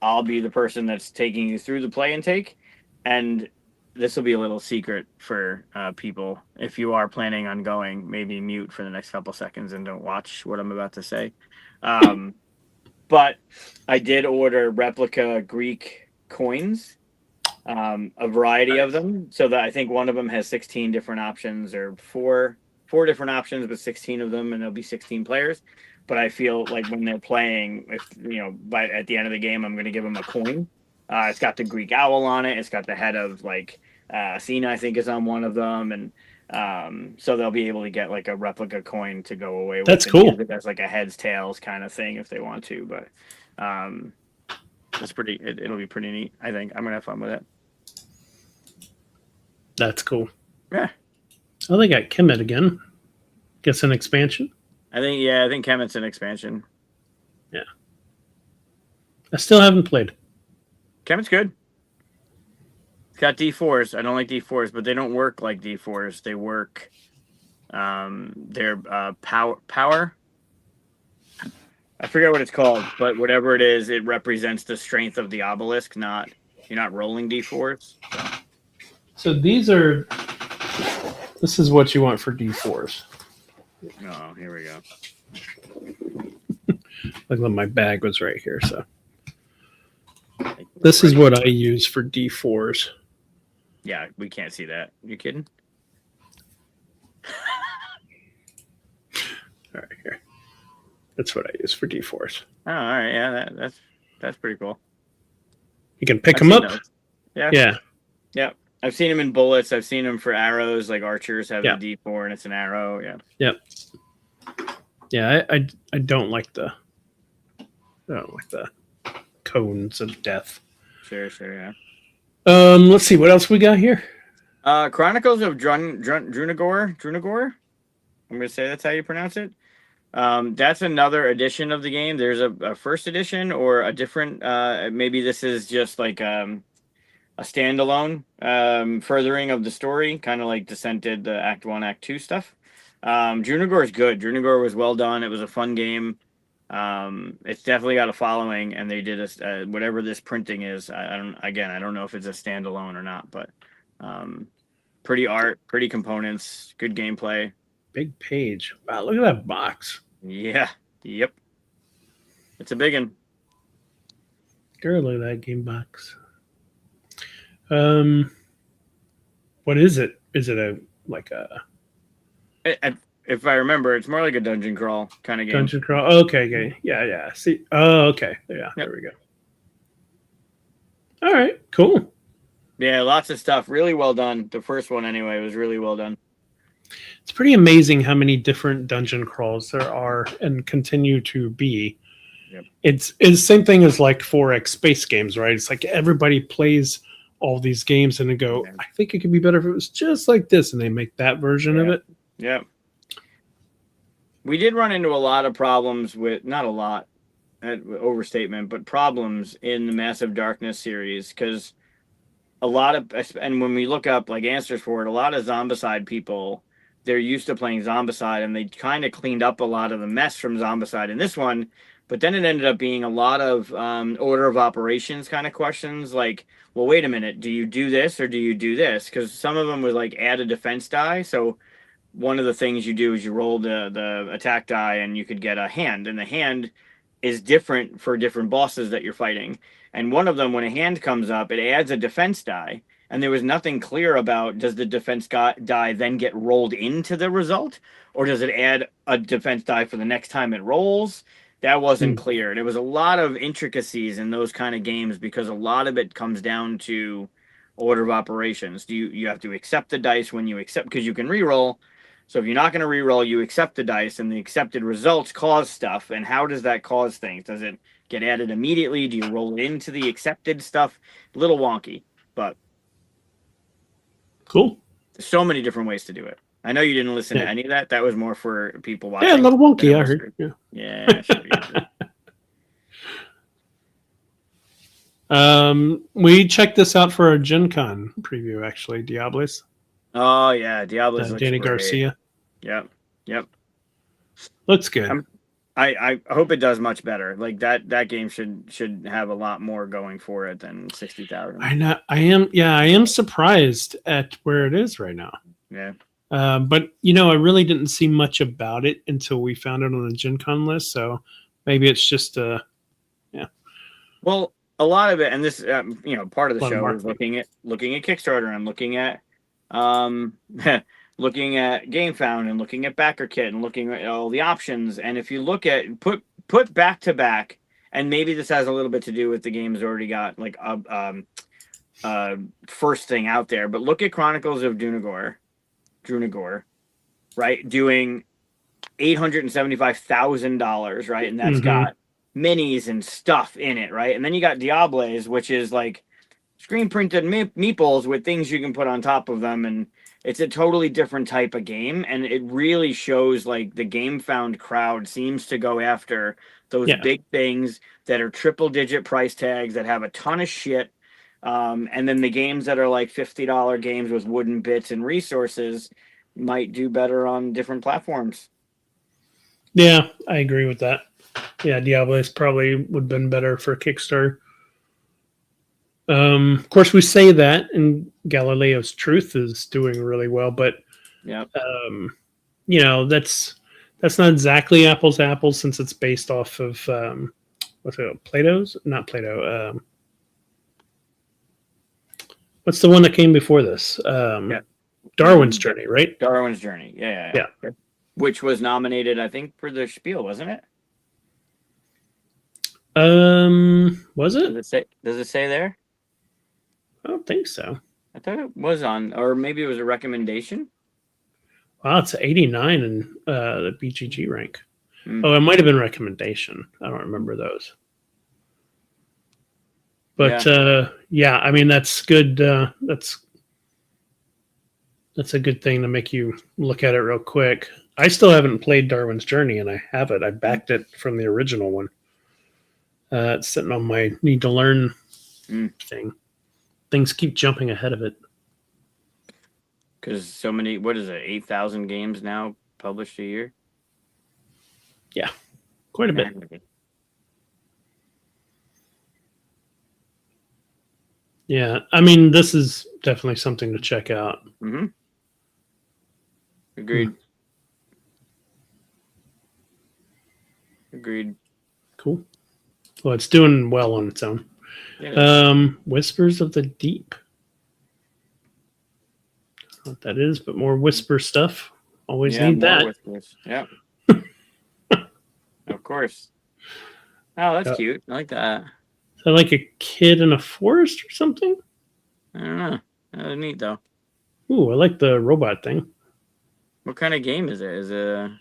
I'll be the person that's taking you through the play and take. And this will be a little secret for people. If you are planning on going, maybe mute for the next couple seconds and don't watch what I'm about to say. But I did order replica Greek coins, a variety of them. So that I think one of them has 16 different options, or four different options, but 16 of them, and there'll be 16 players. But I feel like when they're playing, at the end of the game, I'm going to give them a coin. It's got the Greek owl on it. It's got the head of Athena, I think, is on one of them, and so they'll be able to get like a replica coin to go away with. That's cool. That's like a heads tails kind of thing if they want to, but it's pretty. It'll be pretty neat. I think I'm gonna have fun with it. That's cool. Yeah. Oh, they got Kemet again. Guess an expansion. I think Kemet's an expansion. Yeah. I still haven't played. Kemet's good. It's got D4s. I don't like D4s, but they don't work like D4s. They work. They're power. I forget what it's called, but whatever it is, it represents the strength of the obelisk. You're not rolling D4s. So these are. This is what you want for D4s. Oh, here we go. Like my bag was right here, so. This is what I use for D4s. Yeah, we can't see that. You kidding? All right, here. That's what I use for D4s. Oh, all right. Yeah, that's pretty cool. You can pick I've them seen up. those. Yeah. Yeah. Yeah. I've seen them in bullets. I've seen them for arrows. Like archers have Yeah. the D4 and it's an arrow. Yeah. Yep. Yeah, I don't like the cones of death. Sure. Yeah. Let's see what else we got here. Chronicles of Drunagor. I'm gonna say that's how you pronounce it. That's another edition of the game. There's a first edition or a different. Maybe this is just like a standalone furthering of the story, kind of like Descent did the Act 1, Act 2 stuff. Drunagor is good. Drunagor was well done. It was a fun game. It's definitely got a following, and they did whatever this printing is. I don't know if it's a standalone or not, but pretty art, pretty components, good gameplay. Big page. Wow, look at that box. Yeah. Yep. It's a big one. Girl, look at that game box. What is it? Is it If I remember, it's more like a dungeon crawl kind of game. dungeon crawl? Okay. Yeah. See. Oh, okay. Yeah. Yep. There we go. All right. Cool. Yeah, lots of stuff. Really well done. The first one, anyway, was really well done. It's pretty amazing how many different dungeon crawls there are and continue to be. Yep. It's the same thing as like 4X space games, right? It's like everybody plays all these games and they go, I think it could be better if it was just like this, and they make that version of it. Yeah. We did run into a lot of problems with, not a lot, overstatement, but problems in the Massive Darkness series, because a lot of, and when we look up like answers for it, a lot of Zombicide people, they're used to playing Zombicide, and they kind of cleaned up a lot of the mess from Zombicide in this one, but then it ended up being a lot of order of operations kind of questions, like, well, wait a minute, do you do this or do you do this? Because some of them was like add a defense die, so one of the things you do is you roll the attack die and you could get a hand, and the hand is different for different bosses that you're fighting. And one of them, when a hand comes up, it adds a defense die. And there was nothing clear about, does the defense die then get rolled into the result? Or does it add a defense die for the next time it rolls? That wasn't clear. There was a lot of intricacies in those kind of games because a lot of it comes down to order of operations. You have to accept the dice when you accept, because you can reroll. So if you're not going to reroll, you accept the dice, and the accepted results cause stuff. And how does that cause things? Does it get added immediately? Do you roll it into the accepted stuff? A little wonky, but cool. There's so many different ways to do it. I know you didn't listen to any of that. That was more for people watching. Yeah, a little wonky, I heard. Yeah, should be. We checked this out for our Gen Con preview, actually. Diablos. Oh yeah, Diablos. Danny Garcia. Yep. Looks good. I hope it does much better. Like that game should have a lot more going for it than 60,000. I am surprised at where it is right now. Yeah. But I really didn't see much about it until we found it on the Gen Con list. So maybe it's just yeah. Well, a lot of it, and this part of the show is looking at Kickstarter and looking at looking at Gamefound and looking at Backerkit and looking at all the options. And if you look at put back to back, and maybe this has a little bit to do with the game's already got like a first thing out there, but look at Chronicles of Drunagor, right? Doing $875,000, right? And that's got minis and stuff in it, right? And then you got Diablos, which is like screen printed meeples with things you can put on top of them, and it's a totally different type of game, and it really shows like the Gamefound crowd seems to go after those big things that are triple digit price tags that have a ton of shit, and then the games that are like $50 games with wooden bits and resources might do better on different platforms. Yeah, I agree with that. Yeah, Diablos probably would have been better for Kickstarter. Of course, we say that, and Galileo's Truth is doing really well, but that's not exactly apples to apples, since it's based off of what's it? Plato's, not Plato. What's the one that came before this? Yeah. Darwin's Journey, right? Darwin's Journey. Yeah. Which was nominated, I think, for the Spiel, wasn't it? Was it? Does it say there? I don't think so. I thought it was on, or maybe it was a recommendation. Wow, it's 89 in the BGG rank. Hmm. Oh, it might have been recommendation. I don't remember those. But yeah, I mean that's good. That's a good thing to make you look at it real quick. I still haven't played Darwin's Journey, and I have it. I backed it from the original one. It's sitting on my need to learn thing. Things keep jumping ahead of it. Because so many, what is it, 8,000 games now published a year? Yeah, quite a bit. Yeah, I mean, this is definitely something to check out. Mm-hmm. Agreed. Agreed. Cool. Well, it's doing well on its own. Yeah. Whispers of the Deep. I don't know what that is, but more whisper stuff. Always need that. Whispers. Yeah. Of course. Oh, that's cute. I like that. Is that like a kid in a forest or something? I don't know. That's neat, though. Ooh, I like the robot thing. What kind of game is it?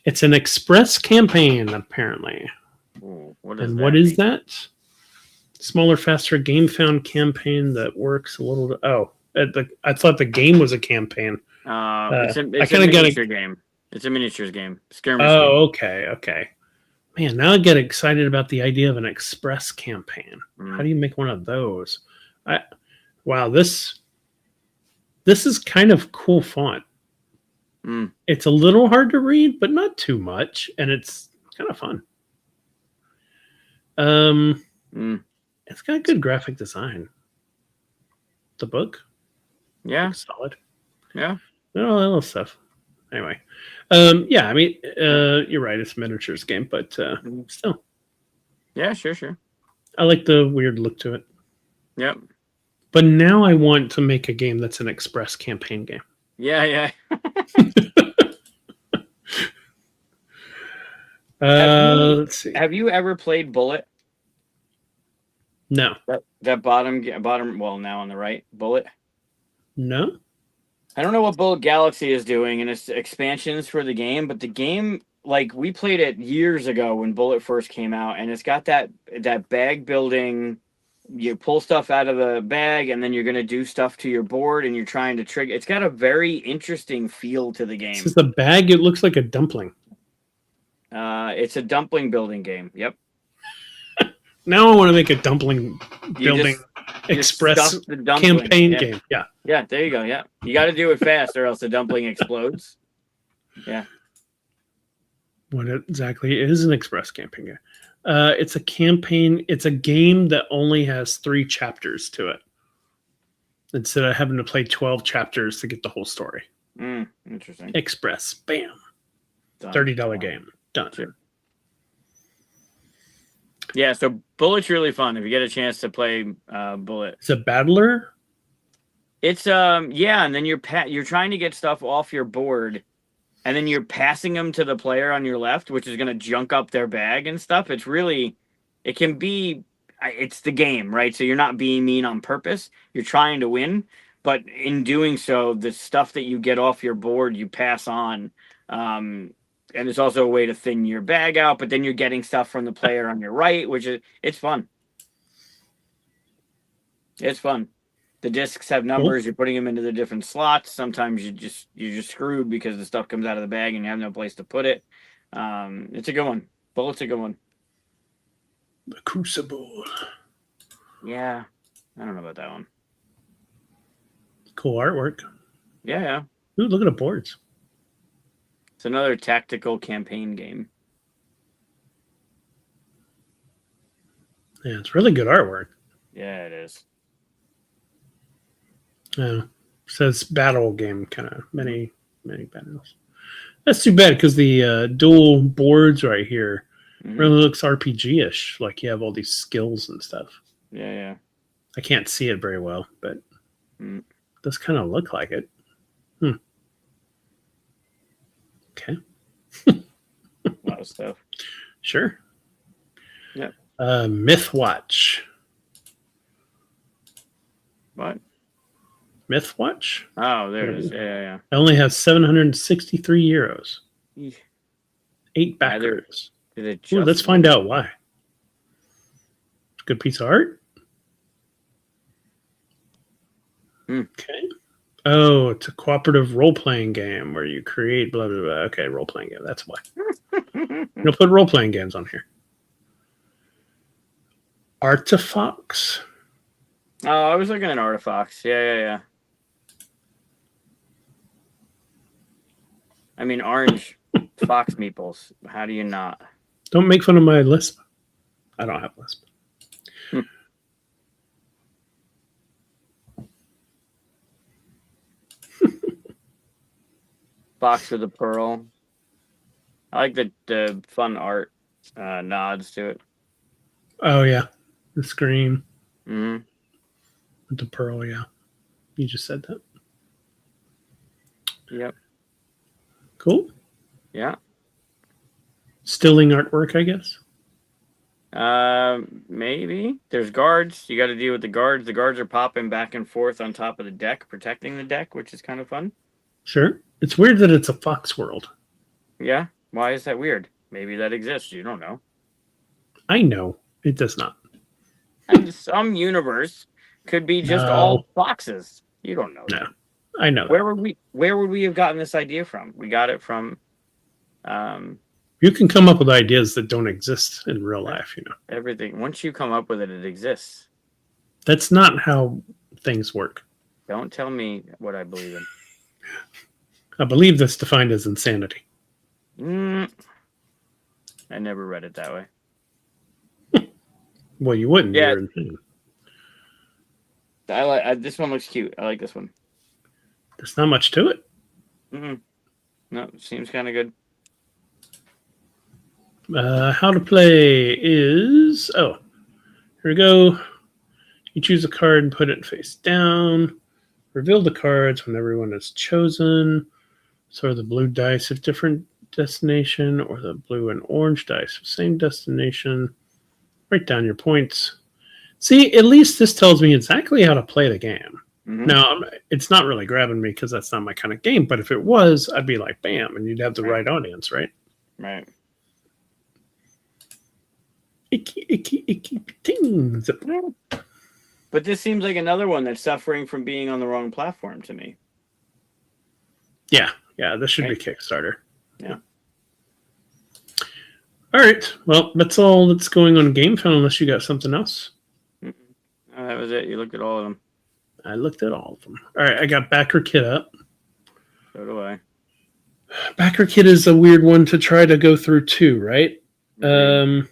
It's an express campaign, apparently. Ooh, What is that? Smaller, faster Gamefound campaign that works a little. I thought the game was a campaign. It's a miniature game. It's a miniatures game. Skirmish game. Okay. Man, now I get excited about the idea of an express campaign. How do you make one of those? Wow, this is kind of cool font. It's a little hard to read, but not too much, and it's kind of fun. It's got good graphic design. The book, yeah, solid. Yeah, all that little stuff. Anyway, yeah, I mean, you're right. It's a miniatures game, but still. Yeah, sure. I like the weird look to it. Yep. But now I want to make a game that's an express campaign game. Yeah. Let's see. Have you ever played Bullet? No. That bottom, well, now on the right, Bullet? No. I don't know what Bullet Galaxy is doing and its expansions for the game, but the game, like, we played it years ago when Bullet first came out, and it's got that bag building. You pull stuff out of the bag, and then you're going to do stuff to your board, and you're trying to trigger. It's got a very interesting feel to the game. This is the bag. It looks like a dumpling. It's a dumpling building game. Yep. Now I want to make a dumpling building express campaign game. Yeah. Yeah, there you go. Yeah. You got to do it fast or else the dumpling explodes. Yeah. What exactly is an express campaign game? It's a campaign. It's a game that only has 3 chapters to it. Instead of having to play 12 chapters to get the whole story. Interesting. Express. Bam. Done. $30 game. Done. Sure. Yeah, so Bullet's really fun if you get a chance to play Bullet. It's a battler? It's and then you're trying to get stuff off your board, and then you're passing them to the player on your left, which is going to junk up their bag and stuff. It's the game, right? So you're not being mean on purpose. You're trying to win, but in doing so, the stuff that you get off your board, you pass on. And it's also a way to thin your bag out, but then you're getting stuff from the player on your right, it's fun. It's fun. The discs have numbers. Cool. You're putting them into the different slots. Sometimes you're just screwed because the stuff comes out of the bag and you have no place to put it. It's a good one. Bullet's a good one. The Crucible. Yeah. I don't know about that one. Cool artwork. Yeah. Ooh, look at the boards. It's another tactical campaign game. Yeah, it's really good artwork. Yeah, it is. Says battle game, kind of many battles. That's too bad because the dual boards right here really looks RPG-ish. Like you have all these skills and stuff. Yeah. I can't see it very well, but Mm. Does kind of look like it. Okay. A lot of stuff. Sure. Yep. Mythwatch. What? Mythwatch? Oh, there it is. Yeah. It only has 763 euros. Yeah. 8 Why backers. Did it Ooh, just let's find out why. Good piece of art. Okay. Oh, it's a cooperative role-playing game where you create blah, blah, blah. Okay, role-playing game. That's why. You'll put role-playing games on here. Artifacts. Oh, I was looking at artifacts. Yeah. I mean, orange fox meeples. How do you not? Don't make fun of my Lisp. I don't have Lisp. Box with a pearl. I like the fun art nods to it. Oh, yeah. The screen Mm-hmm. with the pearl, yeah. You just said that. Yep. Cool. Yeah. Stilling artwork, I guess. Maybe. There's guards. You got to deal with the guards. The guards are popping back and forth on top of the deck, protecting the deck, which is kind of fun. Sure. It's weird that it's a fox world. Yeah. Why is that weird? Maybe that exists. You don't know. I know. It does not. And some universe could be just all foxes. You don't know. No. That. I know. Where would we have gotten this idea from? We got it from You can come up with ideas that don't exist in real life, you know. everything. Once you come up with it, it exists. That's not how things work. Don't tell me what I believe in. I believe that's defined as insanity. I never read it that way. Well, you wouldn't. Yeah. You're insane. I like this one. Looks cute. I like this one. There's not much to it. No, seems kind of good. How to play is... Oh, here we go. You choose a card and put it face down. Reveal the cards when everyone is chosen. So are the blue dice of different destination or the blue and orange dice of same destination. Write down your points. See, at least this tells me exactly how to play the game. Now, it's not really grabbing me because that's not my kind of game, but if it was, I'd be like, bam, and you'd have the right audience, right? Right. Icky things. But this seems like another one that's suffering from being on the wrong platform to me. Yeah, this should be Kickstarter. Yeah. All right, well, that's all that's going on Gamefound unless you got something else. Oh, that was it. You looked at all of them. I looked at all of them. All right, I got Backerkit up. So do I. Backerkit is a weird one to try to go through too, right? Because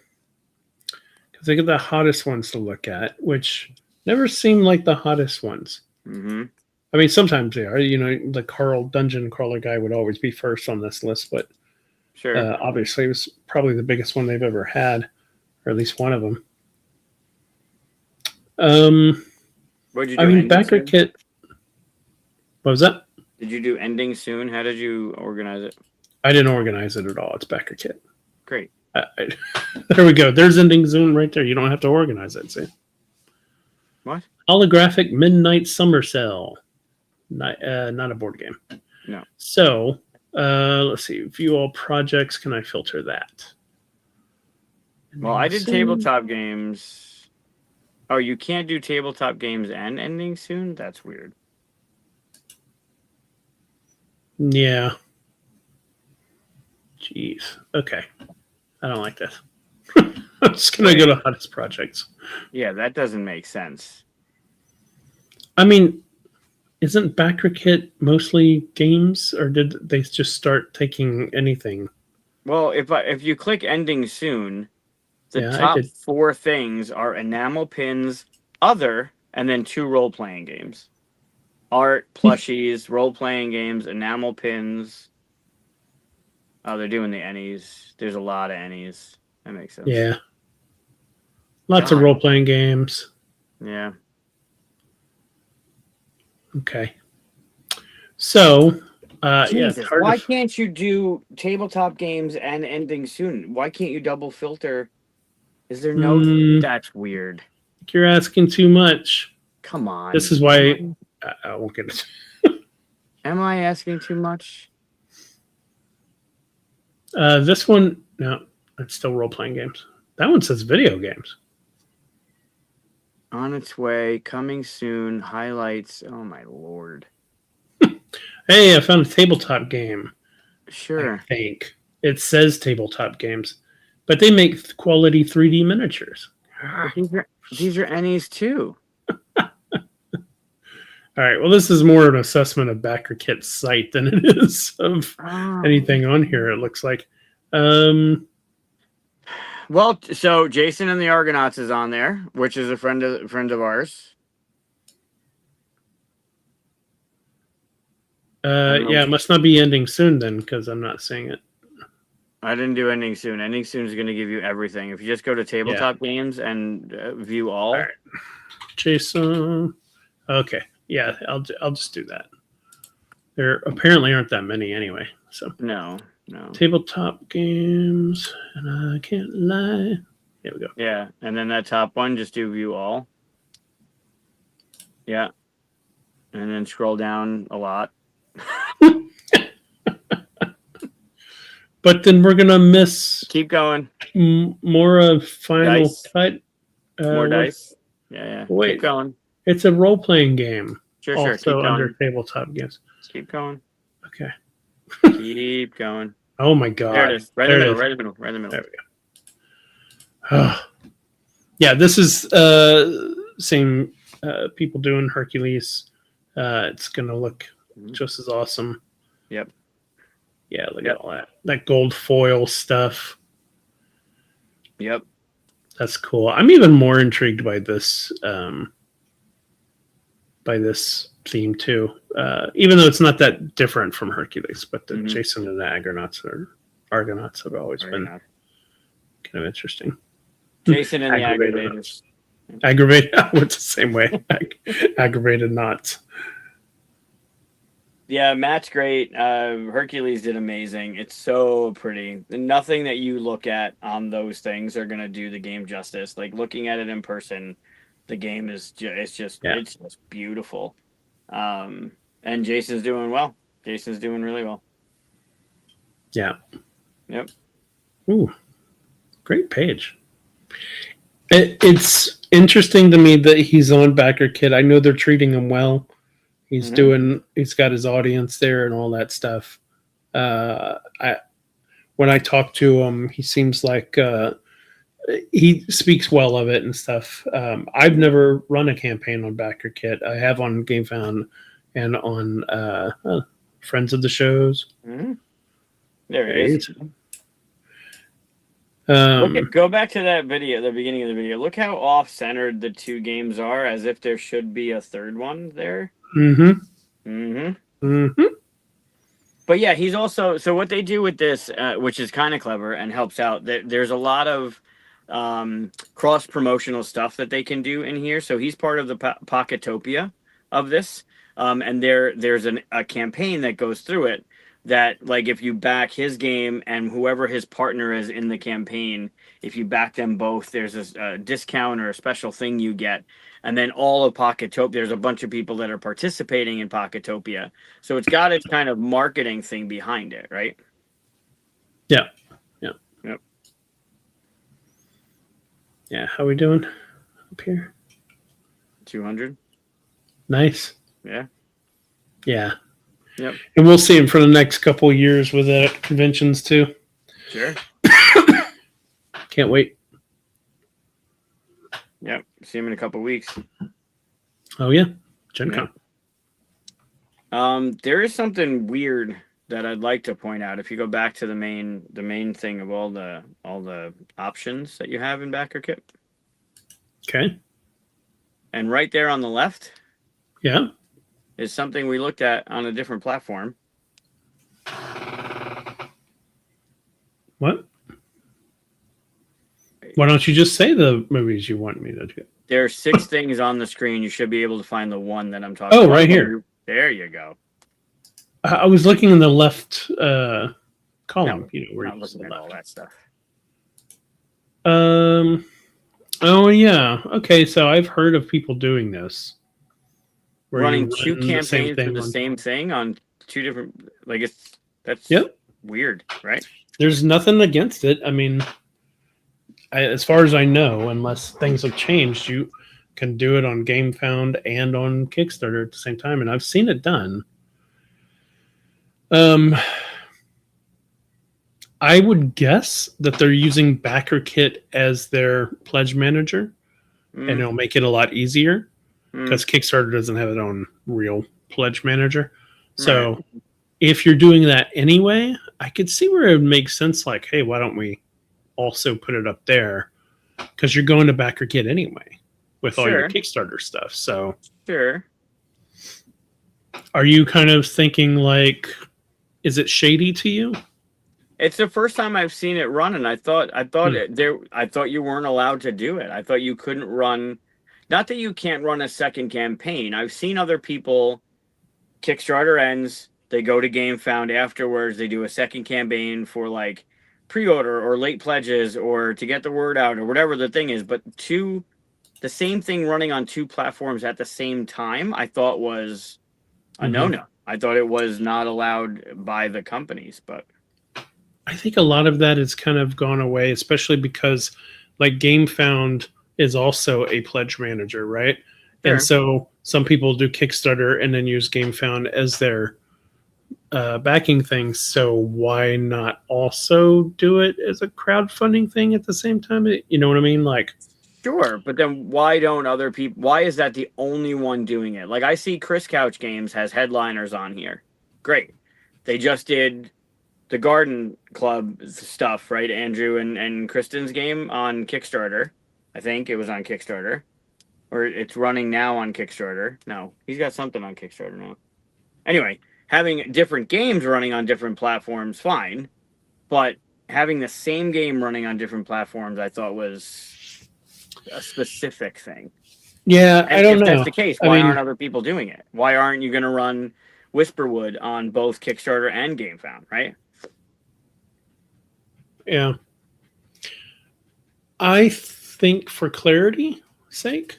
they get the hottest ones to look at, which never seem like the hottest ones. I mean, sometimes they are. You know, the Carl Dungeon Crawler guy would always be first on this list, but Sure. obviously it was probably the biggest one they've ever had, or at least one of them. What did you do? I mean, Backerkit. What was that? Did you do ending soon? How did you organize it? I didn't organize it at all. It's Backerkit. Great. There we go. There's ending soon right there. You don't have to organize it. See? What? Holographic Midnight Summer Sale. Not a board game. No. So, let's see. View all projects. Can I filter that? Well, I did tabletop games. Oh, you can't do tabletop games and ending soon? That's weird. Yeah. Jeez. Okay. I don't like this. I'm just going to go to hottest projects. Yeah, that doesn't make sense. I mean, isn't Backerkit mostly games, or did they just start taking anything? Well, if you click ending soon, the top 4 things are enamel pins, other, and then 2 role-playing games. Art, plushies, role-playing games, enamel pins. Oh, they're doing the Ennies. There's a lot of Ennies. That makes sense. Yeah. Lots of role-playing games. Yeah. Okay. So, yeah, Jesus, it's hard why to, can't you do tabletop games and ending soon? Why can't you double filter? Is there no? That's weird. you're asking too much. Come on. This is why I won't get it. Am I asking too much? This one, no, it's still role playing games. That one says video games. On its way, coming soon. Highlights. Oh my lord. Hey, I found a tabletop game. Sure. I think it says tabletop games, but they make quality 3D miniatures. These are NEs too. All right. Well, this is more an assessment of Backerkit's site than it is of anything on here. It looks like. Well, so Jason and the Argonauts is on there, which is a friend of ours. Yeah, it must not be ending soon then, because I'm not seeing it. I didn't do ending soon. Ending soon is going to give you everything. If you just go to tabletop games and view all. Right. Jason. Okay. Yeah, I'll just do that. There apparently aren't that many anyway. So no. Tabletop games, and I can't lie. Here we go. Yeah, and then that top one, just do view all. Yeah, and then scroll down a lot. But then we're gonna miss. Keep going. More of Final Dice. Cut. More dice. Yeah. Wait. Keep going. It's a role playing game. Sure. Also Keep going. under tabletop games. Keep going. Okay. Keep going. Oh my god. There it is. Right in the middle. There we go. Yeah, this is same people doing Hercules. It's gonna look just as awesome. Yep. Yeah, look at all that gold foil stuff. Yep. That's cool. I'm even more intrigued by this theme too. Even though it's not that different from Hercules, but the Jason and the Argonauts have always been kind of interesting. Jason and the Aggravators. Aggravated. It's the same way. Aggravated knots. Yeah, Matt's great. Hercules did amazing. It's so pretty. Nothing that you look at on those things are gonna do the game justice. Like looking at it in person, the game is it's just beautiful. And Jason's doing well. Jason's doing really well. Yeah. Yep. Ooh, great page. It's interesting to me that he's on Backerkit. I know they're treating him well. He's he's got his audience there and all that stuff. When I talk to him, he seems like he speaks well of it and stuff. I've never run a campaign on Backerkit. I have on Gamefound and on Friends of the Shows. Mm-hmm. There it is. Go back to that video, the beginning of the video. Look how off-centered the two games are, as if there should be a third one there. But yeah, he's also, so what they do with this, which is kind of clever and helps out, there's a lot of cross-promotional stuff that they can do in here. So he's part of the Pocketopia of this. And there's a campaign that goes through it that, like, if you back his game and whoever his partner is in the campaign, if you back them both, there's a discount or a special thing you get. And then all of Pocketopia, there's a bunch of people that are participating in Pocketopia. So it's got its kind of marketing thing behind it, right? Yeah. Yep. Yeah, how we doing up here? 200. Nice. Yeah. Yeah. Yep. And we'll see him for the next couple of years with conventions too. Sure. Can't wait. Yep. See him in a couple of weeks. Oh yeah. Gen Con. There is something weird that I'd like to point out. If you go back to the main thing of all the options that you have in Backerkit. Okay. And right there on the left. Yeah. Is something we looked at on a different platform. What? Why don't you just say the movies you want me to do? There are 6 things on the screen. You should be able to find the one that I'm talking Oh, about. right here. There you go. I was looking in the left column. No, Where not you looking said at all that stuff. Oh yeah. Okay, so I've heard of people doing this. Where you Running 2 run the same campaigns for thing the on- same thing on 2 different. Like that's Yep. weird, right? There's nothing against it. I mean, as far as I know, unless things have changed, you can do it on Gamefound and on Kickstarter at the same time, and I've seen it done. I would guess that they're using Backerkit as their pledge manager, and it'll make it a lot easier because Kickstarter doesn't have its own real pledge manager. So if you're doing that anyway, I could see where it would make sense. Like, hey, why don't we also put it up there? Because you're going to Backerkit anyway with all your Kickstarter stuff. So Sure. are you kind of thinking like, is it shady to you? It's the first time I've seen it run, and I thought you weren't allowed to do it. I thought you couldn't run. Not that you can't run a second campaign. I've seen other people. Kickstarter ends, they go to Gamefound afterwards. They do a second campaign for like pre-order or late pledges or to get the word out or whatever the thing is. But the same thing running on 2 platforms at the same time, I thought was a no-no. I thought it was not allowed by the companies, but. I think a lot of that has kind of gone away, especially because like Gamefound is also a pledge manager, right? Sure. And so some people do Kickstarter and then use Gamefound as their backing thing. So why not also do it as a crowdfunding thing at the same time? You know what I mean? Like, sure, but then why don't other people? Why is that the only one doing it? Like I see Chris Couch Games has headliners on here. Great, they just did the Garden Club stuff, right? Andrew and Kristen's game on Kickstarter. I think it was on Kickstarter. Or it's running now on Kickstarter. No, he's got something on Kickstarter now. Anyway, having different games running on different platforms, fine. But having the same game running on different platforms, I thought was a specific thing. Yeah, and I don't know. If that's the case, why aren't other people doing it? Why aren't you going to run Whisperwood on both Kickstarter and Gamefound, right? Yeah. I think for clarity's sake,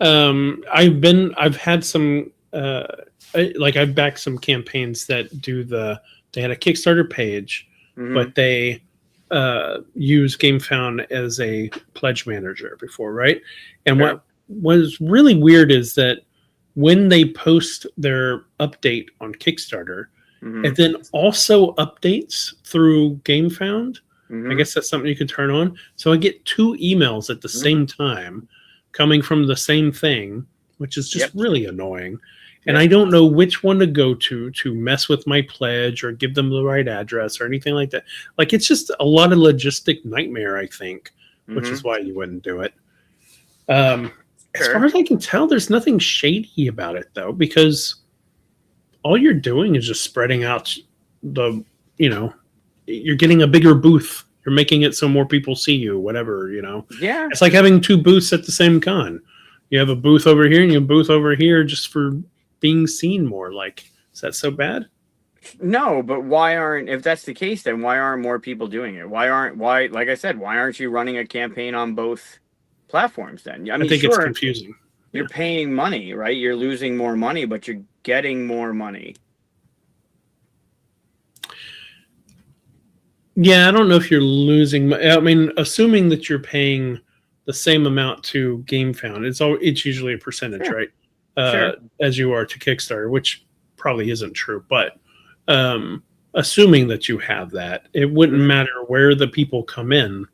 I've had some, I've backed some campaigns that they had a Kickstarter page, but they use Gamefound as a pledge manager before, right? And what was really weird is that when they post their update on Kickstarter, it then also updates through Gamefound. I guess that's something you can turn on. So I get 2 emails at the same time coming from the same thing, which is just really annoying. And I don't know which one to go to mess with my pledge or give them the right address or anything like that. Like, it's just a lot of logistic nightmare, I think, which is why you wouldn't do it. As far as I can tell, there's nothing shady about it, though, because all you're doing is just spreading out you're getting a bigger booth. You're making it so more people see you, whatever, Yeah. It's like having 2 booths at the same con. You have a booth over here and you have a booth over here just for being seen more. Like, is that so bad? No, but if that's the case, then why aren't more people doing it? Like I said, why aren't you running a campaign on both platforms then? I think it's confusing. You're paying money, right? You're losing more money, but you're getting more money. Yeah, I don't know if you're losing. I mean, assuming that you're paying the same amount to Gamefound, it's usually a percentage, right? As you are to Kickstarter, which probably isn't true. But assuming that you have that, it wouldn't matter where the people come in.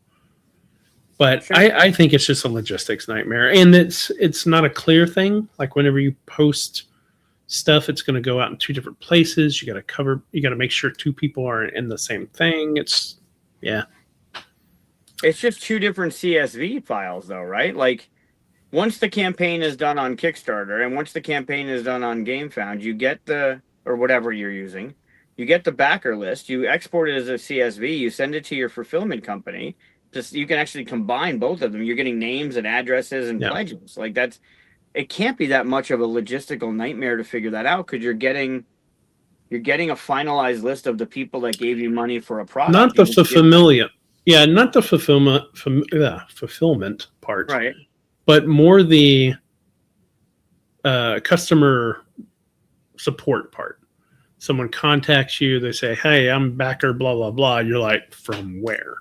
But I think it's just a logistics nightmare, and it's not a clear thing. Like, whenever you post stuff, it's going to go out in 2 different places. You got to make sure 2 people are in the same thing. It's just 2 different CSV files, though, right? Like, once the campaign is done on Kickstarter and once the campaign is done on Gamefound, you get or whatever you're using, you get the backer list, you export it as a CSV, you send it to your fulfillment company, Just you can actually combine both of them. You're getting names and addresses and Yeah. pledges. Like it can't be that much of a logistical nightmare to figure that out because you're getting a finalized list of the people that gave you money for a product. Not the You just give- fulfillment. Yeah, not the fulfillment part, right. but more the customer support part. Someone contacts you, they say, "Hey, I'm backer, blah blah blah." You're like, "From where?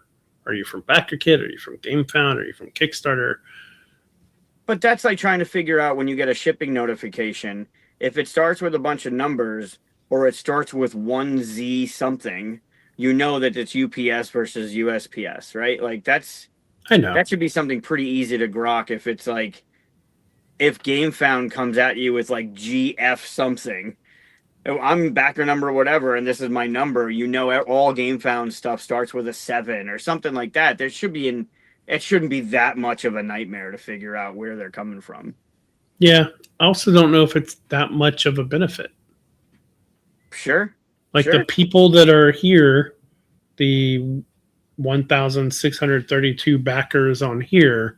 Are you from Backerkit? Are you from Gamefound? Are you from Kickstarter?" But that's like trying to figure out when you get a shipping notification, if it starts with a bunch of numbers or it starts with 1Z something, you know that it's UPS versus USPS, right? Like I know. that should be something pretty easy to grok if it's like if Gamefound comes at you with like GF something. I'm backer number whatever, and this is my number. You know, all Gamefound stuff starts with a 7 or something like that. It shouldn't be that much of a nightmare to figure out where they're coming from. Yeah, I also don't know if it's that much of a benefit. Sure. Like Sure. the people that are here, the 1,632 backers on here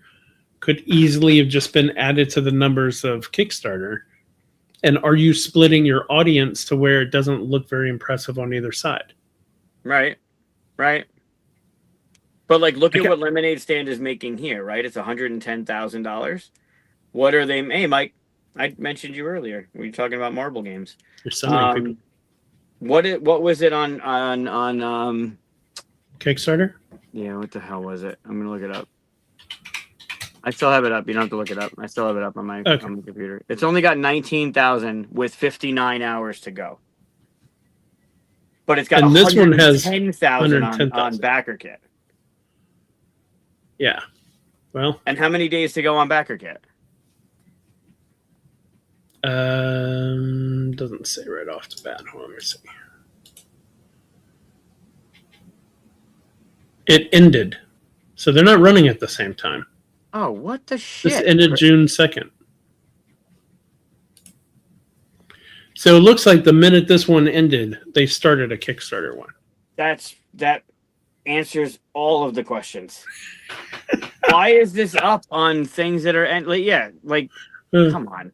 could easily have just been added to the numbers of Kickstarter. And are you splitting your audience to where it doesn't look very impressive on either side? Right. Right. But like, look at Okay. what Lemonade Stand is making here, right? It's $110,000. What are they? Hey, Mike, I mentioned you earlier. We were talking about marble games. There's so many people. What was it on Kickstarter? yeah, what the hell was it? I'm gonna look it up. I still have it up. You don't have to look it up. I still have it up on my computer. It's only got 19,000 with 59 hours to go. But it's got And this one has 110,000 on 110,000. Backerkit. Yeah. Well, And how many days to go on Backerkit? doesn't say right off the bat. Hold on, let me see. It ended, so they're not running at the same time. Oh, what the shit? This ended June 2nd. So it looks like the minute this one ended, they started a Kickstarter one. That answers all of the questions. Why is this up on things that are come on.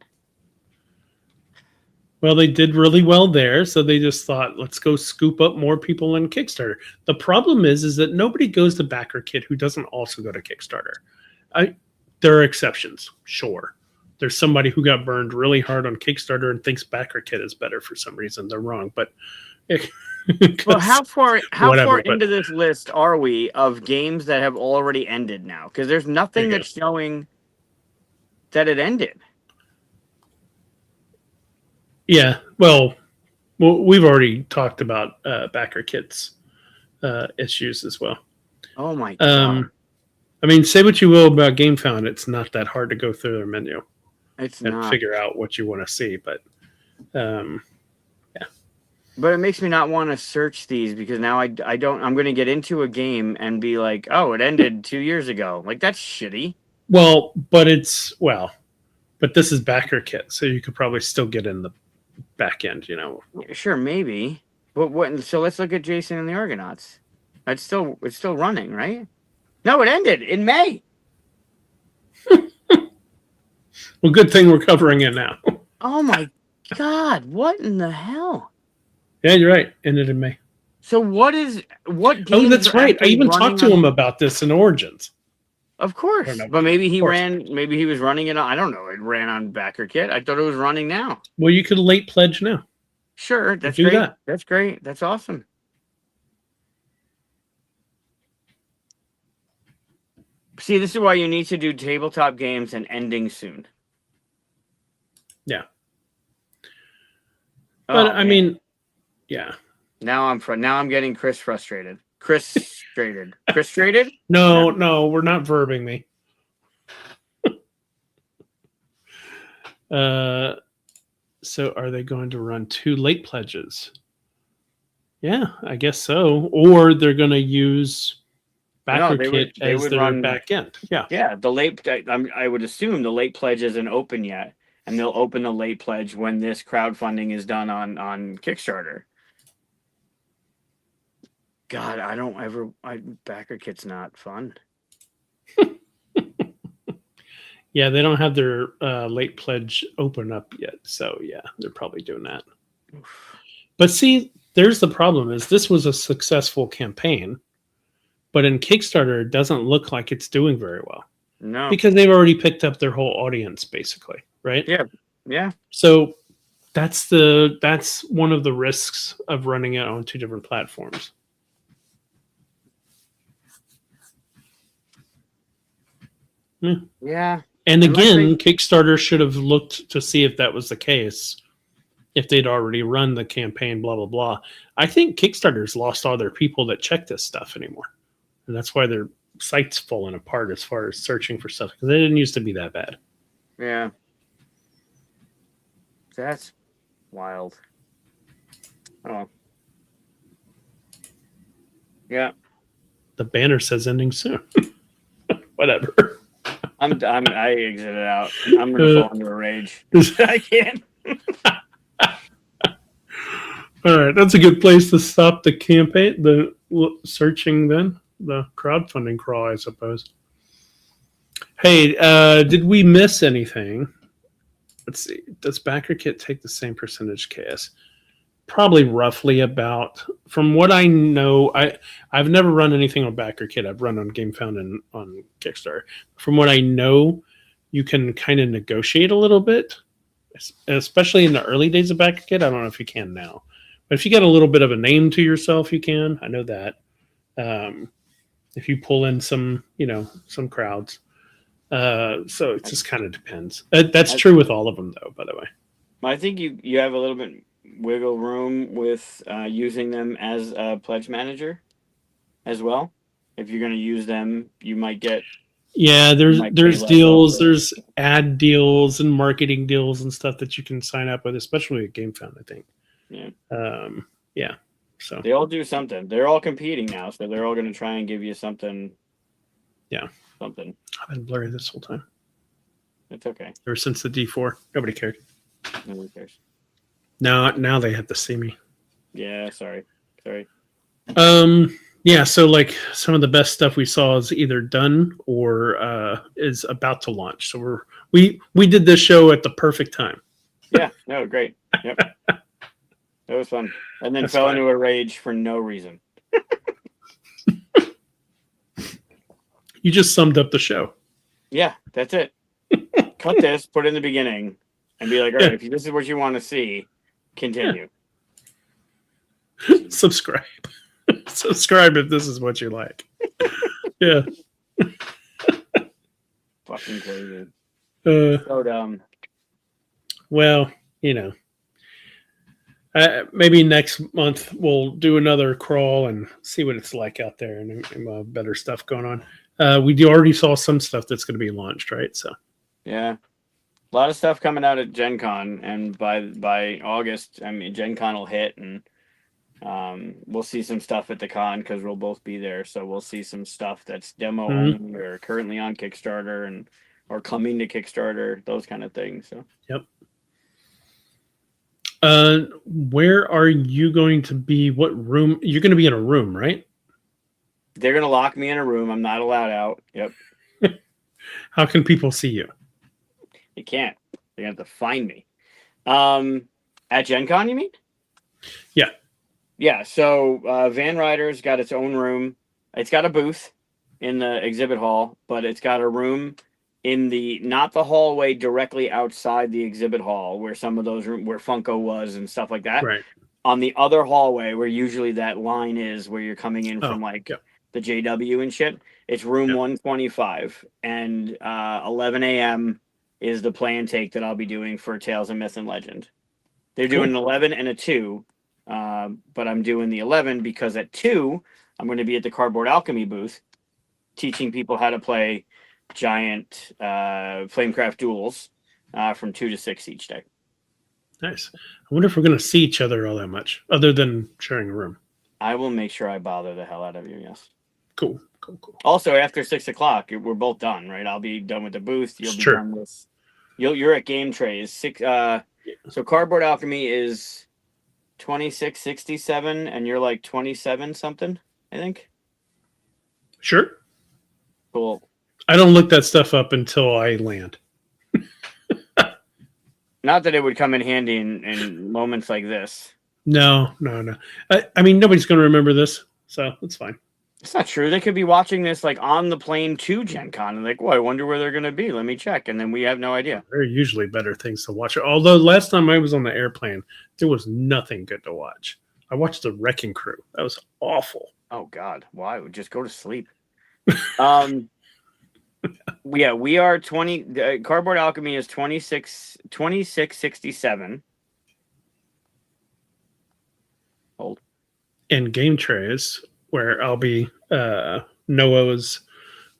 Well, they did really well there, so they just thought, let's go scoop up more people in Kickstarter. The problem is that nobody goes to Backerkit who doesn't also go to Kickstarter. There are exceptions, sure. There's somebody who got burned really hard on Kickstarter and thinks Backerkit is better for some reason. They're wrong, but well, how far whatever, into this list are we of games that have already ended now? Because there's nothing that's showing that it ended. Yeah, well, we've already talked about Backerkit's issues as well. Oh my god! I mean, say what you will about Gamefound, it's not that hard to go through their menu. It's and not. figure out what you want to see, but yeah. But it makes me not want to search these because now I'm going to get into a game and be like, oh, it ended 2 years ago. Like, that's shitty. Well, but this is Backerkit, so you could probably still get in the back end, Sure, maybe. But what? So let's look at Jason and the Argonauts. It's still running, right? No, it ended in May. Well, good thing we're covering it now. Oh my god! What in the hell? Yeah, you're right. Ended in May. So what games? Oh, that's right. I even talked to him about this in Origins. Of course, but maybe he ran. Maybe he was running it on. I don't know. It ran on Backerkit. I thought it was running now. Well, you could late pledge now. Sure, that's great. That's great. That's awesome. See, this is why you need to do tabletop games and ending soon. Yeah. But I mean, yeah. Now I'm getting Chris frustrated. Frustrated. Frustrated? No, we're not verbing me. So are they going to run 2 late pledges? Yeah, I guess so. Or they're going to use Backerkit as their back end. Yeah. Yeah, the late. I would assume the late pledge isn't open yet, and they'll open the late pledge when this crowdfunding is done on Kickstarter. God, Backerkit's not fun. Yeah, they don't have their late pledge open up yet. So yeah, they're probably doing that. But see, there's the problem is this was a successful campaign, but in Kickstarter, it doesn't look like it's doing very well No. because they've already picked up their whole audience basically, right? Yeah. Yeah. So that's one of the risks of running it on two different platforms. Yeah. And Unless again, Kickstarter should have looked to see if that was the case, if they'd already run the campaign, blah, blah, blah. I think Kickstarter's lost all their people that check this stuff anymore. And that's why their site's falling apart as far as searching for stuff, because they didn't used to be that bad. Yeah. That's wild. Oh. Yeah. The banner says ending soon. Whatever. I exited out. I'm gonna fall into a rage. I can't. All right, that's a good place to stop the campaign, the searching. Then the crowdfunding crawl, I suppose. Hey, did we miss anything? Let's see. Does Backerkit take the same percentage KS? Probably roughly about. From what I know, I've never run anything on Backerkit. I've run on Gamefound and on Kickstarter. From what I know, you can kind of negotiate a little bit, especially in the early days of Backerkit. I don't know if you can now, but if you get a little bit of a name to yourself, you can. I know that. If you pull in some crowds. So it just kind of depends. That's true with all of them, though, by the way. I think you have a little bit wiggle room with using them as a pledge manager as well. If you're going to use them, you might get. Yeah, there's deals, there's ad deals and marketing deals and stuff that you can sign up with, especially at Gamefound, I think. Yeah. Yeah. So they all do something. They're all competing now, so they're all going to try and give you something. Yeah. Something. I've been blurry this whole time. It's okay. Ever since the D4, nobody cared. Nobody cares. Now they have to see me. Yeah, sorry. Yeah, so like some of the best stuff we saw is either done or is about to launch. So we did this show at the perfect time. Yeah, no, great. Yep. That was fun. And then fell into a rage for no reason. You just summed up the show. Yeah, that's it. Cut this, put it in the beginning, and be like, all right, if this is what you want to see, continue. Subscribe. Subscribe if this is what you like. Yeah. Fucking crazy. So dumb. Well, maybe next month we'll do another crawl and see what it's like out there and better stuff going on. We already saw some stuff that's going to be launched, right? So yeah, a lot of stuff coming out at Gen Con, and by August, I mean Gen Con will hit, and we'll see some stuff at the con because we'll both be there. So we'll see some stuff that's demo only or currently on Kickstarter or coming to Kickstarter, those kind of things. So yep. Where are you going to be? What room? You're going to be in a room, right? They're going to lock me in a room. I'm not allowed out. Yep. How can people see you? They can't. They're going to have to find me. At Gen Con, you mean? Yeah. Yeah. So Van Ryder's got its own room. It's got a booth in the exhibit hall, but it's got a room in not the hallway directly outside the exhibit hall where some of those where Funko was and stuff like that. Right. On the other hallway where usually that line is where you're coming in from the JW and shit. It's room 125 and 11 a.m. is the play and take that I'll be doing for Tales of Myth and Legend. They're doing an 11 and a 2, but I'm doing the 11 because at 2 I'm going to be at the Cardboard Alchemy booth teaching people how to play giant Flamecraft duels from 2 to 6 each day. Nice. I wonder if we're going to see each other all that much, other than sharing a room. I will make sure I bother the hell out of you. Yes. Cool. Also, after 6 o'clock, we're both done, right? I'll be done with the booth. You'll be done with. You're at Game Trays. So Cardboard Alchemy is 26.67, and you're like 27 something, I think. Sure. Cool. I don't look that stuff up until I land. Not that it would come in handy in moments like this. No. I mean, nobody's going to remember this, so it's fine. It's not true. They could be watching this like on the plane to Gen Con and like, well, I wonder where they're going to be. Let me check. And then we have no idea. There are usually better things to watch. Although last time I was on the airplane, there was nothing good to watch. I watched The Wrecking Crew. That was awful. Oh, God. Why? Just go to sleep. Yeah, we are 20. Cardboard Alchemy is 2667. Hold. And Game Trays, where I'll be, Noah was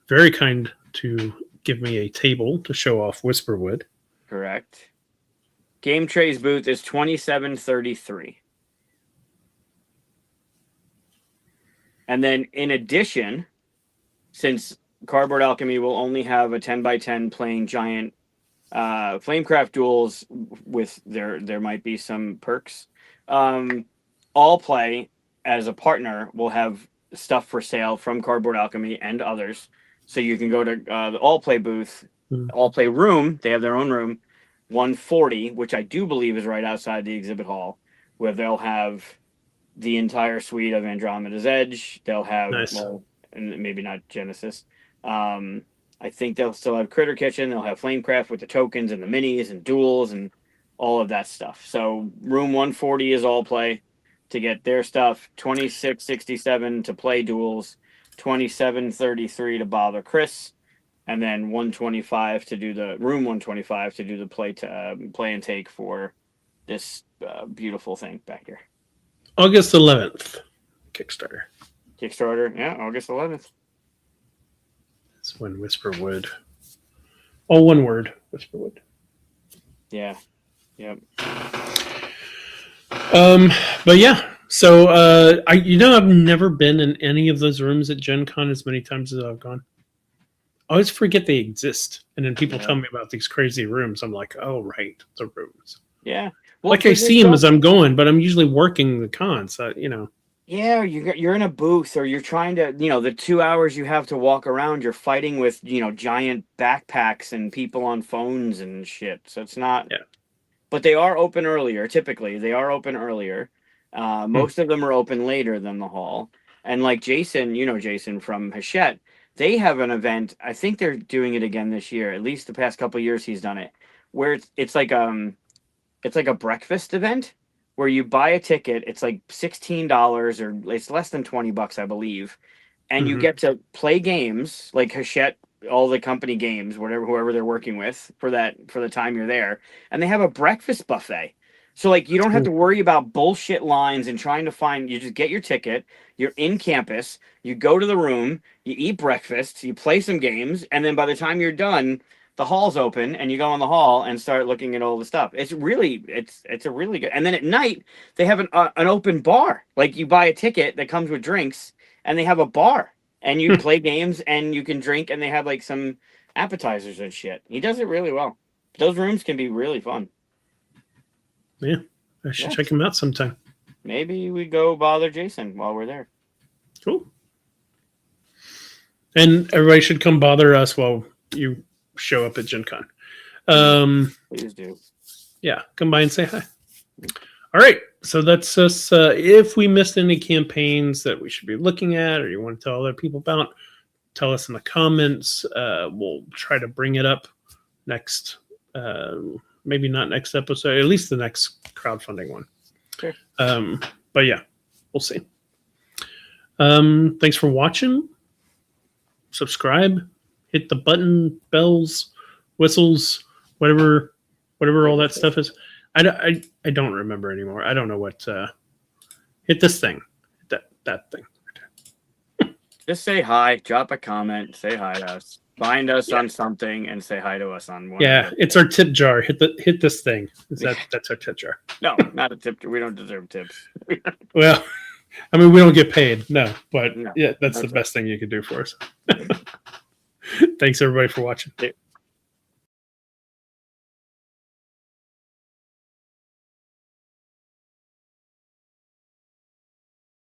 very kind to give me a table to show off Whisperwood. Correct. Game Tray's booth is 2733. And then in addition, since Cardboard Alchemy will only have a 10x10 playing giant Flamecraft duels with there might be some perks. All Play as a partner will have stuff for sale from Cardboard Alchemy and others. So you can go to the All Play booth, All Play room. They have their own room, 140, which I do believe is right outside the exhibit hall, where they'll have the entire suite of Andromeda's Edge. They'll have, Nice. well, and maybe not Genesis. I think they'll still have Critter Kitchen. They'll have Flamecraft with the tokens and the minis and duels and all of that stuff. So room 140 is All Play to get their stuff, 2667 to play duels, 2733 to bother Chris, and then 125 to do the room 125 to do the play and take for this beautiful thing back here. August 11th, Kickstarter. Kickstarter, yeah, August 11th. That's when Whisperwood. All one word, Whisperwood. Yeah, yep. But yeah, so I've never been in any of those rooms at Gen Con as many times as I've gone. I always forget they exist, and then people tell me about these crazy rooms. I'm like, oh right, the rooms. Yeah, well, Like I see them as I'm going, but I'm usually working the con, so Yeah, you're in a booth, or you're trying to, the 2 hours you have to walk around, you're fighting with, giant backpacks and people on phones and shit. So it's not. Yeah. But they are open earlier. Typically, they are open earlier. Most of them are open later than the hall. And like Jason, Jason from Hachette, they have an event. I think they're doing it again this year. At least the past couple of years he's done it, where it's like a breakfast event where you buy a ticket. It's like $16 or it's less than $20, I believe, and you get to play games like Hachette, all the company games, whoever they're working with for the time you're there, and they have a breakfast buffet. So like you don't have to worry about bullshit lines and trying to find. You just get your ticket. You're in campus. You go to the room. You eat breakfast. You play some games, and then by the time you're done, the hall's open, and you go in the hall and start looking at all the stuff. It's a really good. And then at night they have an open bar. Like you buy a ticket that comes with drinks, and they have a bar, and you play games and you can drink, and they have like some appetizers and shit. He does it really well. Those rooms can be really fun. Yeah, I should check him out sometime. Maybe we go bother Jason while we're there. Cool. And everybody should come bother us while you show up at Gen Con. Please do. Yeah, come by and say hi. All right, so that's us. If we missed any campaigns that we should be looking at, or you want to tell other people about, tell us in the comments. We'll try to bring it up next. Maybe not next episode, at least the next crowdfunding one. Sure. But yeah, we'll see. Thanks for watching. Subscribe. Hit the button, bells, whistles, whatever all that stuff is. I don't remember anymore. I don't know what. Hit this thing, that thing. Just say hi, drop a comment, say hi to us, find us on something, and say hi to us on one. Yeah, it's our tip jar. Hit this thing. That's our tip jar. No, not a tip. We don't deserve tips. Well, I mean, we don't get paid, no, but No, yeah, that's the best thing you could do for us. Thanks everybody for watching.